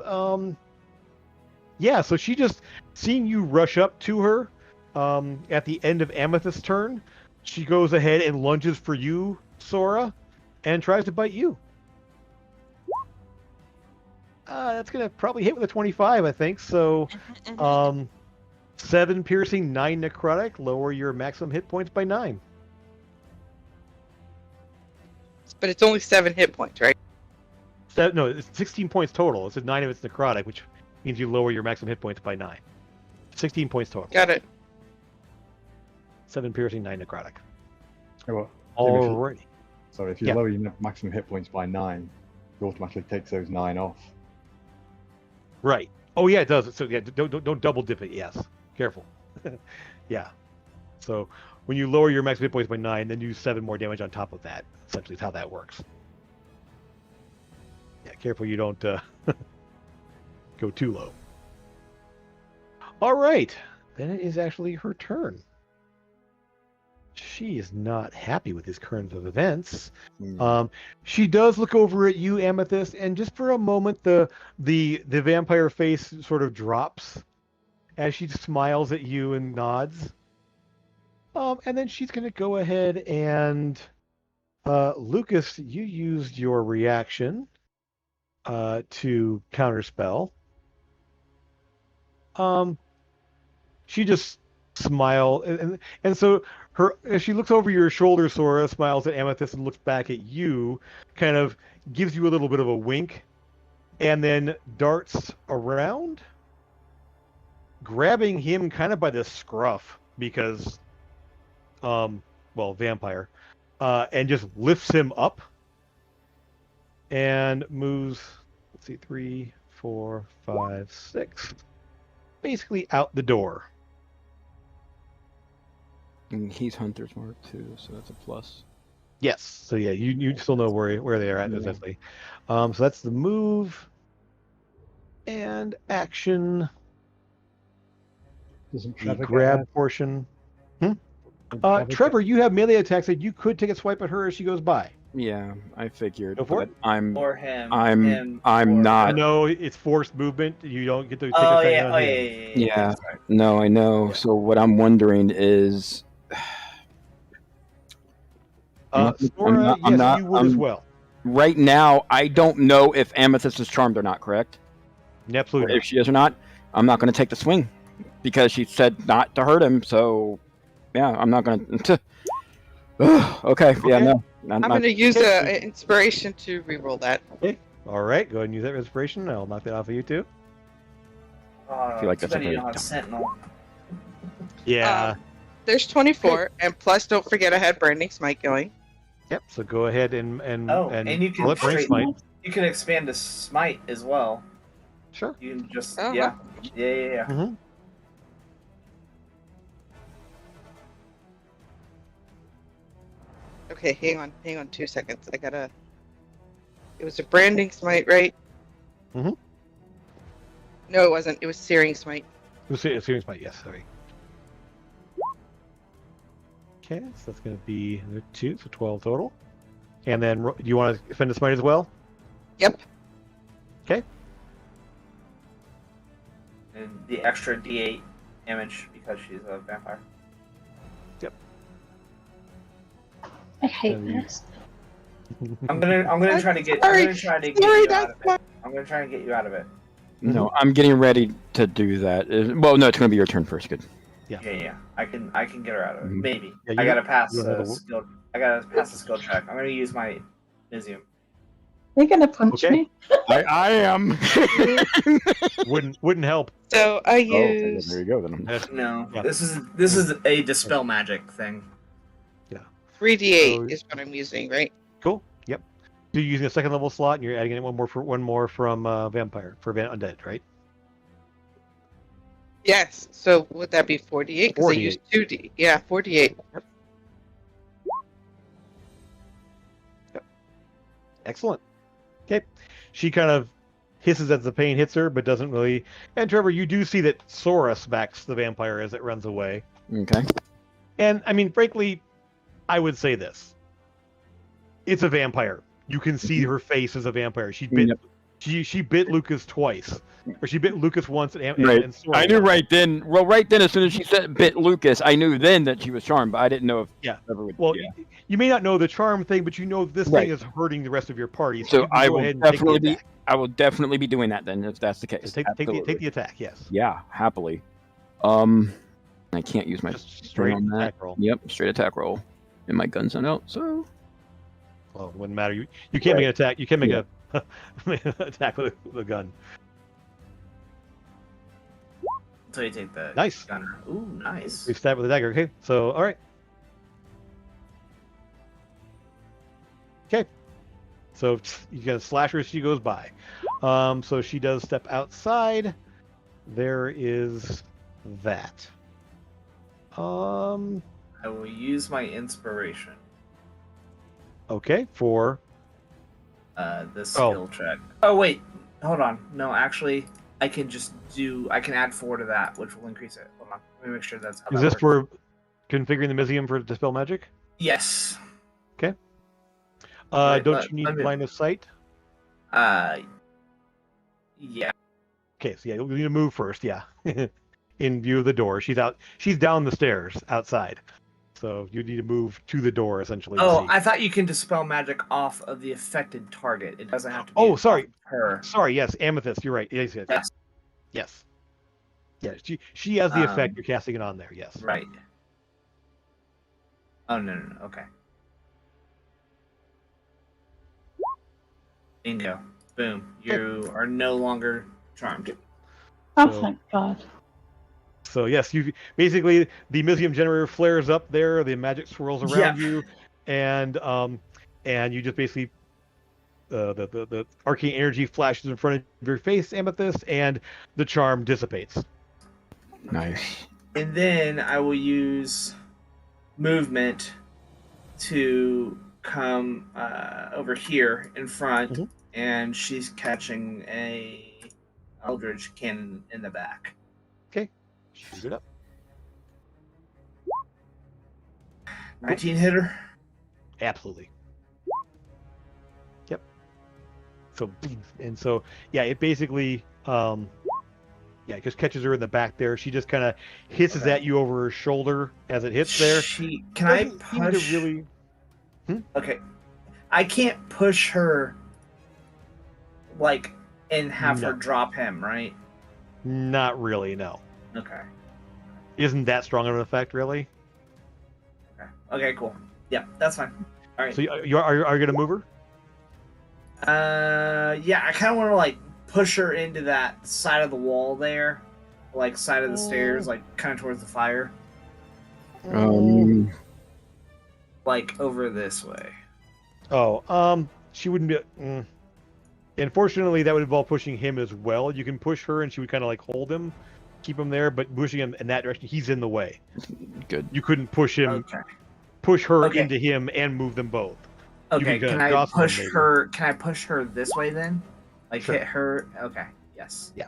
yeah. So she just seeing you rush up to her, at the end of Amethyst's turn, she goes ahead and lunges for you, Sora, and tries to bite you. That's gonna probably hit with a 25, I think. So, 7 piercing, 9 necrotic. Lower your maximum hit points by 9. But it's only 7 hit points, right? No, it's 16 points total. It's 9 of it's necrotic, which means you lower your maximum hit points by 9. 16 points total. Got it. 7 piercing, 9 necrotic. Oh, well, Alrighty. sorry, if you Yeah. lower your maximum hit points by 9, it automatically takes those 9 off. Right. Oh yeah, it does. So yeah, don't double dip it. Yes, careful. Yeah. So when you lower your maximum hit points by 9, then do 7 more damage on top of that. Essentially, is how that works. Yeah, careful you don't go too low. All right, then it is actually her turn. She is not happy with this current of events. She does look over at you, Amethyst, and just for a moment, the vampire face sort of drops as she smiles at you and nods. And then she's going to go ahead and Lucas, you used your reaction to counterspell. She just smile and so as she looks over your shoulder, Sora smiles at Amethyst and looks back at you, kind of gives you a little bit of a wink, and then darts around, grabbing him kind of by the scruff because, vampire, and just lifts him up and moves. Let's see, 3, 4, 5, 6, basically out the door. And he's Hunter's Mark too, so that's a plus. Yes. So yeah, you still know where they are at, essentially. So that's the move and action. Doesn't The Trevor grab get portion. Doesn't Trevor Trevor, you have melee attacks that you could take a swipe at her as she goes by. Yeah, I figured. Go for but it. Or him. I'm him, I'm or not. what? No, it's forced movement. You don't get to take Oh attack yeah. on Oh him. Yeah. Sorry. No, I know. Yeah. So what I'm wondering is, Sora, yes, you would as I'm well. right now. I don't know if Amethyst is charmed or not. Correct? Or Absolutely if not. she is or not, I'm not going to take the swing because she said not to hurt him. So yeah, I'm not going to. Okay. Yeah. Okay. No. I'm going to use a inspiration to reroll that. Okay. All right. Go ahead and use that inspiration. I'll knock that off of you too. I feel like Too that's a bad you very don't have dumb. Sentinel. Yeah. There's 24, and plus, don't forget I had Branding Smite going. Yep. So go ahead and you roll can it, Burning Smite. You can expand to Smite as well. Sure. You can just Uh-huh. yeah. Mm-hmm. Okay, hang on 2 seconds. I gotta. It was a Branding Smite, right? Mhm. No, it wasn't. It was Searing Smite. Searing Smite. Yes. Sorry. Okay, so that's going to be another 2, so 12 total. And then, do you want to spend a smite as well? Yep. Okay. And the extra D8 damage because she's a vampire. I hate Um, this. I'm gonna try to get. Sorry. I'm gonna try to get Sorry, you out that's of it. I'm gonna try to get you out of it. No, I'm getting ready to do that. Well, no, it's going to be your turn first. Good. Yeah. I can get her out of it. Mhm. Maybe. Yeah, I gotta pass you don't the have a- skill. I gotta pass the skill check. I'm gonna use my Mizium. They're gonna punch Okay. me. I am. Wouldn't help. So I Oh, use. there you go. Then. No, Yeah. this is a dispel magic thing. 3d8 So- is what I'm using, right? Cool. Yep. So you're using a second level slot, and you're adding in one more from vampire for undead, right? Yes. So would that be 48? Because I used 2d. Yeah, 48. Excellent. Okay. She kind of hisses as the pain hits her, but doesn't really. And Trevor, you do see that Sora smacks the vampire as it runs away. Okay. And I mean, frankly, I would say this: it's a vampire. You can see her face as a vampire. She bit. Yep. She bit Lucas twice, or she bit Lucas once, and Right. Sora I knew once. right then. Well, right then, as soon as she said bit Lucas, I knew then that she was charmed, but I didn't know if Yeah. ever would. Well, yeah. you may not know the charm thing, but you know this Right. thing is hurting the rest of your party. So you can I go will ahead and take the definitely be. attack. I will definitely be doing that then, if that's the case. Just take the attack. Yes. Yeah, happily. I can't use my Just string straight on that. attack roll. Yep, straight attack roll, and my gun's not out. So Well, it wouldn't matter. You can't make an attack. You can't make a attack with the gun. Until you take the Nice. gunner. Ooh, nice. We stab with the dagger. Okay. So all right. Okay. So you can slash her as she goes by. So she does step outside. There is that. I will use my inspiration. Okay. For The skill check. Oh wait, hold on. No, actually, I can add 4 to that, which will increase it. Hold on. Let me make sure that's how is that this works. for configuring the Mizium for dispel magic? Yes. Don't let you need me- line of sight? Yeah. Okay, so yeah, you'll need to move first, yeah. In view of the door. She's down the stairs outside. So you need to move to the door essentially. to Oh, see. I thought you can dispel magic off of the affected target. It doesn't have to be Oh, off sorry. of her. Sorry, yes, Amethyst, you're right. Yes. Yes. Yes. Yeah, she has the effect, you're casting it on there, yes. Right. Oh no. Okay. Bingo. Boom. You are no longer charmed. Oh, So- thank God. So yes, you basically the Mizium generator flares up there, the magic swirls around you, and you just basically the arcane energy flashes in front of your face, Amethyst, and the charm dissipates. nice. And then I will use movement to come over here in front, Mhm. and she's catching a Eldritch cannon in the back. Shoot it up. 19 hitter. Absolutely. So, and so, yeah, it basically, it just catches her in the back there. She just kind of hisses Okay. at you over her shoulder as it hits there. Can I Doesn't seem to push? really. Okay, I can't push her, like, and have her No. drop him, right? Not really, no. Okay. Isn't that strong of an effect, really? Okay, cool. Yeah, that's fine. All right. So you are going to move her? Yeah, I kind of want to like push her into that side of the wall there, like side of the stairs, like kind of towards the fire, like over this way. Oh, she wouldn't be. Unfortunately, that would involve pushing him as well. You can push her, and she would kind of like hold him, keep him there. But pushing him in that direction, he's in the way. Good. You couldn't push him, Okay. push her Okay. into him, and move them both. Okay. can Can I cross them, push maybe. her? Can I push her this way then? Like Sure. hit her? Okay. Yes. Yeah.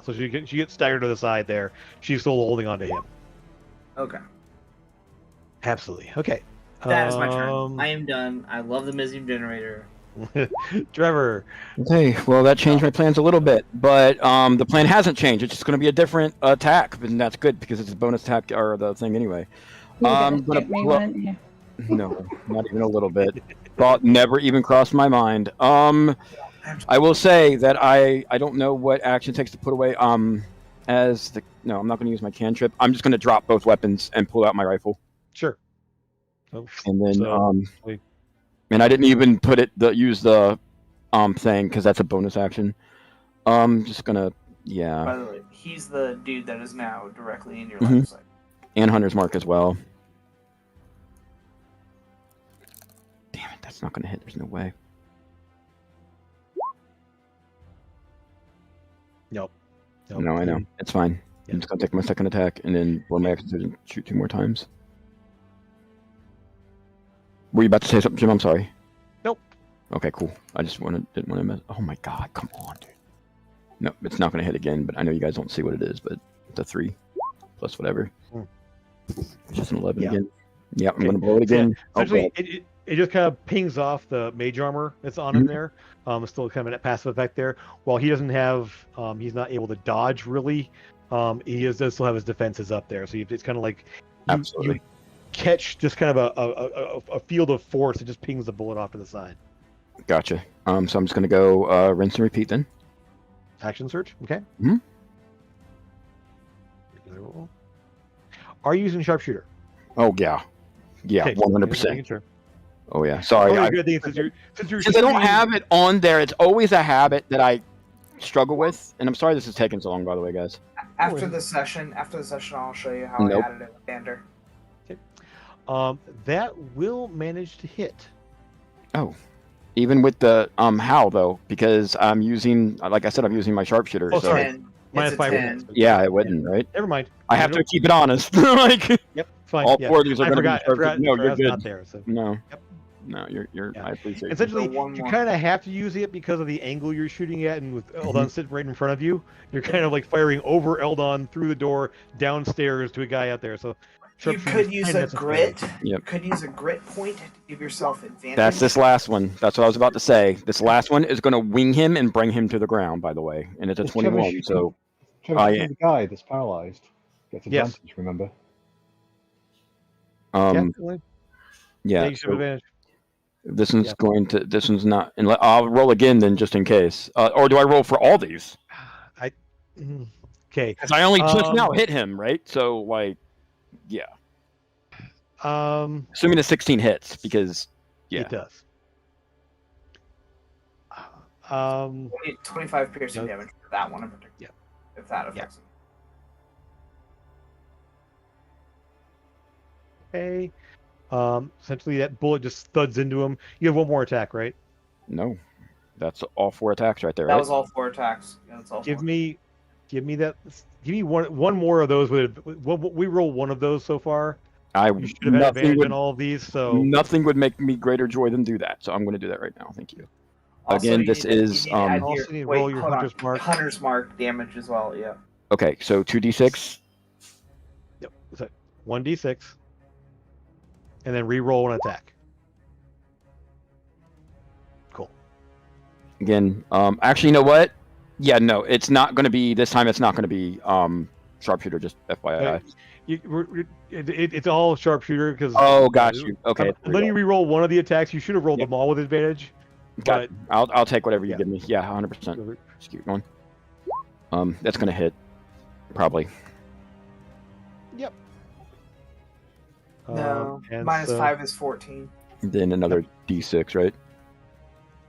So she gets staggered to the side there. She's still holding on to him. Okay. Absolutely. Okay. That is my turn. I am done. I love the Mizium generator. Trevor. Okay, well that changed my plans a little bit, but the plan hasn't changed. It's just going to be a different attack, and that's good because it's a bonus attack or the thing anyway. I'm gonna me, weren't you? No, not even a little bit. Thought never even crossed my mind. I will say that I don't know what action it takes to put away. No, I'm not going to use my cantrip. I'm just going to drop both weapons and pull out my rifle. Sure. Oh, And then so, and I didn't even use the thing because that's a bonus action. Just gonna By the way, he's the dude that is now directly in your Mhm. line of sight. And Hunter's Mark as well. Damn it, that's not gonna hit. There's no way. Nope. No, I know. It's fine. Yeah. I'm just gonna take my second attack and then roll my action and shoot 2 more times. Were you about to say something, Jim? I'm sorry. Nope. Okay, cool. I just didn't want to miss. Oh my god, come on, dude. No, it's not gonna hit again, but I know you guys don't see what it is, but it's a 3 plus whatever. It's just an 11 Yeah. again. Yeah, I'm gonna blow it again. Essentially, it just kind of pings off the mage armor that's on him there. It's still kind of a passive effect there. While he doesn't have, he's not able to dodge really. He does still have his defenses up there, so it's kind of like you catch just kind of a field of force that just pings the bullet off to the side. Gotcha. So I'm just gonna go rinse and repeat then. Action search. Okay. Mhm. Are you using sharpshooter? Oh yeah, yeah, Okay, 100%. sure. Oh yeah. Sorry. Only good thing since you're Since I don't have it on there, it's always a habit that I struggle with, and I'm sorry this is taking so long, by the way, guys. After the session, I'll show you how Nope. I added it with Xander. That will manage to hit. Oh, even with the how though, because I'm using, like I said, I'm using my sharpshooter. Oh, so. sorry. 10. Minus It's a 5. 10. Yeah, it wouldn't, right? Never mind. I have to keep it honest. Like, Yep. Fine. all yeah. 4 of these are I going to be forgot. I forgot. No, I you're was good. not there. So. No. Yep. No, you're. Yeah. I appreciate it. Essentially, So one you more. kind of have to use it because of the angle you're shooting at, and with Eldon sitting right in front of you, you're kind of like firing over Eldon through the door downstairs to a guy out there. So You could use a grit. Yep. You could use a grit point to give yourself advantage. That's this last one. That's what I was about to say. This last one is going to wing him and bring him to the ground, by the way. And it's a 21, so... Trevor, the guy that's paralyzed gets advantage, remember? Yeah. you should have advantage. This one's going to... This one's not... And I'll roll again then, just in case. Or do I roll for all these? Okay. Because I only just now hit him, right? So, like... Yeah. Assuming the 16 hits, because... Yeah. It does. 25 piercing damage for that one in particular. Yeah. If that affects him. Okay. Essentially, that bullet just studs into him. You have one more attack, right? No. That's all 4 attacks right there, That right? was all 4 attacks. Yeah, that's all Give 4. me that. Give me one more of those. We roll one of those so far. You should have had advantage on all of these. So nothing would make me greater joy than do that. So I'm going to do that right now. Thank you. Also, Again, you this need to- is you need to add also need to roll your hold on. Hunter's Mark. Hunter's Mark damage as well. Yeah. Okay, so 2d6. Yep. So 1d6, and then re-roll an attack. Cool. Again, actually, you know what? Yeah, no, it's not going to be this time. It's not going to be sharpshooter. Just FYI. It's all sharpshooter because. Oh, got you. Okay. Then you re-roll one of the attacks. You should have rolled Yep. them all with advantage. Got. But I'll take whatever you yeah. give me. Yeah, 100%. Just keep going. That's going to hit. Probably. Yep. No, and minus so- 5 is 14. Then another D6, right?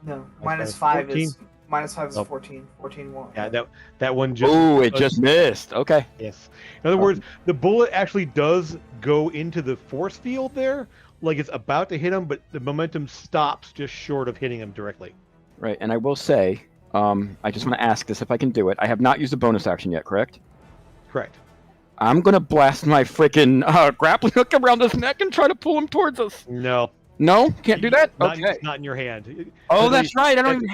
No, Minus minus 5 14. is minus 5 is Nope. 14. 14 1. Yeah, that one just. Oh, it just missed. Okay. Yes. In other words, the bullet actually does go into the force field there, like it's about to hit him, but the momentum stops just short of hitting him directly. Right, and I will say, I just want to ask this if I can do it. I have not used a bonus action yet, correct? Correct. I'm gonna blast my freaking grappling hook around his neck and try to pull him towards us. No. No, can't do that. Not, Okay. not in your hand. Oh, Literally, that's right. I don't that's- even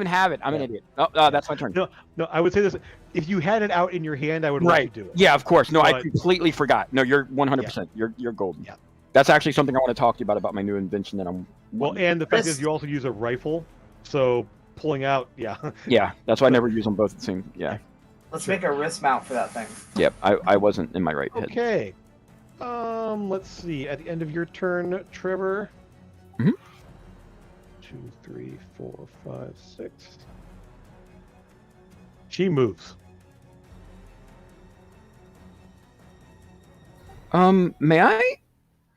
have it. I'm an idiot. Oh, that's my turn. No, I would say this: if you had it out in your hand, I would let you Right. do it. Yeah, of course. No, I But- completely forgot. No, you're 100%. You're golden. Yeah. That's actually something I want to talk to you about my new invention that I'm. Well, and the fact This- is, you also use a rifle, so pulling out, yeah. Yeah, that's why I never use them both at the same. Yeah. Let's make a wrist mount for that thing. Yep. I wasn't in my right head. Okay. Let's see. At the end of your turn, Trevor. Mhm. 2, 3, 4, 5, 6. She moves. May I?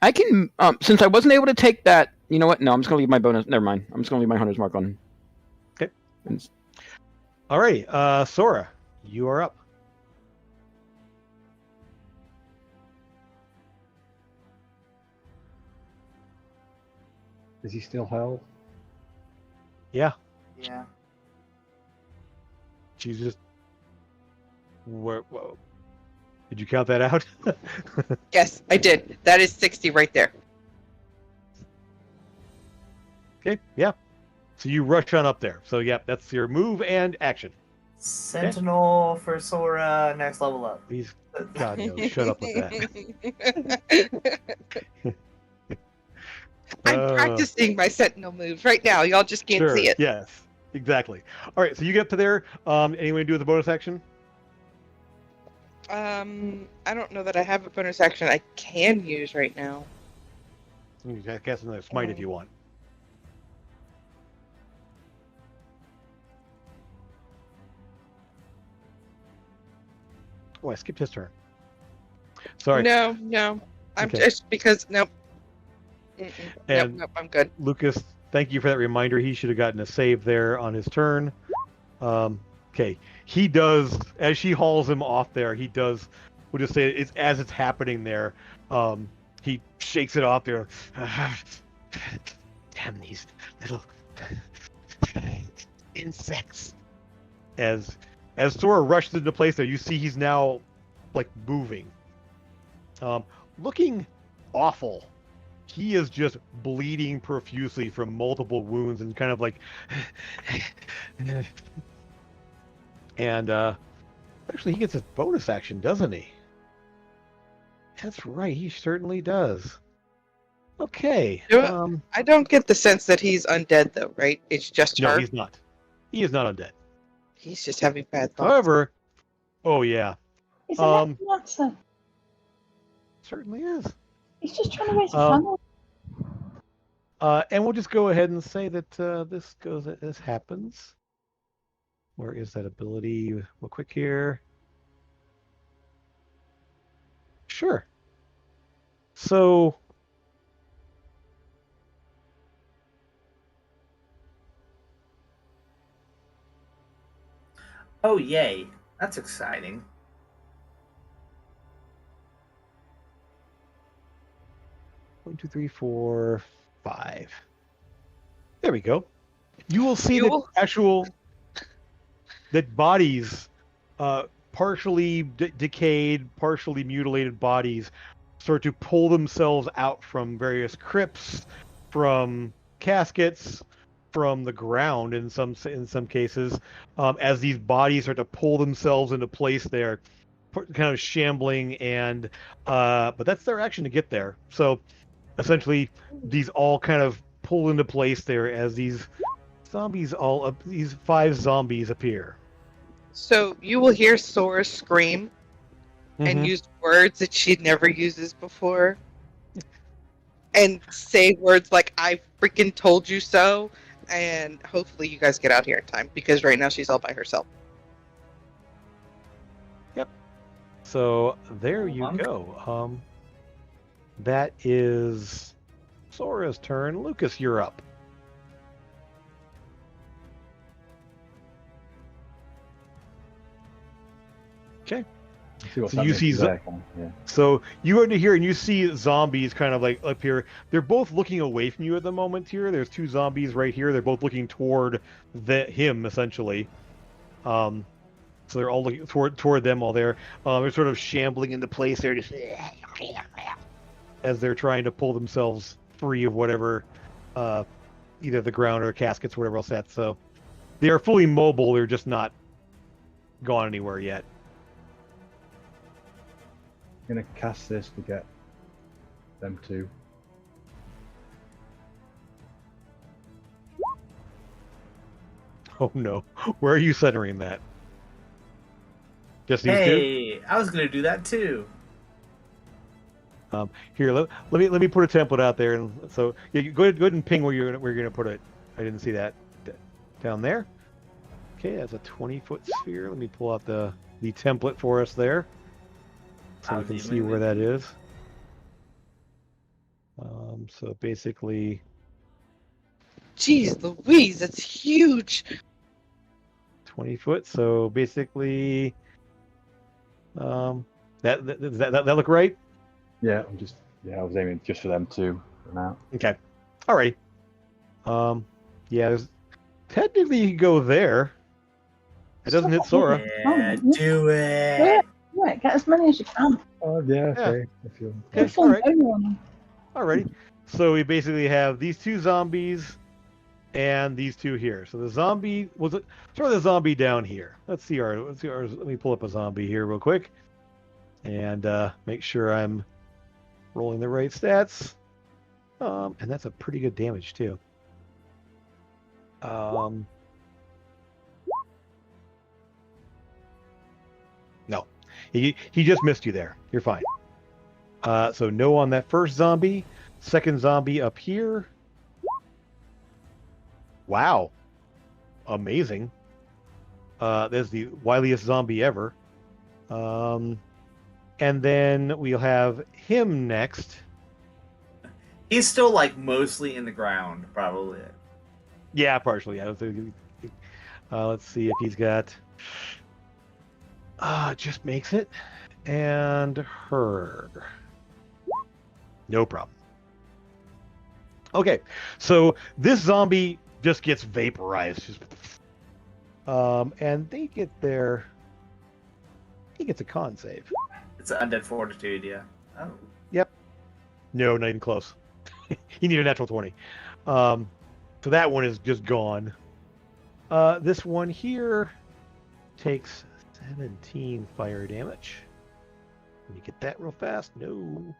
I can. Since I wasn't able to take that. You know what? No, I'm just gonna leave my bonus. Never mind. I'm just gonna leave my hunter's mark on. Okay. And- Alrighty. Sora, you are up. Is he still held? Yeah. Yeah. She's just. Whoa. Did you count that out? Yes, I did. That is 60 right there. Okay. Yeah. So you rush on up there. So yeah, that's your move and action. Sentinel for Sora, next level up. Please, God no, shut up with that. I'm practicing my sentinel moves right now. Y'all just can't Sure. see it. Yes. Exactly. All right. So you get up to there. Anyone do with the bonus action? I don't know that I have a bonus action I can use right now. You can cast another smite if you want. Oh, I skipped his turn. Sorry. No. I'm Okay. just because nope. Mm-mm. And- Nope, I'm good. Lucas, thank you for that reminder. He should have gotten a save there on his turn. Okay. He does, as she hauls him off there, he does, we'll just say it's as it's happening there. He shakes it off there. Damn these little insects. As Sora rushes into place there, you see he's now like moving. Looking awful. He is just bleeding profusely from multiple wounds and kind of like and actually he gets a bonus action, doesn't he? That's right, he certainly does. Okay. Yeah. I don't get the sense that he's undead though, right? It's just No, her. he's not. He is not undead. He's just having bad thoughts. However, oh yeah, He's a Um, necromancer. certainly is. He's just trying to raise a um, family. And we'll just go ahead and say that this happens. Where is that ability? Real quick here. Sure. So Oh, yay. That's exciting. one, 2, 3, 4, 5. There we go. You will see that bodies, partially decayed, partially mutilated bodies, start to pull themselves out from various crypts, from caskets, from the ground in some cases, as these bodies start to pull themselves into place there, kind of shambling, and but that's their action to get there. So essentially, these all kind of pull into place there as these zombies all up. These 5 zombies appear. So you will hear Sora scream and Mhm. use words that she never uses before. And say words like, I freaking told you so. And hopefully you guys get out here in time, because right now she's all by herself. Yep. So there you Monk. go. That is Sora's turn. Lucas, you're up. Okay. See what's So you happening see there, yeah. So you go into here and you see zombies kind of like up here. They're both looking away from you at the moment here. There's 2 zombies right here. They're both looking toward him essentially. So they're all looking toward them all there. They're sort of shambling into place there, just as they're trying to pull themselves free of whatever, either the ground or caskets, whatever else that's. So they are fully mobile. They're just not gone anywhere yet. I'm gonna cast this to get them 2. Oh no, where are you centering that? Just these 2? Hey, I was gonna do that too. Here, let me put a template out there, and so yeah, go ahead and ping where you're gonna put it. I didn't see that down there. Okay, that's a 20-foot sphere. Let me pull out the template for us there, so we can see where that is. So basically, Jeez Louise, that's huge. 20 foot. So basically, that look right? Yeah, I was aiming just for them 2 for now. Okay. All right. Yeah, technically you can go there. It doesn't hit Sora. Yeah, do it. Yeah, get as many as you can. Oh yeah, okay. If you're... Okay, Have fun all right. going on them. Alrighty. So we basically have these 2 zombies and these 2 here. So the zombie was it sort of the zombie down here. Let's see ours. Let me pull up a zombie here real quick and make sure I'm rolling the right stats. And that's a pretty good damage too. No. He just missed you there. You're fine. So no on that first zombie. Second zombie up here. Wow. Amazing. There's the wiliest zombie ever. And then we'll have him next. He's still like mostly in the ground, probably. Yeah, partially. Yeah. Let's see if he's got. Just makes it. And her. No problem. Okay, so this zombie just gets vaporized. And they get their. He gets a con save. It's an undead fortitude, yeah. Oh. Yep. No, not even close. You need a natural 20. So that one is just gone. This one here takes 17 fire damage. Let me get that real fast. No.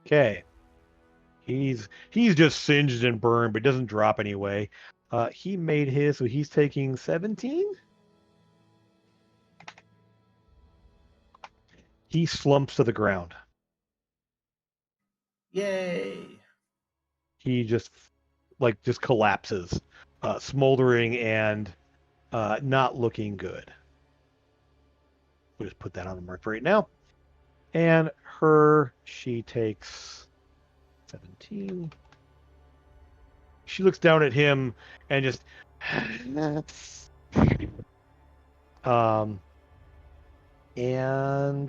Okay. He's just singed and burned, but doesn't drop anyway. He made his, so he's taking 17. He slumps to the ground. Yay. He just collapses, smoldering and not looking good. We'll just put that on the mark right now. And she takes 17. She looks down at him and just and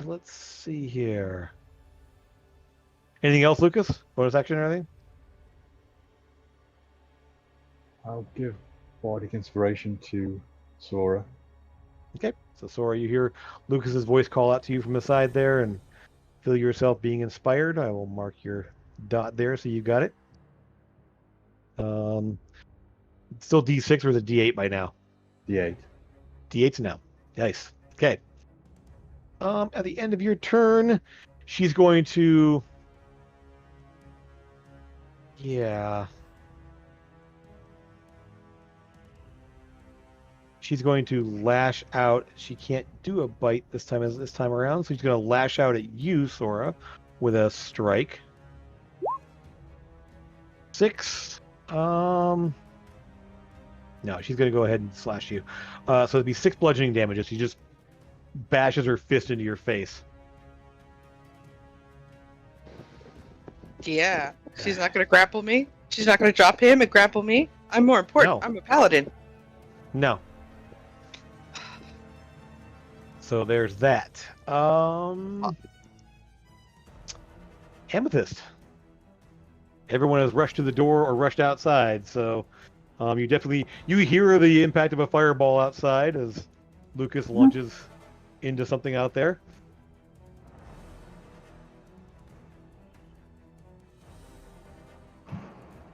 let's see here. Anything else, Lucas? Bonus action or anything? I'll give Bardic Inspiration to Sora. Okay, so Sora, you hear Lucas's voice call out to you from the side there and feel yourself being inspired. I will mark your dot there so you got it. Still D6 or is it D8 by now? D8. D8's now. Nice. Okay. At the end of your turn, she's going to Yeah. She's going to lash out. She can't do a bite this time around, so she's going to lash out at you, Sora, with a strike. 6. No, she's going to go ahead and slash you. So it'd be 6 bludgeoning damage as she just bashes her fist into your face. Yeah. She's not going to grapple me. She's not going to drop him and grapple me. I'm more important. No. I'm a paladin. No. So there's that. Amethyst. Everyone has rushed to the door or rushed outside, so you hear the impact of a fireball outside as Lucas launches into something out there.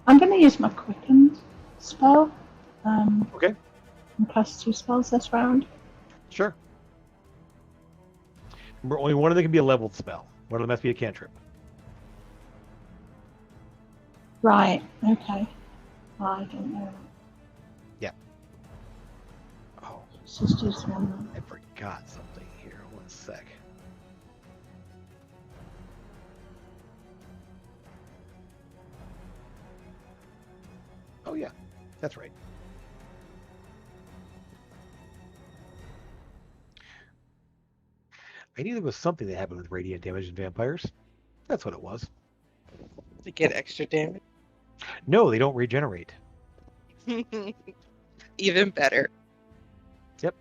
I'm going to use my quicken spell. Okay. And cast 2 spells this round. Sure. Remember, only one of them can be a leveled spell. One of them has to be a cantrip. Right. Okay. I don't know. Yeah. Oh, Let's just do some. I forgot something here. 1 sec. Oh yeah, that's right. I knew there was something that happened with radiant damage in vampires. That's what it was. To get extra damage. No, they don't regenerate. Even better. Yep.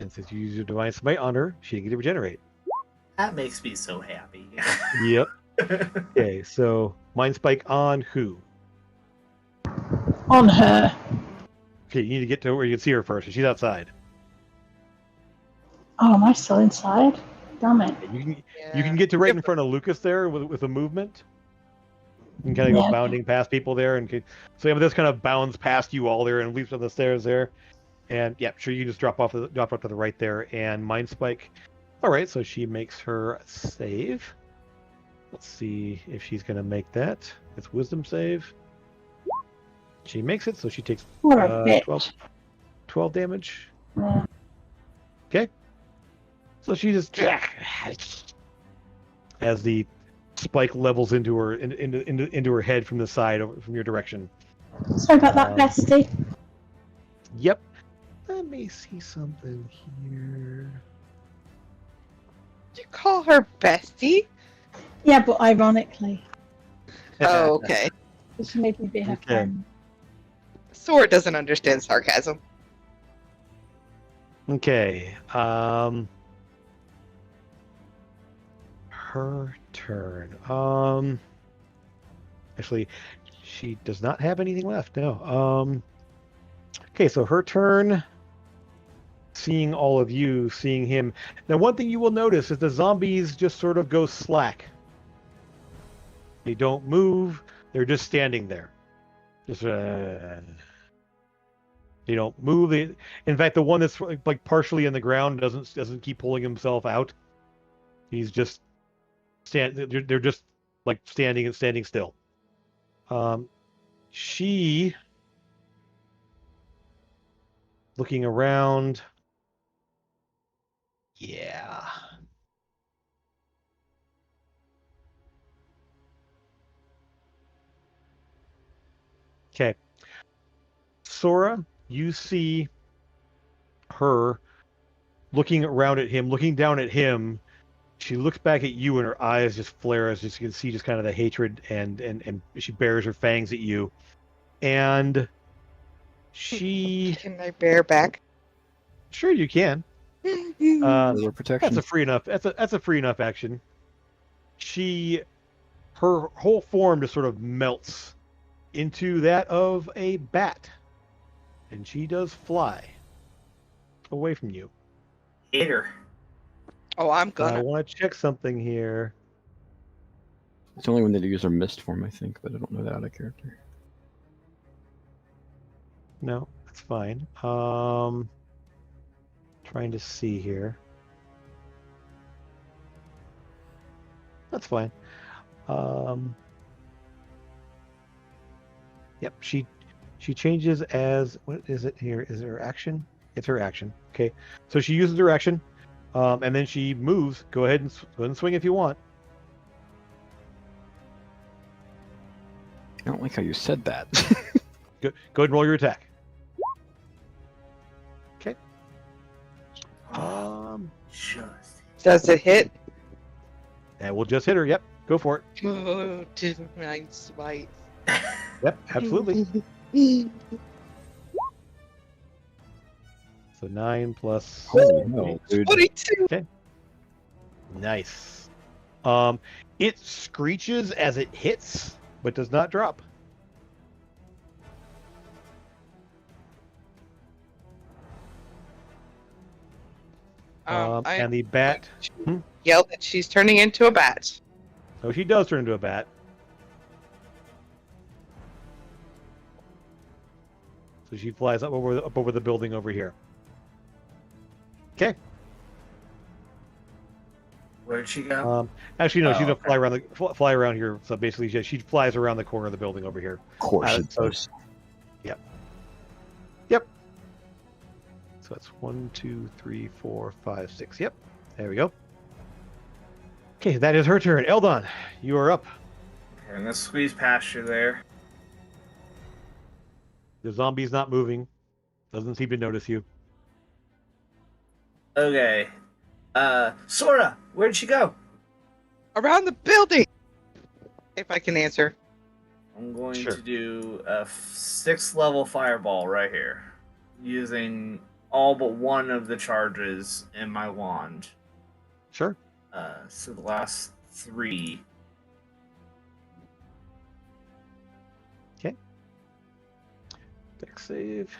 And since you use your divine smite on her, she didn't get to regenerate. That makes me so happy. Yep. Okay, so mind spike on who? On her. Okay, you need to get to where you can see her first. She's outside. Oh, am I still inside? Damn it. You can get to right in front of Lucas there with a movement. You can kind of go bounding past people there, and so this kind of bounds past you all there and leaps up the stairs there. And yeah, sure, you can just drop up to the right there and mind spike. All right, so she makes her save. Let's see if she's gonna make that. It's wisdom save. She makes it, so she takes 12 damage. Yeah. Okay. So she just as the spike levels into her head from the side from your direction. Sorry about that, bestie. Yep. Let me see something here. Did you call her bestie? Yeah, but ironically. Oh, okay. She made me be her friend. Sword doesn't understand sarcasm. Okay. Her turn. Actually, she does not have anything left. No. Okay, so her turn. Seeing all of you, seeing him. Now, one thing you will notice is the zombies just sort of go slack. They don't move. They're just standing there. Just they don't move. In fact, the one that's like partially in the ground doesn't keep pulling himself out. He's just They're just like standing still. She looking around. Yeah. Okay. Sora, you see her looking around at him, looking down at him. She looks back at you and her eyes just flare as you can see just kind of the hatred and she bares her fangs at you. And she Can I bear back? Sure you can. Protection. That's a free enough action. Her whole form just sort of melts into that of a bat. And she does fly away from you. Hate her. Oh, I'm gonna. I want to check something here. It's the only one that use her mist form, I think, but I don't know that out of character. No, that's fine. Trying to see here. That's fine. Yep, she changes as, what is it here? Is her action? It's her action. Okay, so she uses her action, and then she moves. Go ahead and swing if you want. I don't like how you said that. Go ahead and roll your attack. Okay. Just. Does it hit? And we'll just hit her. Yep, go for it. Oh, divine smite. Yep, absolutely. So 9 plus. Holy hell, dude. 22. Okay. Nice. It screeches as it hits, but does not drop. And the bat. Yell that she's turning into a bat. So she does turn into a bat. So she flies up over the building over here. Okay. Where'd she go? Actually, no. She's gonna okay. fly around here. So basically, she flies around the corner of the building over here. Of course it so- does. Yep. So that's 1, 2, 3, 4, 5, 6. Yep. There we go. Okay, that is her turn. Eldon, you are up. Okay, I'm gonna squeeze past you there. The zombie's not moving. Doesn't seem to notice you. Okay. Sora, where'd she go? Around the building. If I can answer. I'm going Sure. to do a 6th level fireball right here, using all but one of the charges in my wand. Sure. So the last 3. Dex save.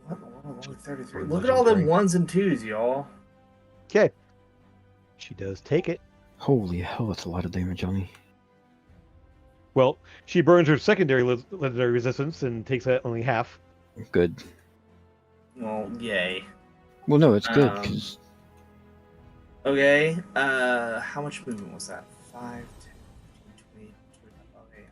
What? 33. Look at all them 1s and 2s, y'all. Okay. She does take it. Holy hell, that's a lot of damage on me. Well, she burns her secondary legendary resistance and takes that only half. Good. Well, yay. Well, no, it's good because Okay. How much movement was that? 5, 10, 15, 20, 25. Okay.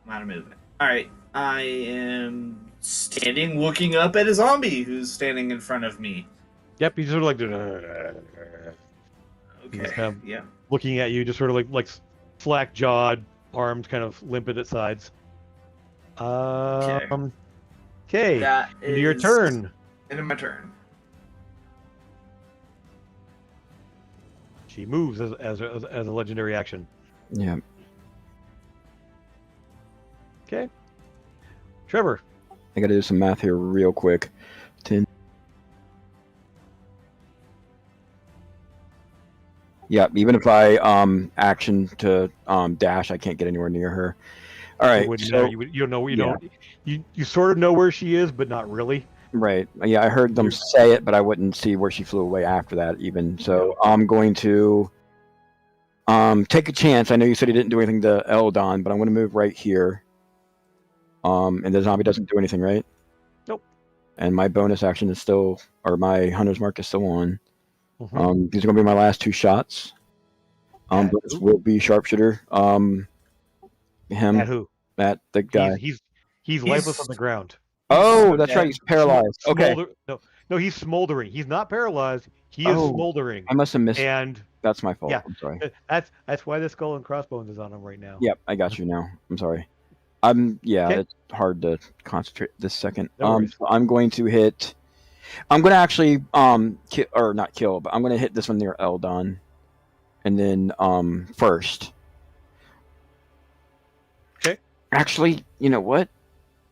I'm out of movement. Alright. I am standing looking up at a zombie who's standing in front of me. Yep, he's sort of like Okay. He's kind of yeah. looking at you, just sort of like slack jawed, arms kind of limp at its sides. Okay. That is Your turn. End of my turn. She moves as a legendary action. yeah. Okay. Trevor. I got to do some math here real quick. 10. Yeah, even if I action to dash, I can't get anywhere near her. All right. It wouldn't So, matter. You don't know. You sort of know where she is, but not really. right. Yeah, I heard them say it, but I wouldn't see where she flew away after that even. So I'm going to take a chance. I know you said he didn't do anything to Eldon, but I'm going to move right here. And the zombie doesn't do anything, right? Nope. And my bonus action is still, or my hunter's mark is still on. Mhm. These are going to be my last 2 shots. At This who? will be sharpshooter. Him. At who? At the guy. He's lifeless on the ground. Oh, that's right. He's paralyzed. Okay. No, he's smoldering. He's not paralyzed. He is smoldering. I must have missed. And That's my fault. yeah, I'm sorry. that's why the skull and crossbones is on him right now. Yep, I got you now. I'm sorry. Okay. It's hard to concentrate this second. No worries. So I'm going to hit. I'm going to actually not kill, but I'm going to hit this one near Eldon, and then first. Okay. Actually, you know what?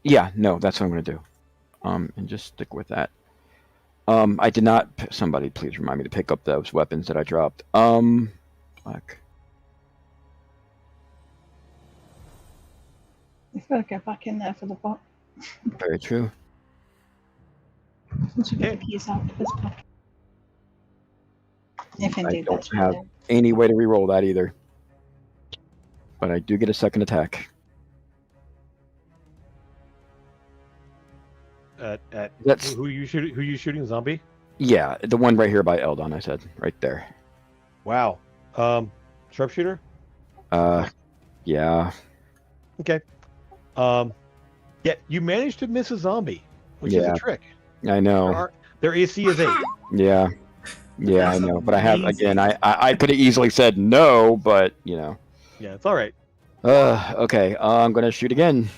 Yeah, no, that's what I'm going to do. And just stick with that. I did not. Somebody please remind me to pick up those weapons that I dropped. Fuck. You've got to go back in there for the bot. Very true. Once you get the keys out of this pack. If I indeed don't that's what have it is. any way to re-roll that either. But I do get a second attack. at That's who you shooting? Who you shooting? Zombie? yeah, the one right here by Eldon. I said right there. Wow. Sharpshooter. Yeah, Okay. Yeah, you managed to miss a zombie, which is a yeah, trick. I know. Their AC is 8. Yeah, yeah, I That's know. But I have again. amazing. I could have easily said no, but you know. Yeah, it's all right. Okay. I'm gonna shoot again.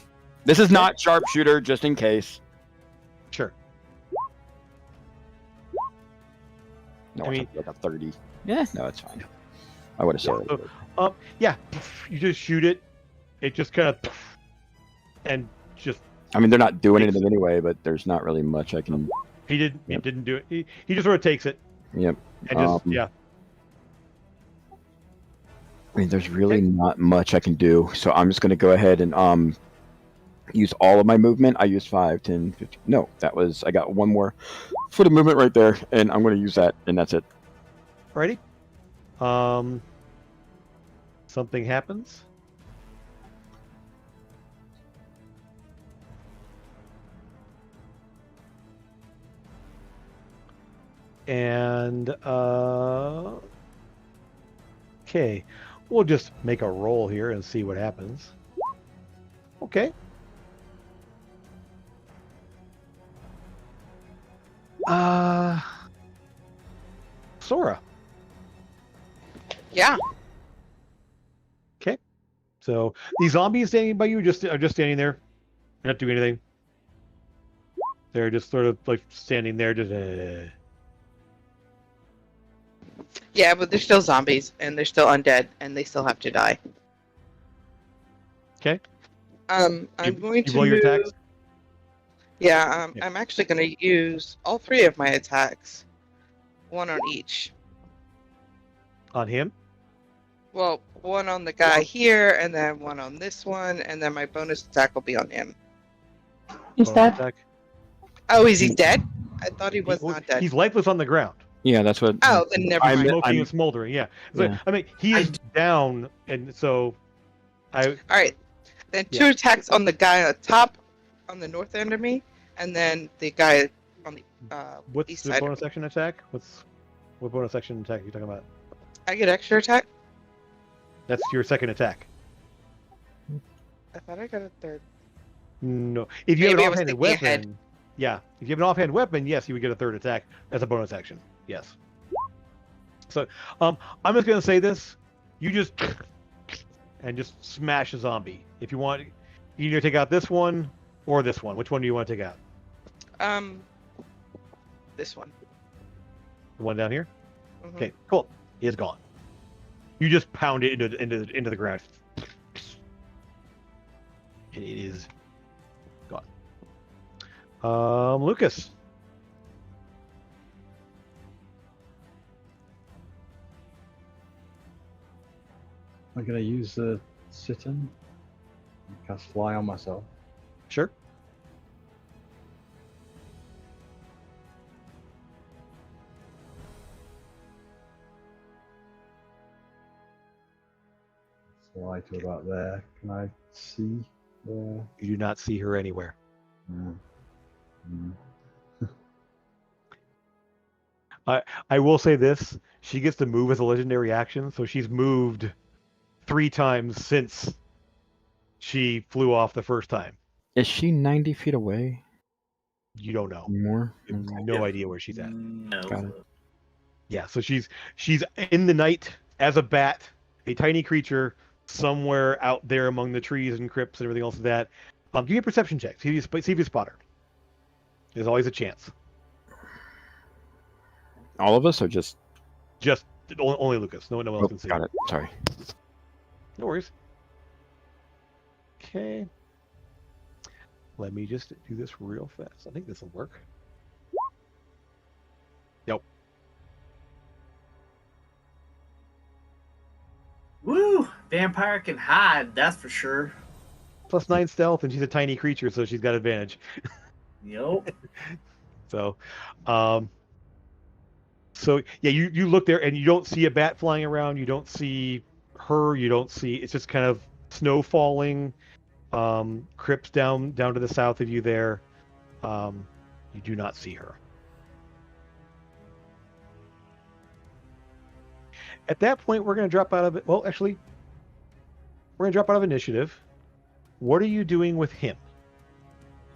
This is not sharpshooter, just in case. Sure. No, I mean- it's like a 30. Yeah, no, it's fine. I would have said Yeah, it. yeah, you just shoot it. It just kind of and just I mean, they're not doing anything anyway, but there's not really much I can. he Yep. didn't do it. He just sort of takes it Yep. and just I mean, there's really not much I can do, so I'm just gonna go ahead and use all of my movement. I used 5, 10, 15. No, I got one more foot of movement right there, and I'm gonna use that, and that's it. Alrighty. Something happens. And okay, we'll just make a roll here and see what happens. Okay. Sora. Yeah. Okay. So these zombies standing by you are just standing there, not doing anything. They're just sort of like standing there, just. Yeah, but they're still zombies and they're still undead and they still have to die. Okay. I'm going to roll your attacks. Yeah, Yeah. I'm actually going to use all 3 of my attacks, one on each. On him. Well, one on the guy here, and then one on this one, and then my bonus attack will be on him. He's Bonus dead. attack. Oh, is he dead? I thought he was Well, not dead. He's lifeless on the ground. Yeah, that's what. Oh, then never mind. Smoking and smoldering. Yeah. So, Yeah. I mean, he is down, and so All right, then 2 attacks on the guy on top, on the north end of me, and then the guy on the what's east the side. bonus action attack? What bonus action attack are you talking about? I get extra attack. That's your second attack. I thought I got a third. No, if you have Maybe I an was offhanded thinking ahead. weapon, yeah. If you have an offhand weapon, yes, you would get a third attack as a bonus action. Yes. So, I'm just gonna say this: you just and just smash a zombie. If you want, you either take out this one or this one. Which one do you want to take out? This one. The one down here. Mhm. Okay, cool. He is gone. You just pound it into the ground, and it is gone. Lucas. I'm going to use the sit-in and cast fly on myself. Sure. Fly to about there. Can I see where? You do not see her anywhere. No. Mm. I will say this: she gets to move as a legendary action, so she's moved 3 times since she flew off the first time. Is she 90 feet away? You don't know. More? You have no idea where she's at. No. Got it. Yeah, so she's in the night as a bat, a tiny creature somewhere out there among the trees and crypts and everything else like that. Give me a perception check. See if you spot her. There's always a chance. All of us, or just? Just only Lucas. No one else can see. Got it. Sorry. No worries. Okay. Let me just do this real fast. I think this will work. Yep. Woo! Vampire can hide, that's for sure. +9 stealth, and she's a tiny creature, so she's got advantage. Yep. So, yeah, you look there and you don't see a bat flying around. You don't see her. You don't see. It's just kind of snow falling. Crypts down to the south of you there. You do not see her. At that point, we're going to drop out of it. Well, actually, we're going to drop out of initiative. What are you doing with him?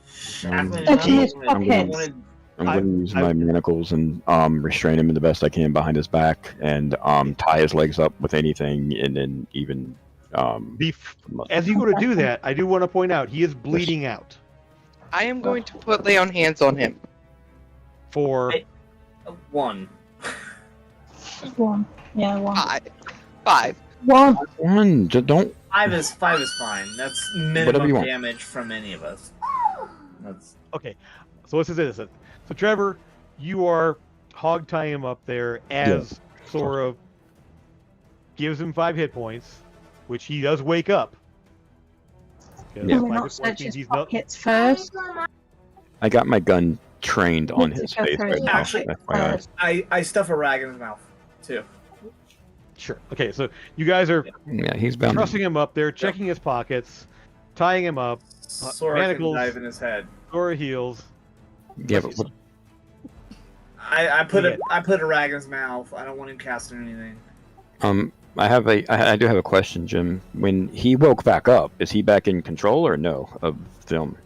Shackling him Searching up, his I wanted- pockets. I'm going to use my manacles and restrain him the best I can behind his back and tie his legs up with anything, and then even. As you go to do that, I do want to point out he is bleeding out. I am going to lay on hands on him. For one. One. Yeah, one. Five. One. Just don't. Five is fine. That's Whatever you minimum want. damage from any of us. That's okay. So this is it. So Trevor, you are hog tying him up there as Sora gives him 5 hit points, which he does wake up. Can we not search his pockets first? I got my gun trained on his face right now. Actually, I stuff a rag in his mouth too. Sure. Okay, so you guys are he's bound. trussing him up there, checking his pockets, tying him up. Sora manacles, can dive in his head. Sora heals. Yeah, but what, I put a rag in his mouth. I don't want him casting anything. I do have a question, Jim. When he woke back up, is he back in control or no of film?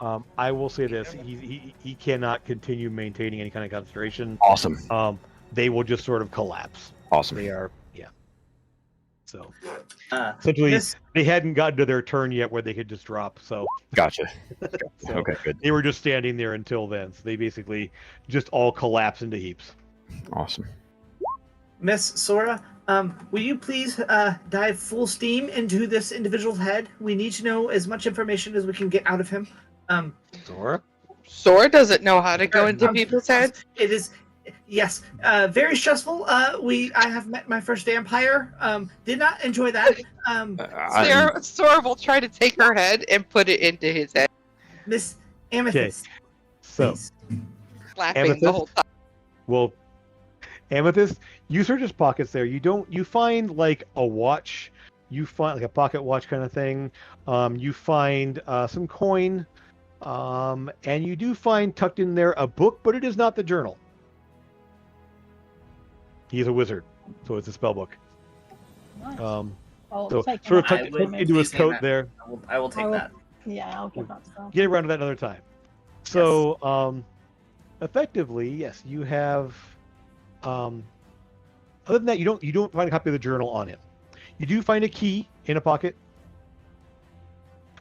I will say this: he cannot continue maintaining any kind of concentration. Awesome. They will just sort of collapse. Awesome. They are, yeah. So essentially, they hadn't gotten to their turn yet where they could just drop. So gotcha. So okay, good. They were just standing there until then. So they basically just all collapse into heaps. Awesome. Miss Sora, will you please dive full steam into this individual's head? We need to know as much information as we can get out of him. Sora doesn't know how to go into people's heads. It is, yes, very stressful. I have met my first vampire. Did not enjoy that. Sora will try to take her head and put it into his head. Miss Amethyst. Okay, so laughing Amethyst, the whole time. Well, Amethyst, you search his pockets there. You find like a watch. You find like a pocket watch kind of thing. You find some coin. And you do find tucked in there a book, but it is not the journal. He's a wizard, so it's a spell book. Nice. So take sort of that. tucked into his coat there. I will take that. Yeah, I'll give that to them. Get around to that another time. So, effectively, yes, you have. Other than that, you don't find a copy of the journal on him. You do find a key in a pocket.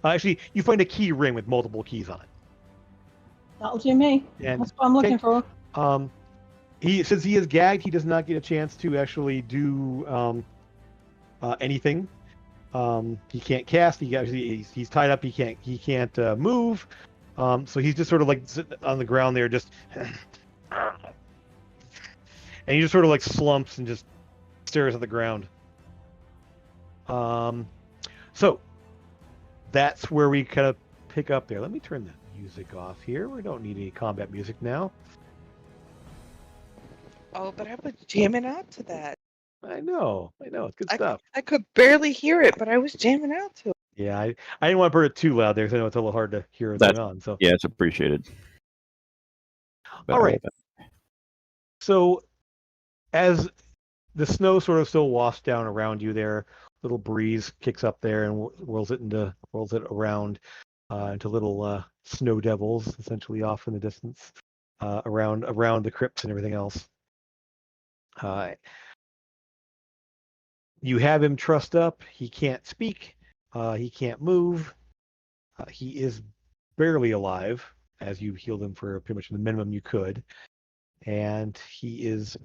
Actually, you find a key ring with multiple keys on it. That'll do me. And, that's what I'm looking for. Since he is gagged, he does not get a chance to actually do anything. He can't cast. He's tied up. He can't move. So he's just sort of like sitting on the ground there, just, and he just sort of like slumps and just stares at the ground. So that's where we kind of pick up there. Let me turn the music off here. We don't need any combat music now. Oh, but I was jamming out to that. I know. It's good stuff. I could barely hear it, but I was jamming out to it. Yeah, I didn't want to put it too loud there because I know it's a little hard to hear what's going on. So yeah, it's appreciated. All right. So as the snow sort of still wafts down around you there, little breeze kicks up there and whirls it around into little snow devils, essentially off in the distance, around the crypts and everything else. You have him trussed up. He can't speak. He can't move. He is barely alive, as you healed him for pretty much the minimum you could, and there's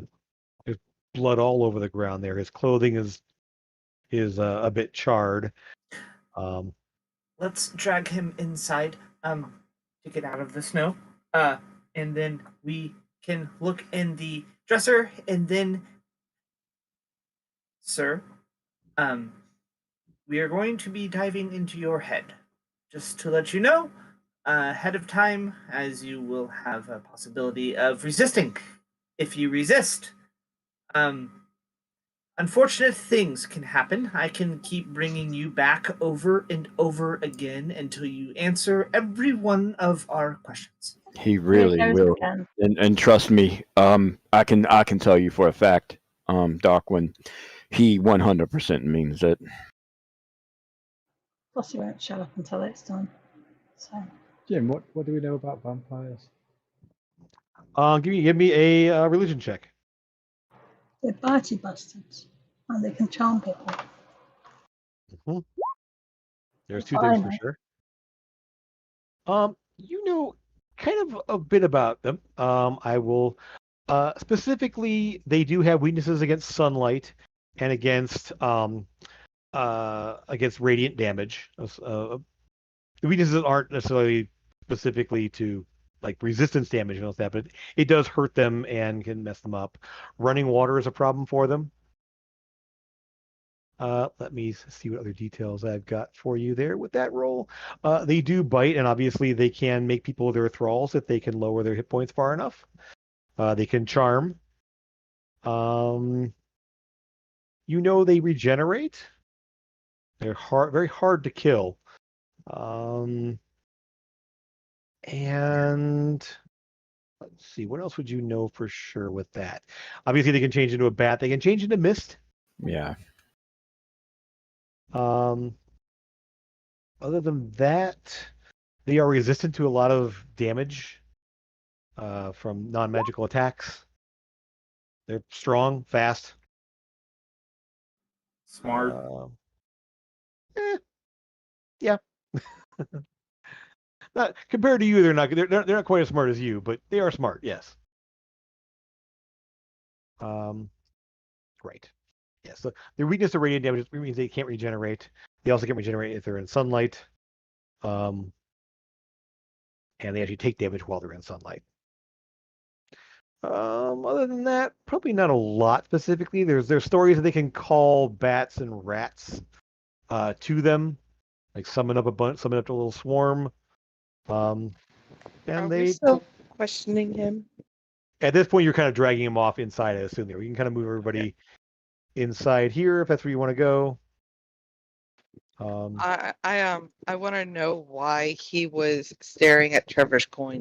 blood all over the ground there. His clothing is a bit charred. Let's drag him inside to get out of the snow, and then we can look in the dresser, and then, sir, we are going to be diving into your head. Just to let you know, ahead of time, as you will have a possibility of resisting. If you resist, unfortunate things can happen. I can keep bringing you back over and over again until you answer every one of our questions. He really will. And trust me, I can tell you for a fact, Doc, when he 100% means it. Plus, he won't shut up until it's done. So, Jim, what do we know about vampires? Give me a religion check. they're party bastards, and they can charm people. Mm-hmm. There's That's two what I things for know. sure. You know kind of a bit about them. I will specifically they do have weaknesses against sunlight and against radiant damage. The weaknesses aren't necessarily specifically to like resistance damage and all that, but it does hurt them and can mess them up. Running water is a problem for them. Let me see what other details I've got for you there with that roll. They do bite, and obviously they can make people their thralls if they can lower their hit points far enough. They can charm. They regenerate. They're very hard to kill. And let's see, what else would you know for sure with that? Obviously, they can change into a bat. They can change into mist. Yeah. Other than that, they are resistant to a lot of damage from non-magical attacks. They're strong, fast. Smart. Yeah. Not compared to you, they're not quite as smart as you, but they are smart. Yes. Right. Yeah. So their weakness to radiant damage means they can't regenerate. They also can't regenerate if they're in sunlight. And they actually take damage while they're in sunlight. Other than that, probably not a lot specifically. There's stories that they can call bats and rats to them, like summon up a little swarm. And Are we they still questioning him? at this point you're kind of dragging him off inside. I assume there. We can kind of move everybody inside here if that's where you want to go. I want to know why he was staring at Trevor's coin.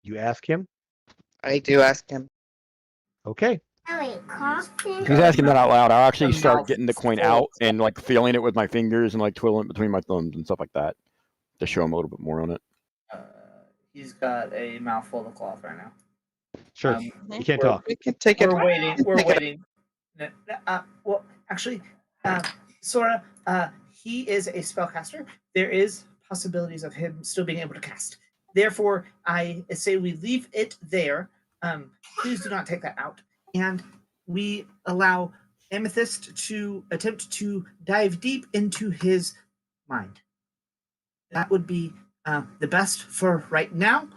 You ask him. I do ask him. Okay. He's asking that out loud. I'll actually start getting the coin out and like feeling it with my fingers and like twiddling it between my thumbs and stuff like that to show him a little bit more on it. He's got a mouthful of cloth right now. Sure. You can't talk. We can take it. We're waiting. We're waiting. Well, actually, Sora, he is a spellcaster. There is possibilities of him still being able to cast. Therefore, I say we leave it there. Please do not take that out. And we allow Amethyst to attempt to dive deep into his mind. That would be the best for right now.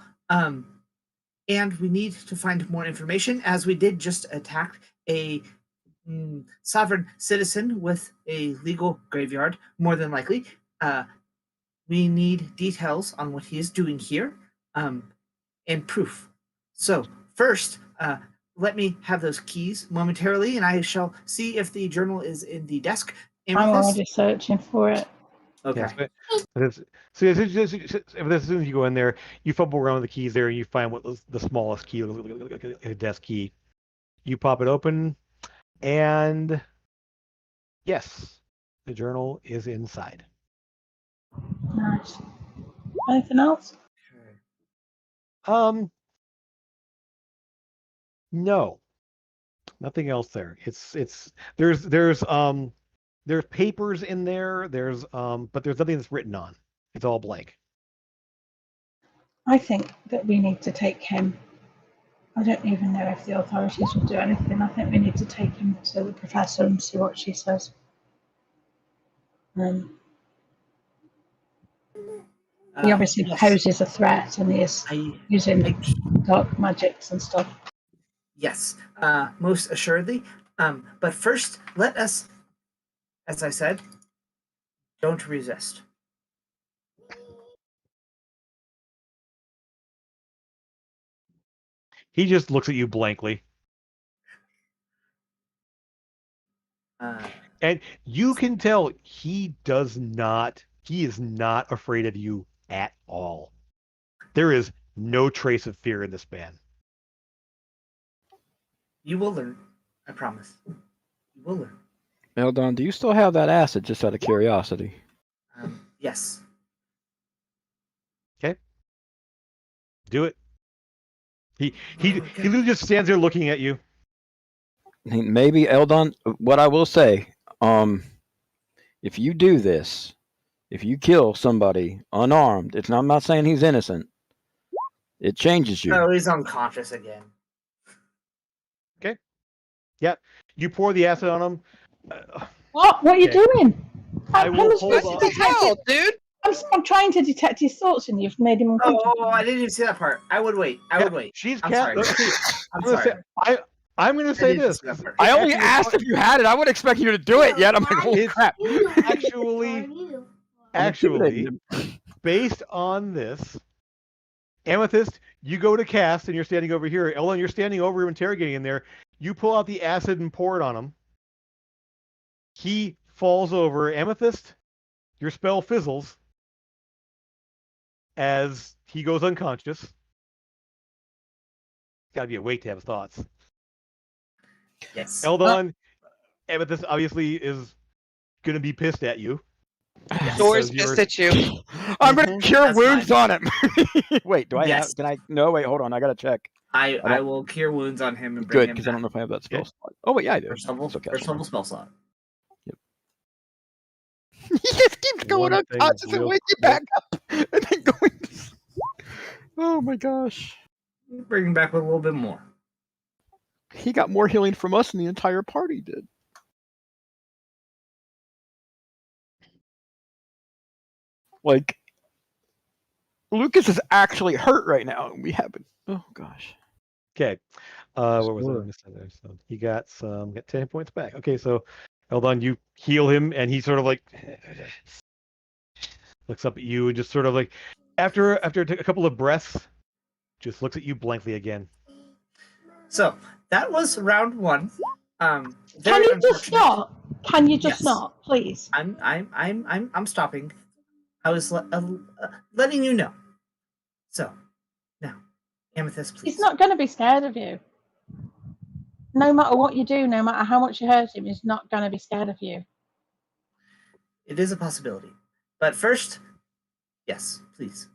And we need to find more information, as we did just attack a sovereign citizen with a legal graveyard, more than likely. We need details on what he is doing here and proof. So, first, let me have those keys momentarily, and I shall see if the journal is in the desk. I'm already searching for it. Okay. Yes, so as soon as you go in there, you fumble around with the keys there, and you find what was the smallest key, a desk key. You pop it open, and yes, the journal is inside. Nice. Anything else? No, nothing else there. There's papers in there. But there's nothing that's written on. It's all blank. I think that we need to take him. I don't even know if the authorities will do anything. I think we need to take him to the professor and see what she says. He obviously poses a threat, and he is using dark magics and stuff. Yes, most assuredly. But first, let us, as I said, don't resist. He just looks at you blankly. And you can tell he is not afraid of you at all. There is no trace of fear in this man. You will learn. I promise. You will learn. Eldon, do you still have that acid, just out of curiosity? Yes. Okay. Do it. He literally just stands there looking at you. Maybe Eldon. What I will say, if you do this, if you kill somebody unarmed, I'm not saying he's innocent. It changes you. Oh, he's unconscious again. Okay. Yeah. You pour the acid on him. What are you doing? I will hold What the hell, dude? I'm trying to detect his thoughts, and you've made him unconscious. Oh, I didn't even see that part. I would wait. I would wait. She's I'm sorry. I'm sorry. I'm going to say this. I only asked if you had it. I would expect you to do it yet. I'm like, holy crap. Actually, based on this, Amethyst, you go to cast and you're standing over here. Ellen, you're standing over him interrogating him there. You pull out the acid and pour it on him. He falls over. Amethyst, your spell fizzles as he goes unconscious. Gotta be awake to have thoughts. Yes. Eldon, Amethyst obviously is gonna be pissed at you. Door's pissed at you. I'm gonna cure wounds on him. Wait, do I Yes. have? Can I? No, wait, hold on. I gotta check. I will cure wounds on him and bring Good, him because I don't know back. if I have that spell slot. Oh wait, yeah, I do. First level spell slot. Yep. He just keeps going One thing unconscious and real waking back up, and then going. Oh my gosh. Bring him back with a little bit more. He got more healing from us than the entire party did. Like, Lucas is actually hurt right now, and we haven't. Oh gosh. Okay. What was I missing there? So he got 10 points back. Okay, so Eldon, you heal him, and he sort of like looks up at you and just sort of like after a couple of breaths, just looks at you blankly again. So that was round one. Can you just stop? Can you just not, please? I'm stopping. I was letting you know. So now, Amethyst, please. He's not going to be scared of you. No matter what you do, no matter how much you hurt him, he's not going to be scared of you. It is a possibility, but first, yes, please.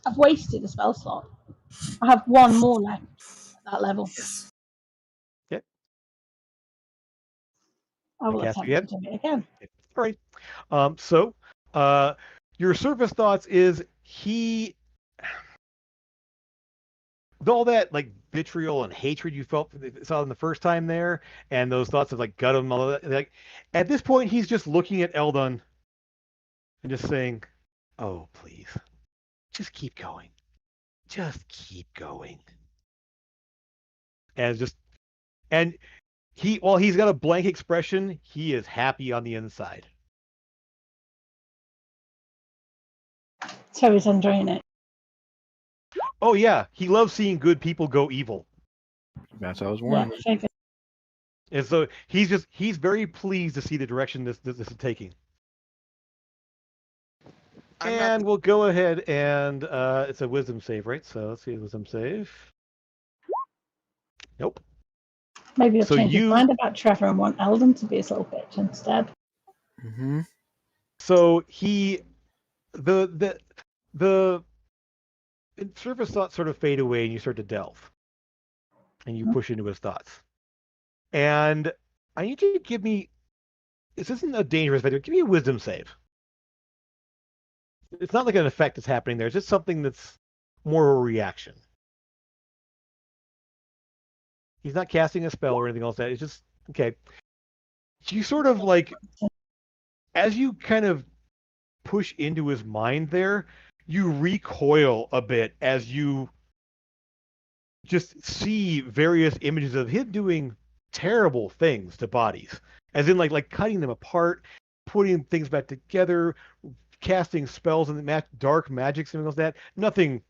I've wasted a spell slot. I have one more left at that level. Yes. Okay. I will attempt to do it again. All right. So, your surface thoughts is he, all that like vitriol and hatred you saw him the first time there, and those thoughts of like gut him, all that. Like at this point, he's just looking at Eldon and just saying, "Oh, please, just keep going, just keep going." And while he's got a blank expression, he is happy on the inside. So he's enjoying it. Oh yeah, he loves seeing good people go evil. That's what I was warning. Yeah, And so he's very pleased to see the direction this is taking. And we'll go ahead and it's a wisdom save, right? So let's see, wisdom save. Nope. Maybe you'll change your mind about Trevor and want Eldon to be his little bitch instead. Mm-hmm. So the surface thoughts sort of fade away, and you start to delve, and you push into his thoughts. And I need you to give me. This isn't a dangerous video. Give me a wisdom save. It's not like an effect that's happening there. It's just something that's more a reaction. He's not casting a spell or anything else. It's just okay. You sort of like, as you kind of push into his mind there, you recoil a bit as you just see various images of him doing terrible things to bodies, as in like cutting them apart, putting things back together, casting spells and dark magic, something like that. Nothing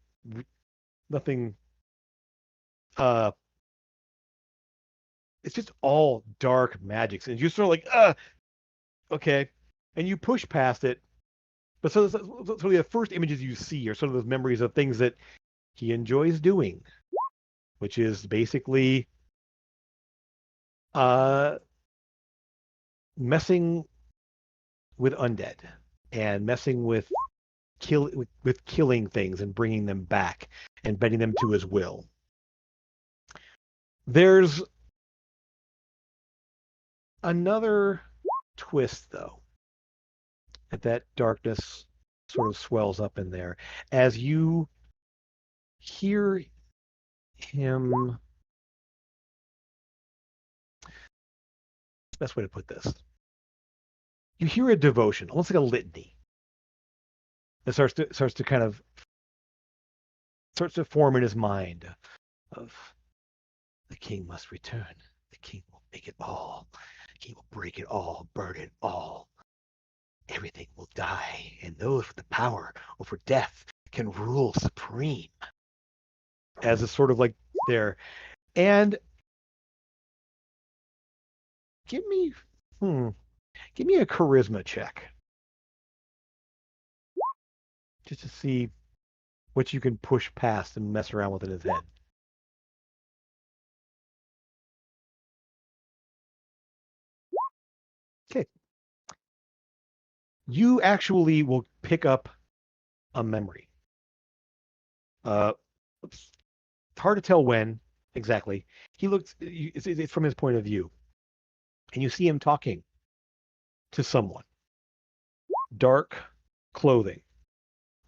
it's just all dark magics, and you're sort of like, okay, and you push past it. But so the first images you see are sort of those memories of things that he enjoys doing, which is basically messing with undead and messing with killing things and bringing them back and bending them to his will. There's another twist, though, that darkness sort of swells up in there as you hear him. Best way to put this. You hear a devotion, almost like a litany, that starts to kind of starts to form in his mind of the king must return. The king will make it all. The king will break it all, burn it all. Everything will die, and those with the power over death can rule supreme. As a sort of like there. And give me give me a charisma check. Just to see what you can push past and mess around with in his head. Okay. You actually will pick up a memory. It's hard to tell when exactly. He looks. It's from his point of view, and you see him talking to someone. Dark clothing,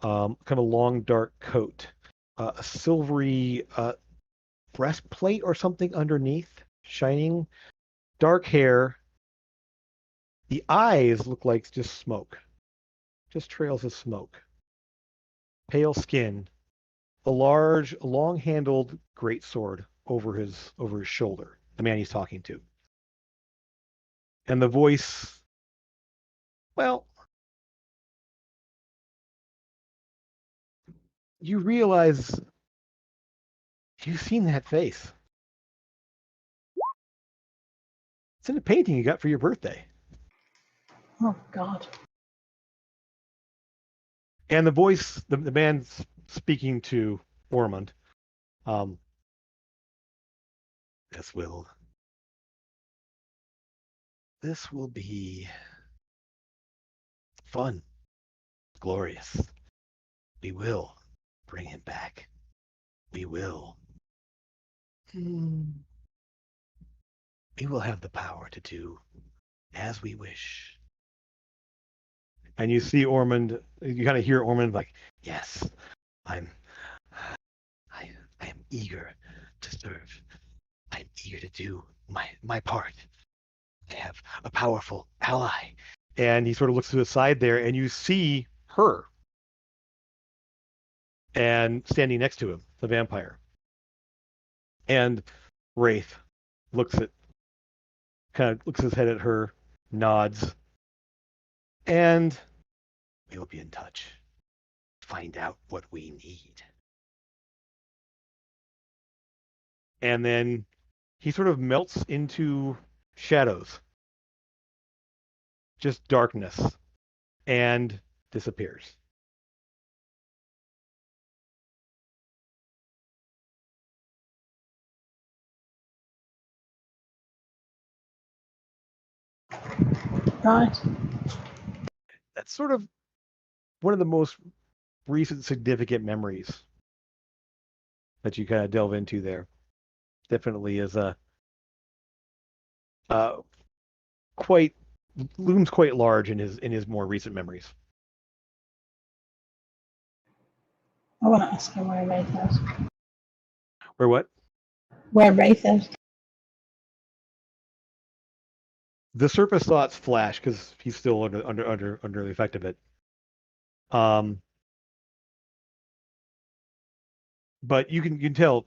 kind of a long dark coat, a silvery breastplate or something underneath, shining. Dark hair. The eyes look like just smoke, just trails of smoke. Pale skin, a large, long-handled greatsword over his shoulder. The man he's talking to, and the voice. Well, you realize you've seen that face. It's in a painting you got for your birthday. Oh God. And the voice, the man speaking to Ormond, this will be fun, glorious. We will bring him back. We will. We will have the power to do as we wish. And you see Ormond, you kind of hear Ormond like, yes, I am eager to serve. I'm eager to do my part. I have a powerful ally. And he sort of looks to the side there, and you see her, and standing next to him, the vampire. And Wraith kind of looks his head at her, nods, and we will be in touch. Find out what we need. And then he sort of melts into shadows, just darkness, and disappears. Right. That's sort of one of the most recent significant memories that you kind of delve into there. Definitely is a quite looms quite large in his more recent memories. I want to ask him where Wraith is. Where what? Where Wraith is. The surface thoughts flash because he's still under the effect of it. But you can tell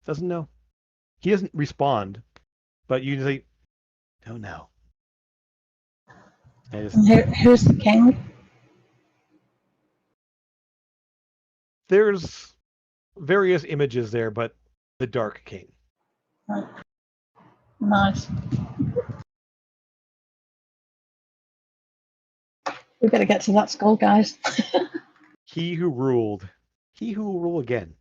doesn't know. He doesn't respond, but you say, don't know. Who's the king? There's various images there, but the Dark King. Right. Nice. We better get to that skull, guys. He who ruled. He who will rule again.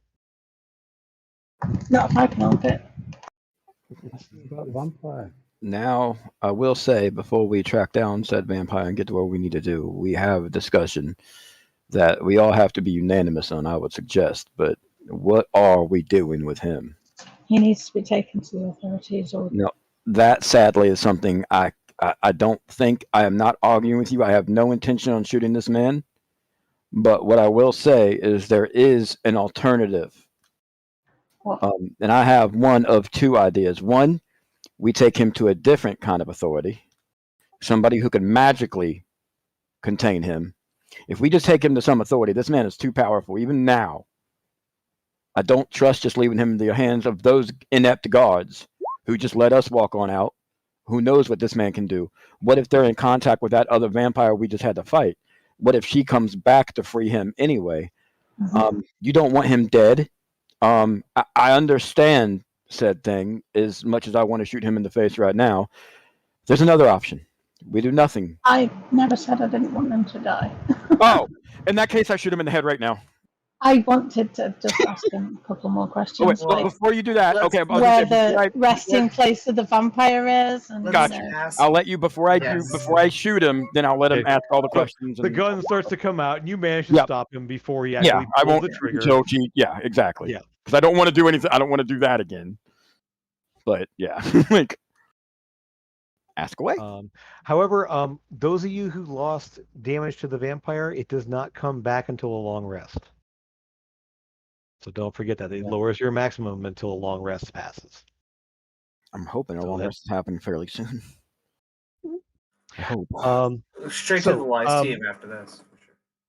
Not if I can help it. About the vampire. Now, I will say before we track down said vampire and get to what we need to do, we have a discussion that we all have to be unanimous on, I would suggest. But what are we doing with him? He needs to be taken to the authorities. Or No, that sadly is something I don't think. I am not arguing with you. I have no intention on shooting this man. But what I will say is there is an alternative. what? And I have one of two ideas. One, we take him to a different kind of authority, somebody who can magically contain him. If we just take him to some authority, this man is too powerful. Even now, I don't trust just leaving him in the hands of those inept guards who just let us walk on out. Who knows what this man can do? What if they're in contact with that other vampire we just had to fight? What if she comes back to free him anyway? You don't want him dead. I understand said thing as much as I want to shoot him in the face right now. There's another option. We do nothing. I never said I didn't want them to die. Oh, in that case, I shoot him in the head right now. I wanted to just ask him a couple more questions. Oh, wait, Well, before you do that, okay, where the resting place of the vampire is. And, Gotcha. I'll let you before I shoot him. Then I'll let him ask all the questions. The gun starts to come out, and you manage to stop him before he actually pulls the trigger. Yeah, exactly. Yeah, because I don't want to do anything. I don't want to do that again. But yeah, like ask away. However, those of you who lost damage to the vampire, it does not come back until a long rest. So don't forget that it lowers your maximum until a long rest passes. I'm hoping a long rest is happening fairly soon. I hope. Straight to the live team after this.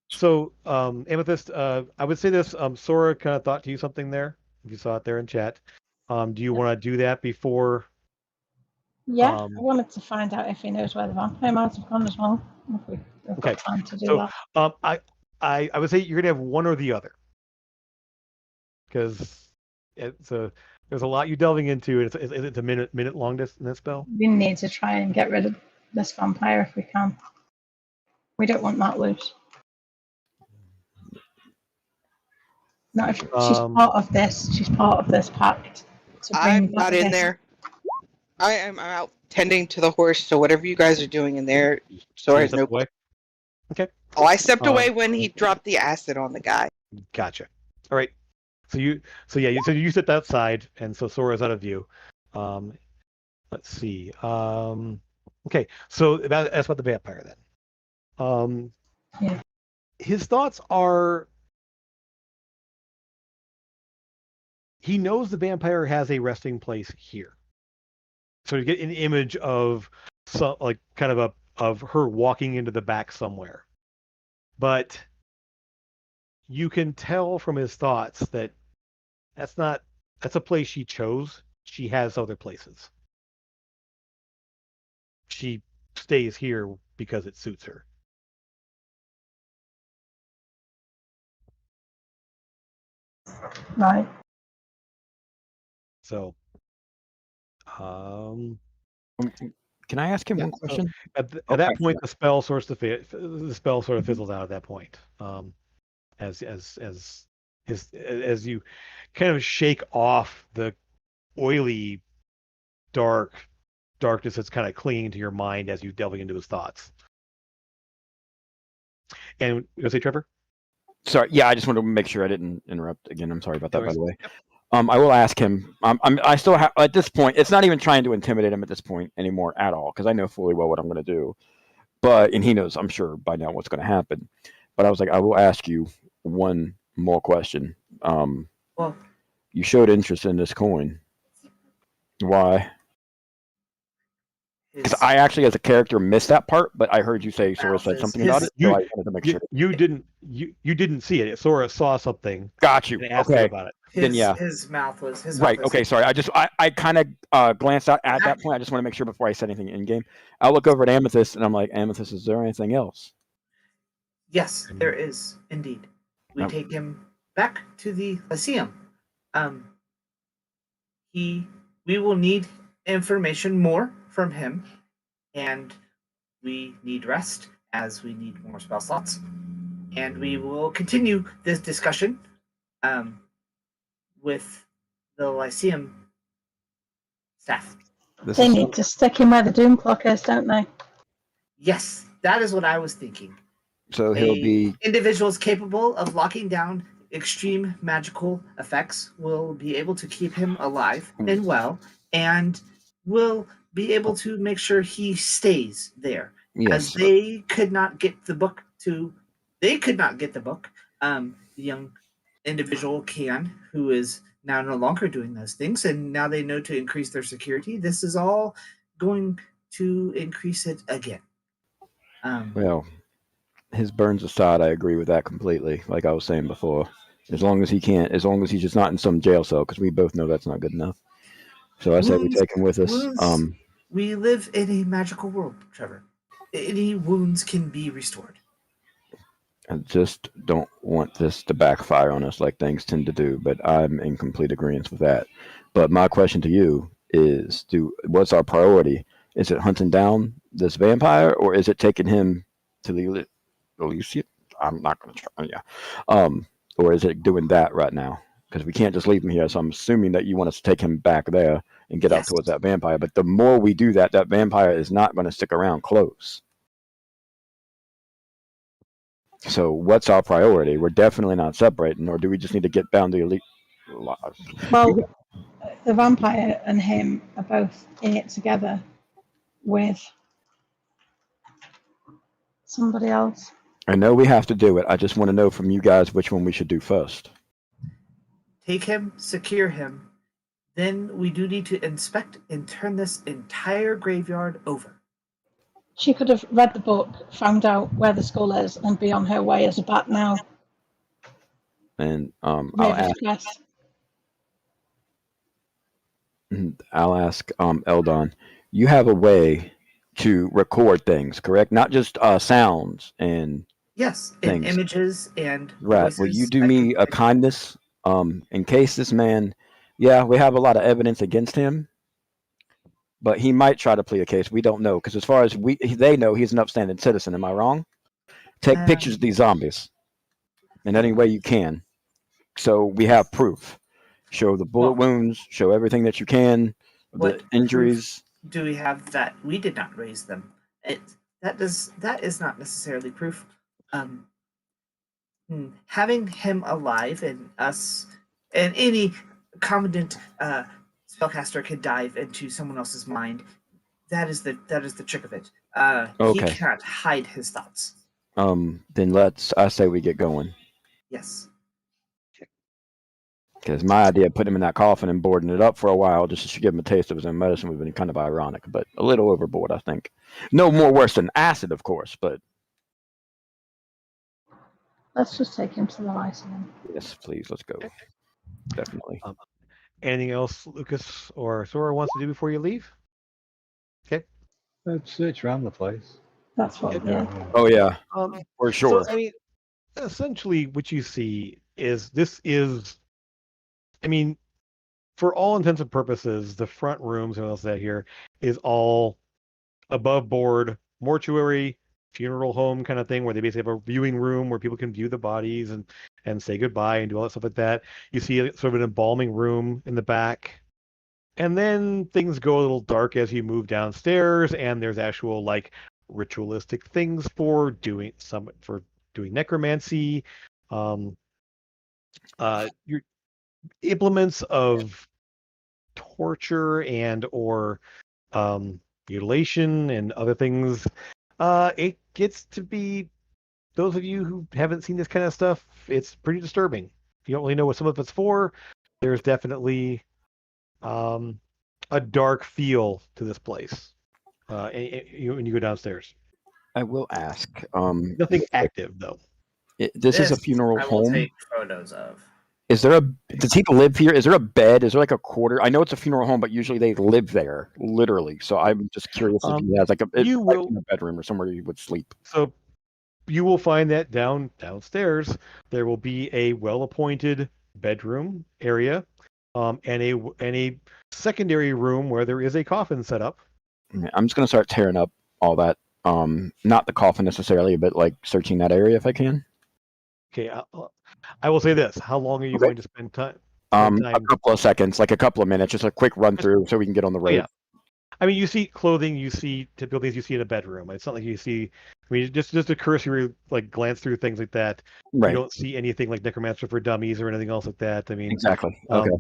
So, Amethyst, I would say this. Sora kind of thought to you something there. If you saw it there in chat, do you want to do that before? Yeah, I wanted to find out if he knows where the vampire might have gone as well. If we've got time to do that. I would say you're gonna have one or the other, because there's a lot you're delving into. It's a minute long this spell. We need to try and get rid of this vampire if we can. We don't want that loose. Not if she's part of this. She's part of this pact. I'm not in there. I am out tending to the horse. So whatever you guys are doing in there, Sora has no. Okay. Oh, I stepped away when he dropped the acid on the guy. Gotcha. All right. So you sit outside, and so Sora's out of view. Let's see. Okay. So that's about the vampire then. Yeah. His thoughts are. He knows the vampire has a resting place here. So you get an image of of her walking into the back somewhere. But you can tell from his thoughts that that's a place she chose. She has other places. She stays here because it suits her. Right. So, can I ask him one question? So at that point, the spell sort of fizzles out. At that point, as you kind of shake off the oily, darkness that's kind of clinging to your mind as you delving into his thoughts. And you say, Trevor? Sorry, yeah, I just wanted to make sure I didn't interrupt again. I'm sorry about that, by the way. I will ask him. I still have at this point. It's not even trying to intimidate him at this point anymore at all, because I know fully well what I'm going to do. And he knows, I'm sure by now, what's going to happen. But I was like, I will ask you one more question. Well, you showed interest in this coin. Why? Because I actually, as a character, missed that part, but I heard you say Sora said something about it. So I wanted to make sure. You didn't see it. Sora saw something. Got you. And asked you about it. His mouth was right. Was okay. Sorry. I kind of glanced out at that point. I just want to make sure before I said anything in game. I look over at Amethyst and I'm like, Amethyst, is there anything else? Yes, there is indeed. We take him back to the Lyceum. We will need information more from him, and we need rest as we need more spell slots. And we will continue this discussion with the Lyceum staff. They need to stick him where the doom clock is, don't they? Yes, that is what I was thinking. So he'll be individuals capable of locking down extreme magical effects will be able to keep him alive and well, and will be able to make sure he stays there. Yes. As they could not get the book. The young individual can, who is now no longer doing those things, and now they know to increase their security. This is all going to increase it again. Well, his burns aside, I agree with that completely. Like I was saying before, as long as he's just not in some jail cell, because we both know that's not good enough. So I say we take him with us. We live in a magical world, Trevor. Any wounds can be restored. I just don't want this to backfire on us like things tend to do, but I'm in complete agreement with that. But my question to you is, what's our priority? Is it hunting down this vampire, or is it taking him to the Elysium? I'm not going to try. Yeah. Or is it doing that right now? Because we can't just leave him here. So I'm assuming that you want us to take him back there and get out towards that vampire. But the more we do that, that vampire is not going to stick around close. So what's our priority? We're definitely not separating, or do we just need to get down to elite? Well, the vampire and him are both in it together with somebody else. I know we have to do it. I just want to know from you guys which one we should do first. Take him, secure him. Then we do need to inspect and turn this entire graveyard over. She could have read the book, found out where the skull is, and be on her way as a bat now. And I'll ask Eldon. You have a way to record things, correct? Not just sounds and yes, things. And images and right. Voices. Will you do me a kindness? In case this man, yeah, we have a lot of evidence against him, but he might try to plead a case. We don't know, because as far as they know, he's an upstanding citizen. Am I wrong? Take pictures of these zombies in any way you can, so we have proof. Show the bullet wounds. Show everything that you can. The injuries. Do we have that we did not raise them? That is not necessarily proof. Having him alive and us and any competent spellcaster can dive into someone else's mind. That is the trick of it. Okay. He can't hide his thoughts. Then I say we get going. Yes. Because my idea of putting him in that coffin and boarding it up for a while just to give him a taste of his own medicine would have been kind of ironic, but a little overboard, I think. No more worse than acid, of course, but. Let's just take him to the Lyceum. Yes, please. Let's go. Definitely. Anything else Lucas or Sora wants to do before you leave? Okay. Let's search around the place. That's what we do. Oh, yeah. For sure. So, I mean, essentially what you see is for all intents and purposes, the front rooms and all that here is all above board mortuary, funeral home kind of thing, where they basically have a viewing room where people can view the bodies and say goodbye and do all that stuff like that. You see sort of an embalming room in the back. And then things go a little dark as you move downstairs, and there's actual like ritualistic things for doing necromancy, your implements of torture and or mutilation and other things. It gets to be, those of you who haven't seen this kind of stuff, it's pretty disturbing. If you don't really know what some of it's for, there's definitely a dark feel to this place when you go downstairs. I will ask. Nothing active though. This is a funeral I will home. take photos of. Do people live here? Is there a bed? Is there like a quarter? I know it's a funeral home, but usually they live there, literally. So I'm just curious if he has like in a bedroom or somewhere you would sleep. So you will find that downstairs there will be a well-appointed bedroom area and a secondary room where there is a coffin set up. I'm just gonna start tearing up all that. Not the coffin necessarily, but like searching that area if I can. Okay, I will say this: how long are you going to spend time? A couple of seconds, like a couple of minutes, just a quick run through so we can get on the road. Yeah. I mean, you see clothing, you see typical things you see in a bedroom. It's not like you see. I mean, just a cursory like glance through things like that. Right. You don't see anything like Necromancer for Dummies or anything else like that. I mean, Exactly. Okay.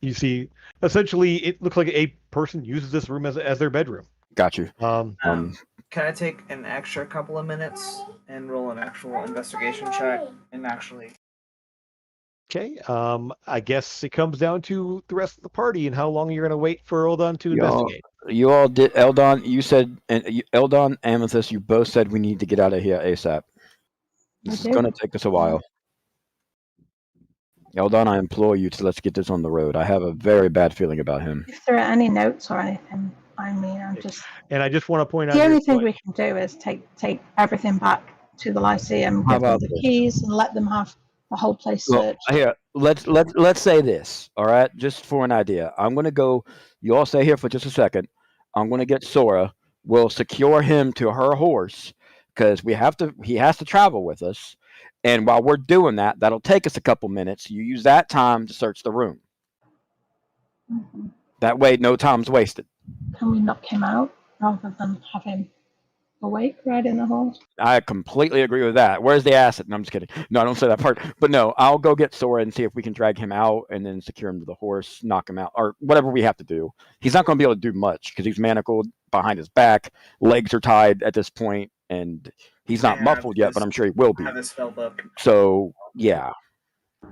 You see, essentially, it looks like a person uses this room as their bedroom. Got you. Can I take an extra couple of minutes and roll an actual investigation check and actually? Okay. I guess it comes down to the rest of the party and how long you're going to wait for Eldon to investigate. You all did. Eldon, you said, and Eldon, Amethyst, you both said we need to get out of here ASAP. This is going to take us a while. Eldon, I implore you to let's get this on the road. I have a very bad feeling about him. If there are any notes or anything, I mean, I'm just. And I just want to point out the only thing we can do is take everything back to the Lyceum, give them the keys, and let them have the whole place searched. Here, let's say this. All right, just for an idea, I'm gonna go. You all stay here for just a second. I'm gonna get Sora. We'll secure him to her horse because we have to. He has to travel with us. And while we're doing that, that'll take us a couple minutes. You use that time to search the room. Mm-hmm. That way, no time's wasted. Can we knock him out rather than have him awake riding the horse? I completely agree with that. Where's the acid? No, I'm just kidding. No, I don't say that part. But no, I'll go get Sora and see if we can drag him out and then secure him to the horse, knock him out, or whatever we have to do. He's not going to be able to do much because he's manacled behind his back. Legs are tied at this point, and he's not muffled yet, but I'm sure he will be. So, yeah.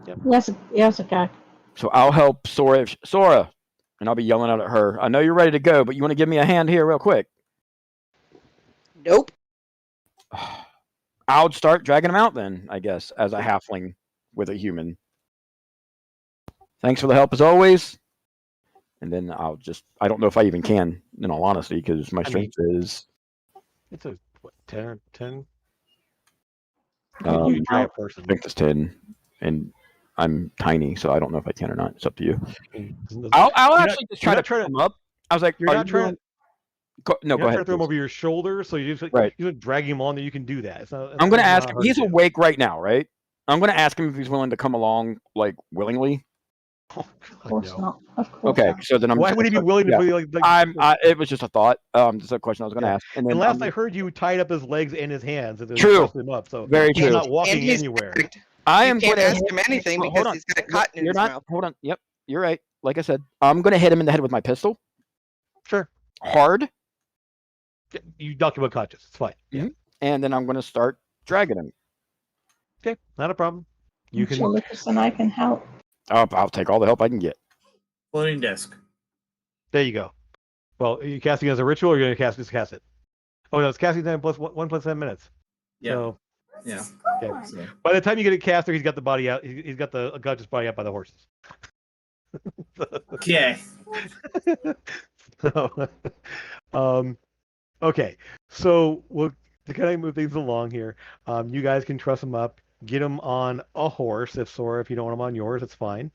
Yep. Yes, okay. So I'll help Sora, and I'll be yelling out at her. I know you're ready to go, but you want to give me a hand here real quick? Nope. I'll start dragging him out then, I guess, as a halfling with a human. Thanks for the help as always. And then I don't know if I even can, in all honesty, because my strength is... It's a, 10 or 10? Strength is 10, and I'm tiny, so I don't know if I can or not. It's up to you. I'll actually just try to pick him up. I was like, you're not trying to... Go ahead. Trying to throw him over your shoulder, so you just drag him on there. You can do that. I'm going to ask him. He's awake right now, right? I'm going to ask him if he's willing to come along, like willingly. Oh, of course not. Of course okay, not. so then why would he be willing to be like? It was just a thought. Just a question I was going to ask. And then last I heard, you tied up his legs and his hands and true. Him up. So very true. He's not walking anywhere. I am going to ask him anything because he's got cotton in his mouth. Hold on. Yep, you're right. Like I said, I'm going to hit him in the head with my pistol. Sure. Hard. You knock him unconscious. It's fine. Mm-hmm. And then I'm going to start dragging him. Okay, not a problem. You can. Lucas and I can help. I'll take all the help I can get. Floating disc. There you go. Well, are you casting as a ritual, or are you going to cast it? Oh no, it's casting time plus 1 plus 10 minutes. Yeah. So, yeah. Okay. So. By the time you get a caster, he's got the body out. He's got the unconscious body out by the horses. Okay. So, okay, so we'll to kind of move things along here. You guys can truss him up, get him on a horse. If you don't want him on yours, it's fine.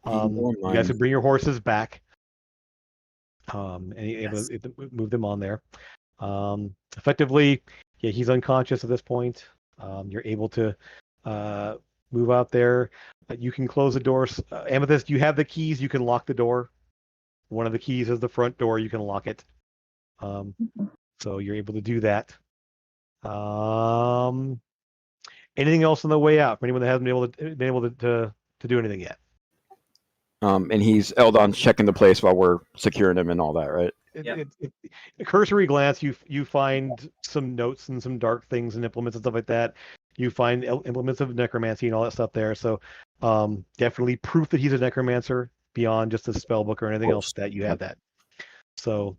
You guys can bring your horses back. And able to move them on there. Effectively, yeah, he's unconscious at this point. You're able to move out there. You can close the doors. Amethyst, you have the keys. You can lock the door. One of the keys is the front door. You can lock it. So you're able to do that. Anything else on the way out for anyone that hasn't been able to do anything yet? And he's Eldon's checking the place while we're securing him and all that, right? A cursory glance, you find some notes and some dark things and implements and stuff like that. You find implements of necromancy and all that stuff there. So definitely proof that he's a necromancer beyond just a spell book or anything else that you have that. So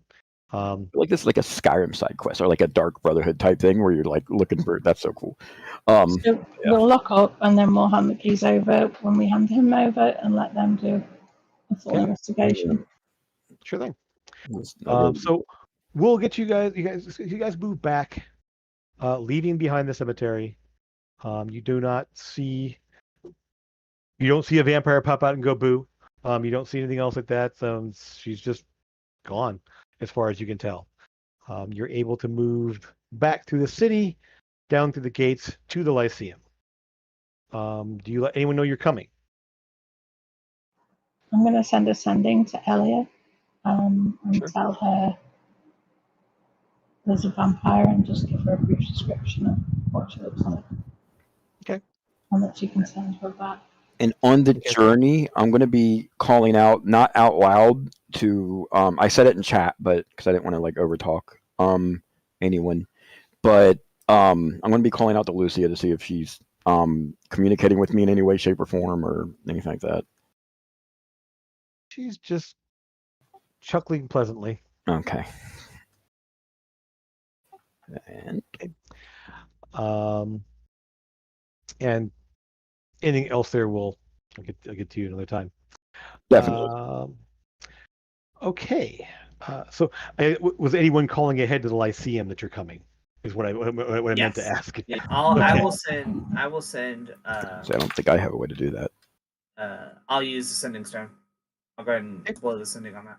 like this, like a Skyrim side quest or like a Dark Brotherhood type thing where you're like looking for. That's so cool. So we'll lock up and then we'll hand the keys over when we hand him over and let them do a full investigation. Sure thing. So we'll get you guys move back, leaving behind the cemetery. You don't see a vampire pop out and go boo, You don't see anything else like that. She's just gone, as far as you can tell. You're able to move back through the city, down through the gates to the Lyceum. Do you let anyone know you're coming? I'm going to send a sending to Elia and Sure. tell her there's a vampire and just give her a brief description of what she looks like. Okay. And that she can send her back. And on the Okay. journey, I'm going to be calling out, not out loud, to I said it in chat, but because I didn't want to like overtalk anyone, but I'm going to be calling out to Lucia to see if she's communicating with me in any way, shape, or form, or anything like that. She's just chuckling pleasantly. Okay. And And anything else there I'll get to you another time. definitely. Okay. So was anyone calling ahead to the Lyceum that you're coming? Is what I meant to Yes. ask. Yeah, Okay. I will send. So I don't think I have a way to do that. I'll use the sending stone. I'll go ahead and explode the sending on that.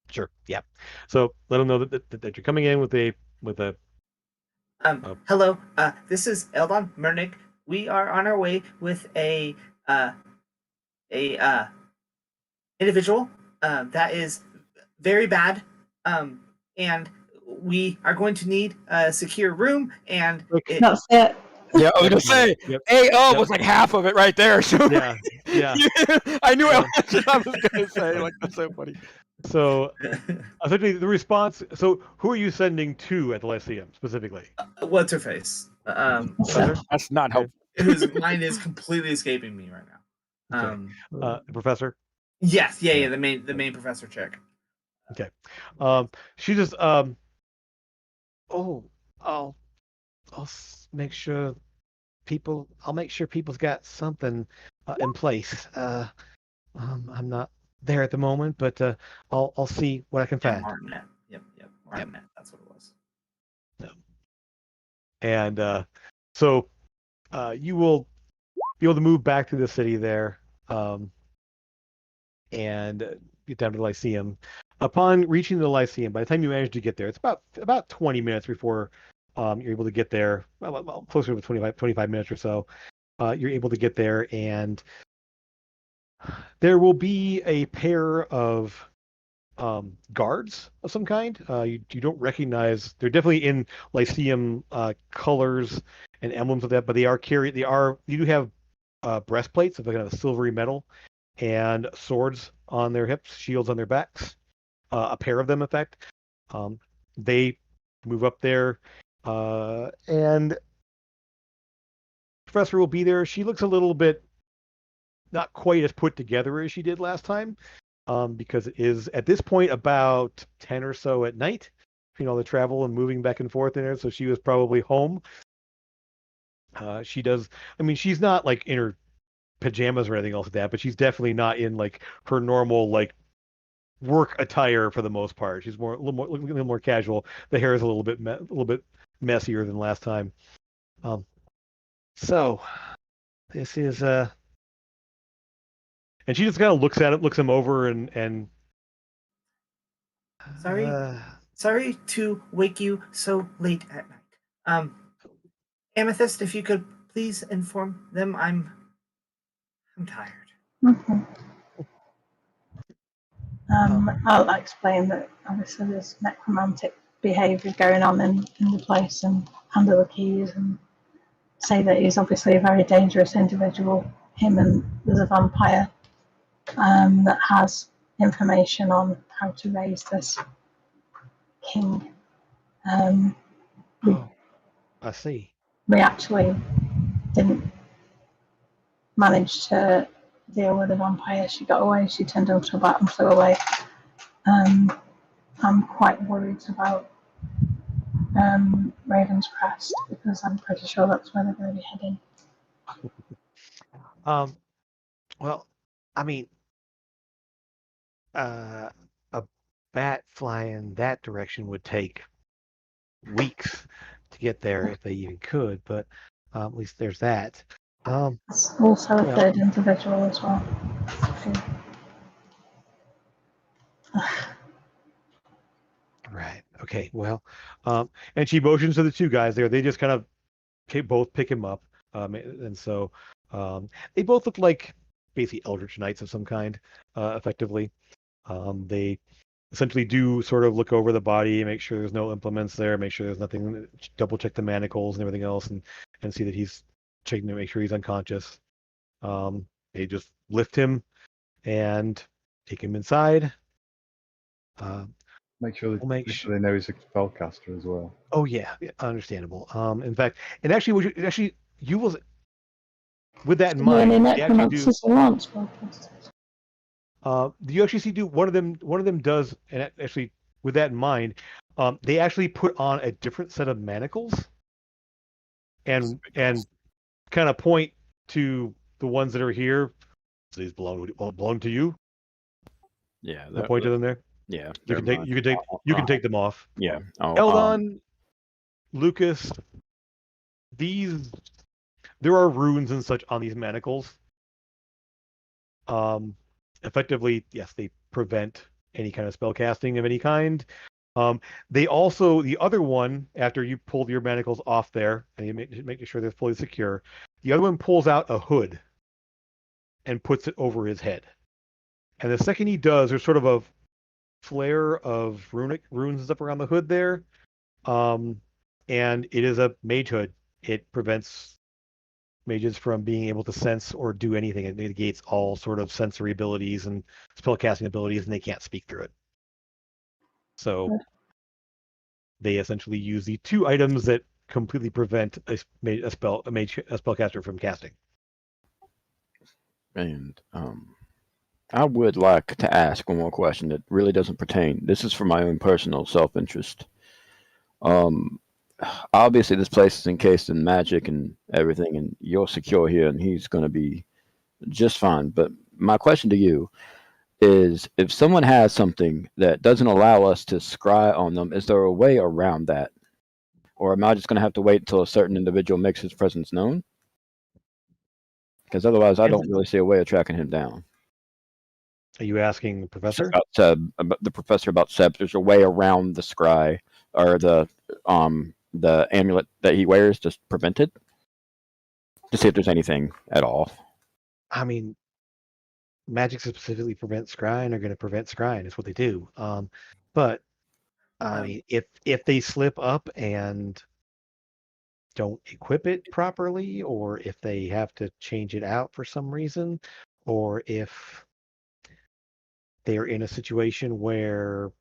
Sure. Yeah. So let them know that you're coming in with a Hello. This is Eldon Mernick. We are on our way with a individual that is very bad, and we are going to need a secure room. And That's it. Yeah, I was gonna say AO was like half of it right there. So yeah. I knew what I was gonna say. Like that's so funny. So essentially the response. So who are you sending to at the Lyceum specifically? What's her face? Professor? That's not helpful. Whose mind is completely escaping me right now. Okay. The professor? Yes, yeah, the main professor chick. Okay. She just I'll make sure I'll make sure people's got something in place. I'm not there at the moment, but I'll see what I can find. Martinet. Yep. Martinet. That's what it was. No. And so you will be able to move back to the city there, and get down to the Lyceum. Upon reaching the Lyceum, by the time you manage to get there, it's about 20 minutes before you're able to get there. Well, closer to 25 minutes or so. You're able to get there, and there will be a pair of guards of some kind. You don't recognize. They're definitely in Lyceum colors and emblems of that, but you do have breastplates of kind of a silvery metal and swords on their hips, shields on their backs. A pair of them, in fact. They move up there, and Professor will be there. She looks a little bit not quite as put together as she did last time, because it is at this point about 10 or so at night, between all the travel and moving back and forth in there. So she was probably home. She's not like in her pajamas or anything else like that, but she's definitely not in like her normal like work attire for the most part. She's a little more casual. The hair is a little bit messier than last time. So this is and she just kind of looks him over, and Sorry to wake you so late at night. Amethyst, if you could please inform them I'm tired. Mm-hmm. I'll explain that obviously there's necromantic behaviour going on in the place, and handle the keys, and say that he's obviously a very dangerous individual. Him, and there's a vampire that has information on how to raise this king. I see. We actually didn't manage to deal with the vampire. She got away. She turned into a bat and flew away. I'm quite worried about Raven's Crest, because I'm pretty sure that's where they're going to be heading. Well, I mean, a bat flying that direction would take weeks to get there if they even could, but at least there's that. There's also a third individual as well. Right. Okay. Well, and she motions to the two guys there. They just kind of both pick him up, and so they both look like basically eldritch knights of some kind, effectively. They essentially do sort of look over the body, make sure there's no implements there, make sure there's nothing, double check the manacles and everything else, and see that he's checking to make sure he's unconscious. They just lift him and take him inside. Make sure We'll make sure. they know he's a spellcaster as well. Oh yeah, understandable. In fact, and actually, you will, with that in mind, they actually do. You actually see do one of them does, and actually with that in mind, they actually put on a different set of manacles, and kind of point to the ones that are here. So these belong to you. Yeah, The point to them there. Yeah, You can take them off. Yeah. Eldon, Lucas, there are runes and such on these manacles. Effectively, yes, they prevent any kind of spell casting of any kind. They also, the other one, after you pull your manacles off there and you make sure they're fully secure, the other one pulls out a hood and puts it over his head. And the second he does, there's sort of a flare of runes and stuff around the hood there. And it is a mage hood. It prevents mages from being able to sense or do anything. It negates all sort of sensory abilities and spellcasting abilities, and they can't speak through it. So they essentially use the two items that completely prevent a spellcaster from casting. And I would like to ask one more question that really doesn't pertain. This is for my own personal self-interest. Obviously, this place is encased in magic and everything, and you're secure here, and he's going to be just fine. But my question to you is, if someone has something that doesn't allow us to scry on them, is there a way around that? Or am I just going to have to wait until a certain individual makes his presence known? Because otherwise, I don't really see a way of tracking him down. Are you asking the professor? About Seb, about the professor about Seb. There's a way around the scry or the amulet that he wears to prevent it. To see if there's anything at all. I mean, magic specifically prevents scrying are going to prevent scrying. It's what they do. But I mean, if they slip up and don't equip it properly, or if they have to change it out for some reason, or if they're in a situation where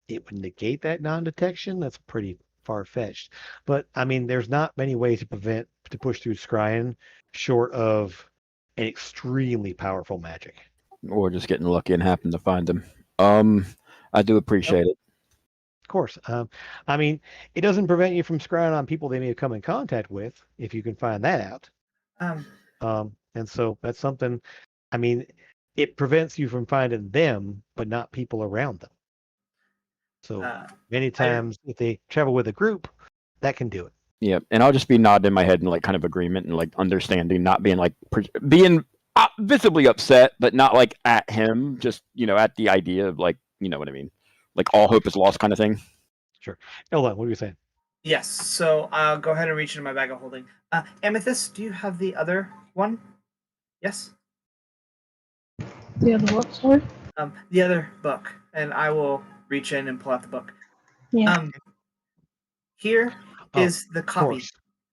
it would negate that non-detection, that's pretty far-fetched. But I mean, there's not many ways to push through scrying short of an extremely powerful magic. Or just getting lucky and happen to find them. I do appreciate it. Of course. I mean, it doesn't prevent you from scrying on people they may have come in contact with if you can find that out. And so that's something. I mean, it prevents you from finding them, but not people around them. So many times, if they travel with a group, that can do it. Yeah, and I'll just be nodding in my head in like kind of agreement and like understanding, not being like being visibly upset, but not like at him, just at the idea of like what I mean, like all hope is lost kind of thing. Sure. Ella, what are you saying? Yes. So I'll go ahead and reach into my bag of holding. Amethyst, do you have the other one? Yes. The other what? Sorry. The other book, and I will reach in and pull out the book. Yeah. Here is the copy.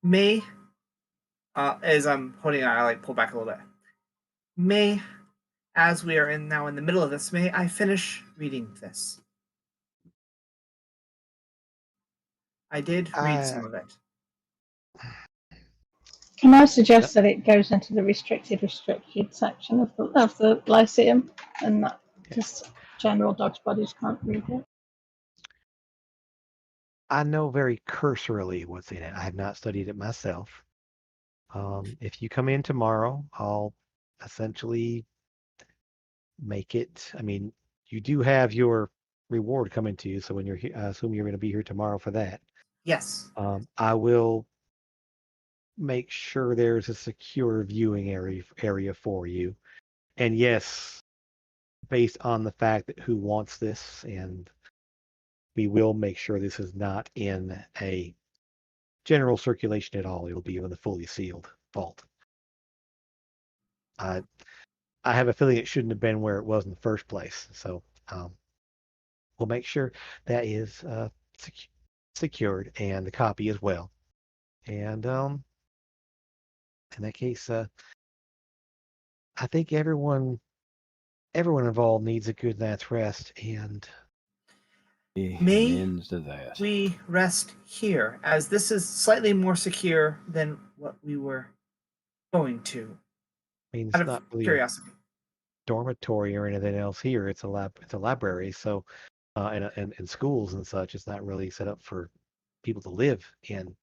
May, as I'm holding it, I like pull back a little bit. May, as we are now in the middle of this, may I finish reading this? I did read some of it. Can I suggest that it goes into the restricted section of the Lyceum, and that just general dog's bodies can't read it? I know very cursorily what's in it. I have not studied it myself. If you come in tomorrow, I'll essentially make it. I mean, you do have your reward coming to you, so when you're here, I assume you're going to be here tomorrow for that. Yes. I will make sure there's a secure viewing area for you. And yes, based on the fact that who wants this, and we will make sure this is not in a general circulation at all. It'll be in the fully sealed vault. I have a feeling it shouldn't have been where it was in the first place. So we'll make sure that is secured, and the copy as well. And in that case, I think everyone involved needs a good night's rest. And May Ends to that. we rest here, as this is slightly more secure than what we were going to. I mean, Out it's of not really curiosity. a dormitory or anything else here. It's a lab. It's a library. So, and schools and such. It's not really set up for people to live in.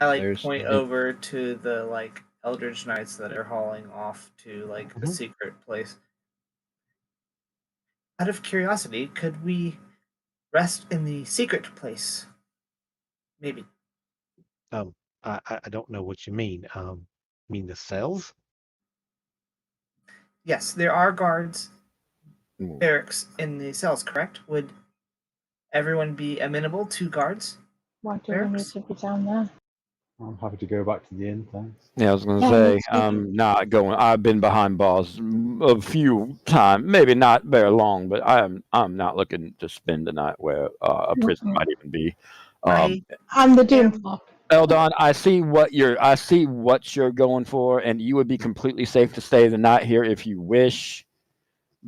I like There's- point over to the like Eldritch Knights that are hauling off to like a Mhm. secret place. Out of curiosity, could we rest in the secret place? Maybe. I don't know what you mean. Mean the cells? Yes, there are guards, Ooh. barracks in the cells, correct? Would everyone be amenable to guards? Why do we need Barracks? to be down there? I'm happy to go back to the inn, thanks. Yeah, I was gonna Yeah, say, me too. I'm not going. I've been behind bars a few times, maybe not very long, but I'm not looking to spend the night where a prison Mm-mm. might even be. I I'm the doom am- clock. Eldon, I see what you're going for, and you would be completely safe to stay the night here if you wish.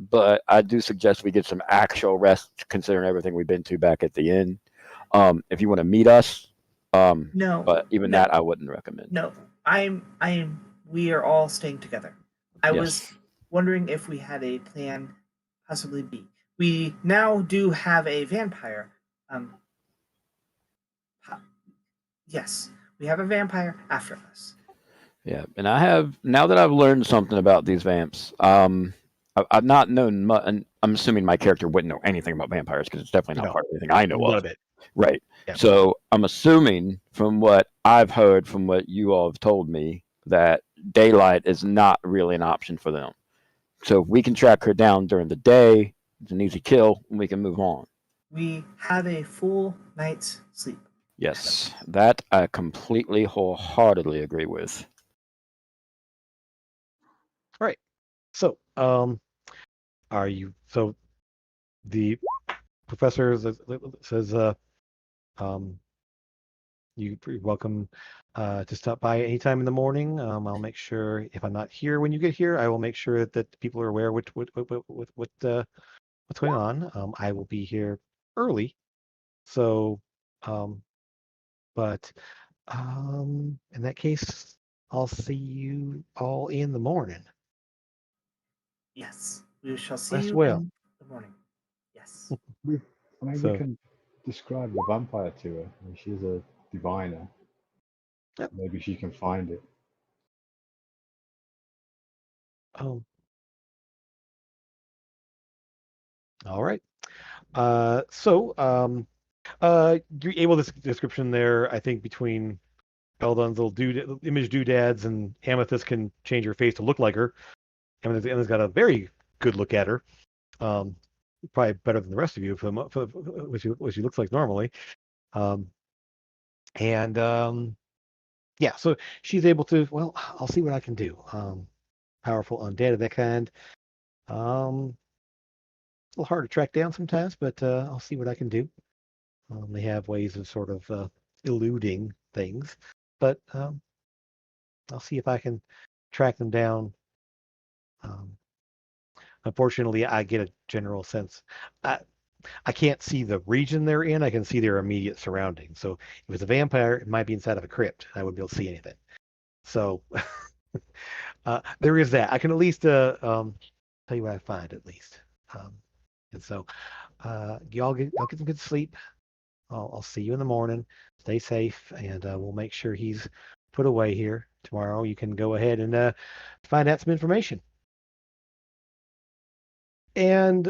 But I do suggest we get some actual rest, considering everything we've been to back at the inn. If you want to meet us, no. but even no, that I wouldn't recommend. No. We are all staying together. I was Yes. wondering if we had a plan, possibly B. We now do have a vampire. Yes, we have a vampire after us. Yeah, and I have now that I've learned something about these vamps. I've not known much, and I'm assuming my character wouldn't know anything about vampires because it's definitely not No. part of anything I know None of. of it. Right. Yeah. So I'm assuming from what I've heard, from what you all have told me, that daylight is not really an option for them. So if we can track her down during the day, it's an easy kill, and we can move on. We have a full night's sleep. Yes, that I completely, wholeheartedly agree with. Right. So, are you? So, the professor says, you're welcome to stop by anytime in the morning. I'll make sure if I'm not here when you get here, I will make sure that people are aware what's going on. I will be here early, so but in that case, I'll see you all in the morning. Yes, we shall see Rest you well. in the morning. Yes. We we So- can describe the vampire to her. I mean, she's a diviner. Yep. Maybe she can find it. All right. You're able this description there, I think, between Eldon's little image doodads, and Amethyst can change her face to look like her. Amethyst got a very good look at her. Probably better than the rest of you, what she looks like normally. Yeah, so she's able to, well, I'll see what I can do. Powerful undead of that kind. A little hard to track down sometimes, but I'll see what I can do. They have ways of sort of eluding things, but I'll see if I can track them down. Unfortunately, I get a general sense. I can't see the region they're in. I can see their immediate surroundings. So if it's a vampire, it might be inside of a crypt. I wouldn't be able to see anything. So there is that. I can at least tell you what I find at least. And so y'all get some good sleep. I'll see you in the morning. Stay safe, and we'll make sure he's put away here tomorrow. You can go ahead and find out some information. And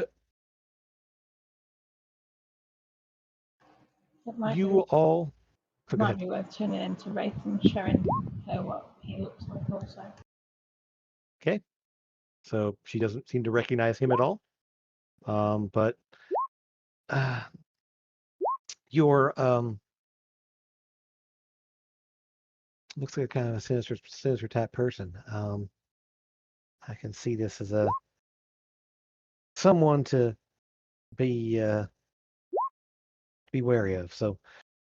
It might you be, all. it might be worth tuning into Wraith and showing her what he looks like also. Okay. So she doesn't seem to recognize him at all. But your looks like a kind of a sinister type person. I can see this as a someone to be wary of. So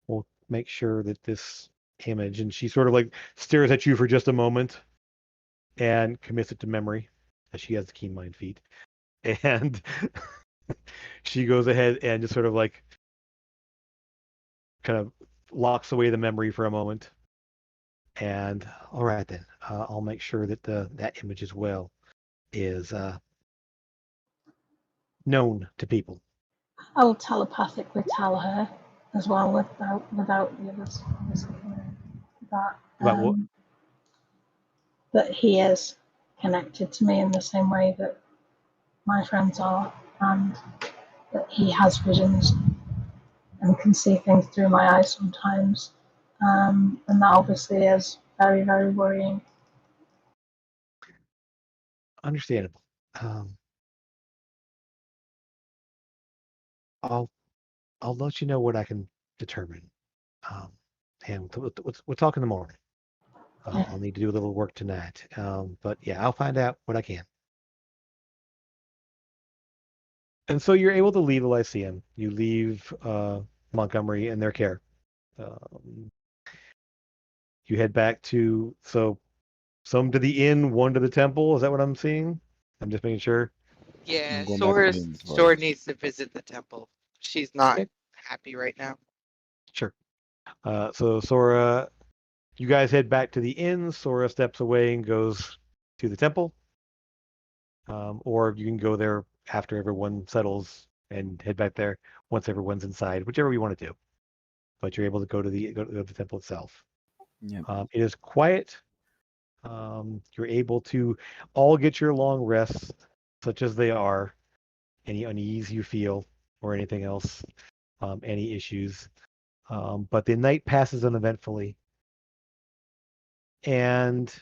we'll make sure that this image, and she sort of like stares at you for just a moment and commits it to memory, as she has the keen mind feat. And she goes ahead and just sort of like kind of locks away the memory for a moment. And all right then, I'll make sure that that image as well is known to people. I'll telepathically tell her as well without the others obviously that About what? that he is connected to me in the same way that my friends are, and that he has visions and can see things through my eyes sometimes. And that obviously is very, very worrying. Understandable. I'll let you know what I can determine. And we'll talk in the morning. I'll need to do a little work tonight. But yeah, I'll find out what I can. And so you're able to leave the Lyceum. You leave Montgomery in their care. Um, you head back to some to the inn, one to the temple. Is that what I'm seeing? I'm just making sure. Yeah, I'm going back to the Sora first. needs to visit the temple. She's not Okay. happy right now. Sure. So Sora, you guys head back to the inn. Sora steps away and goes to the temple. Or you can go there after everyone settles and head back there once everyone's inside, whichever you want to do. But you're able to go to the temple itself. Yeah. It is quiet. You're able to all get your long rests, such as they are. Any unease you feel or anything else, any issues. But the night passes uneventfully. And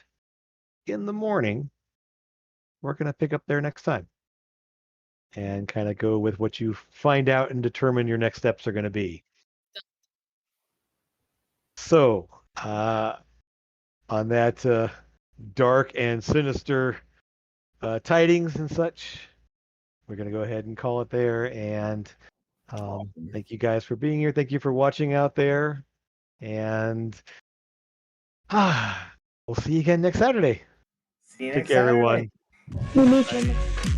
in the morning, we're going to pick up there next time and kind of go with what you find out and determine your next steps are going to be. So, on that dark and sinister tidings and such, we're going to go ahead and call it there. And thank you guys for being here. Thank you for watching out there. And we'll see you again next Saturday. See you Take next care, Saturday. everyone. We need you.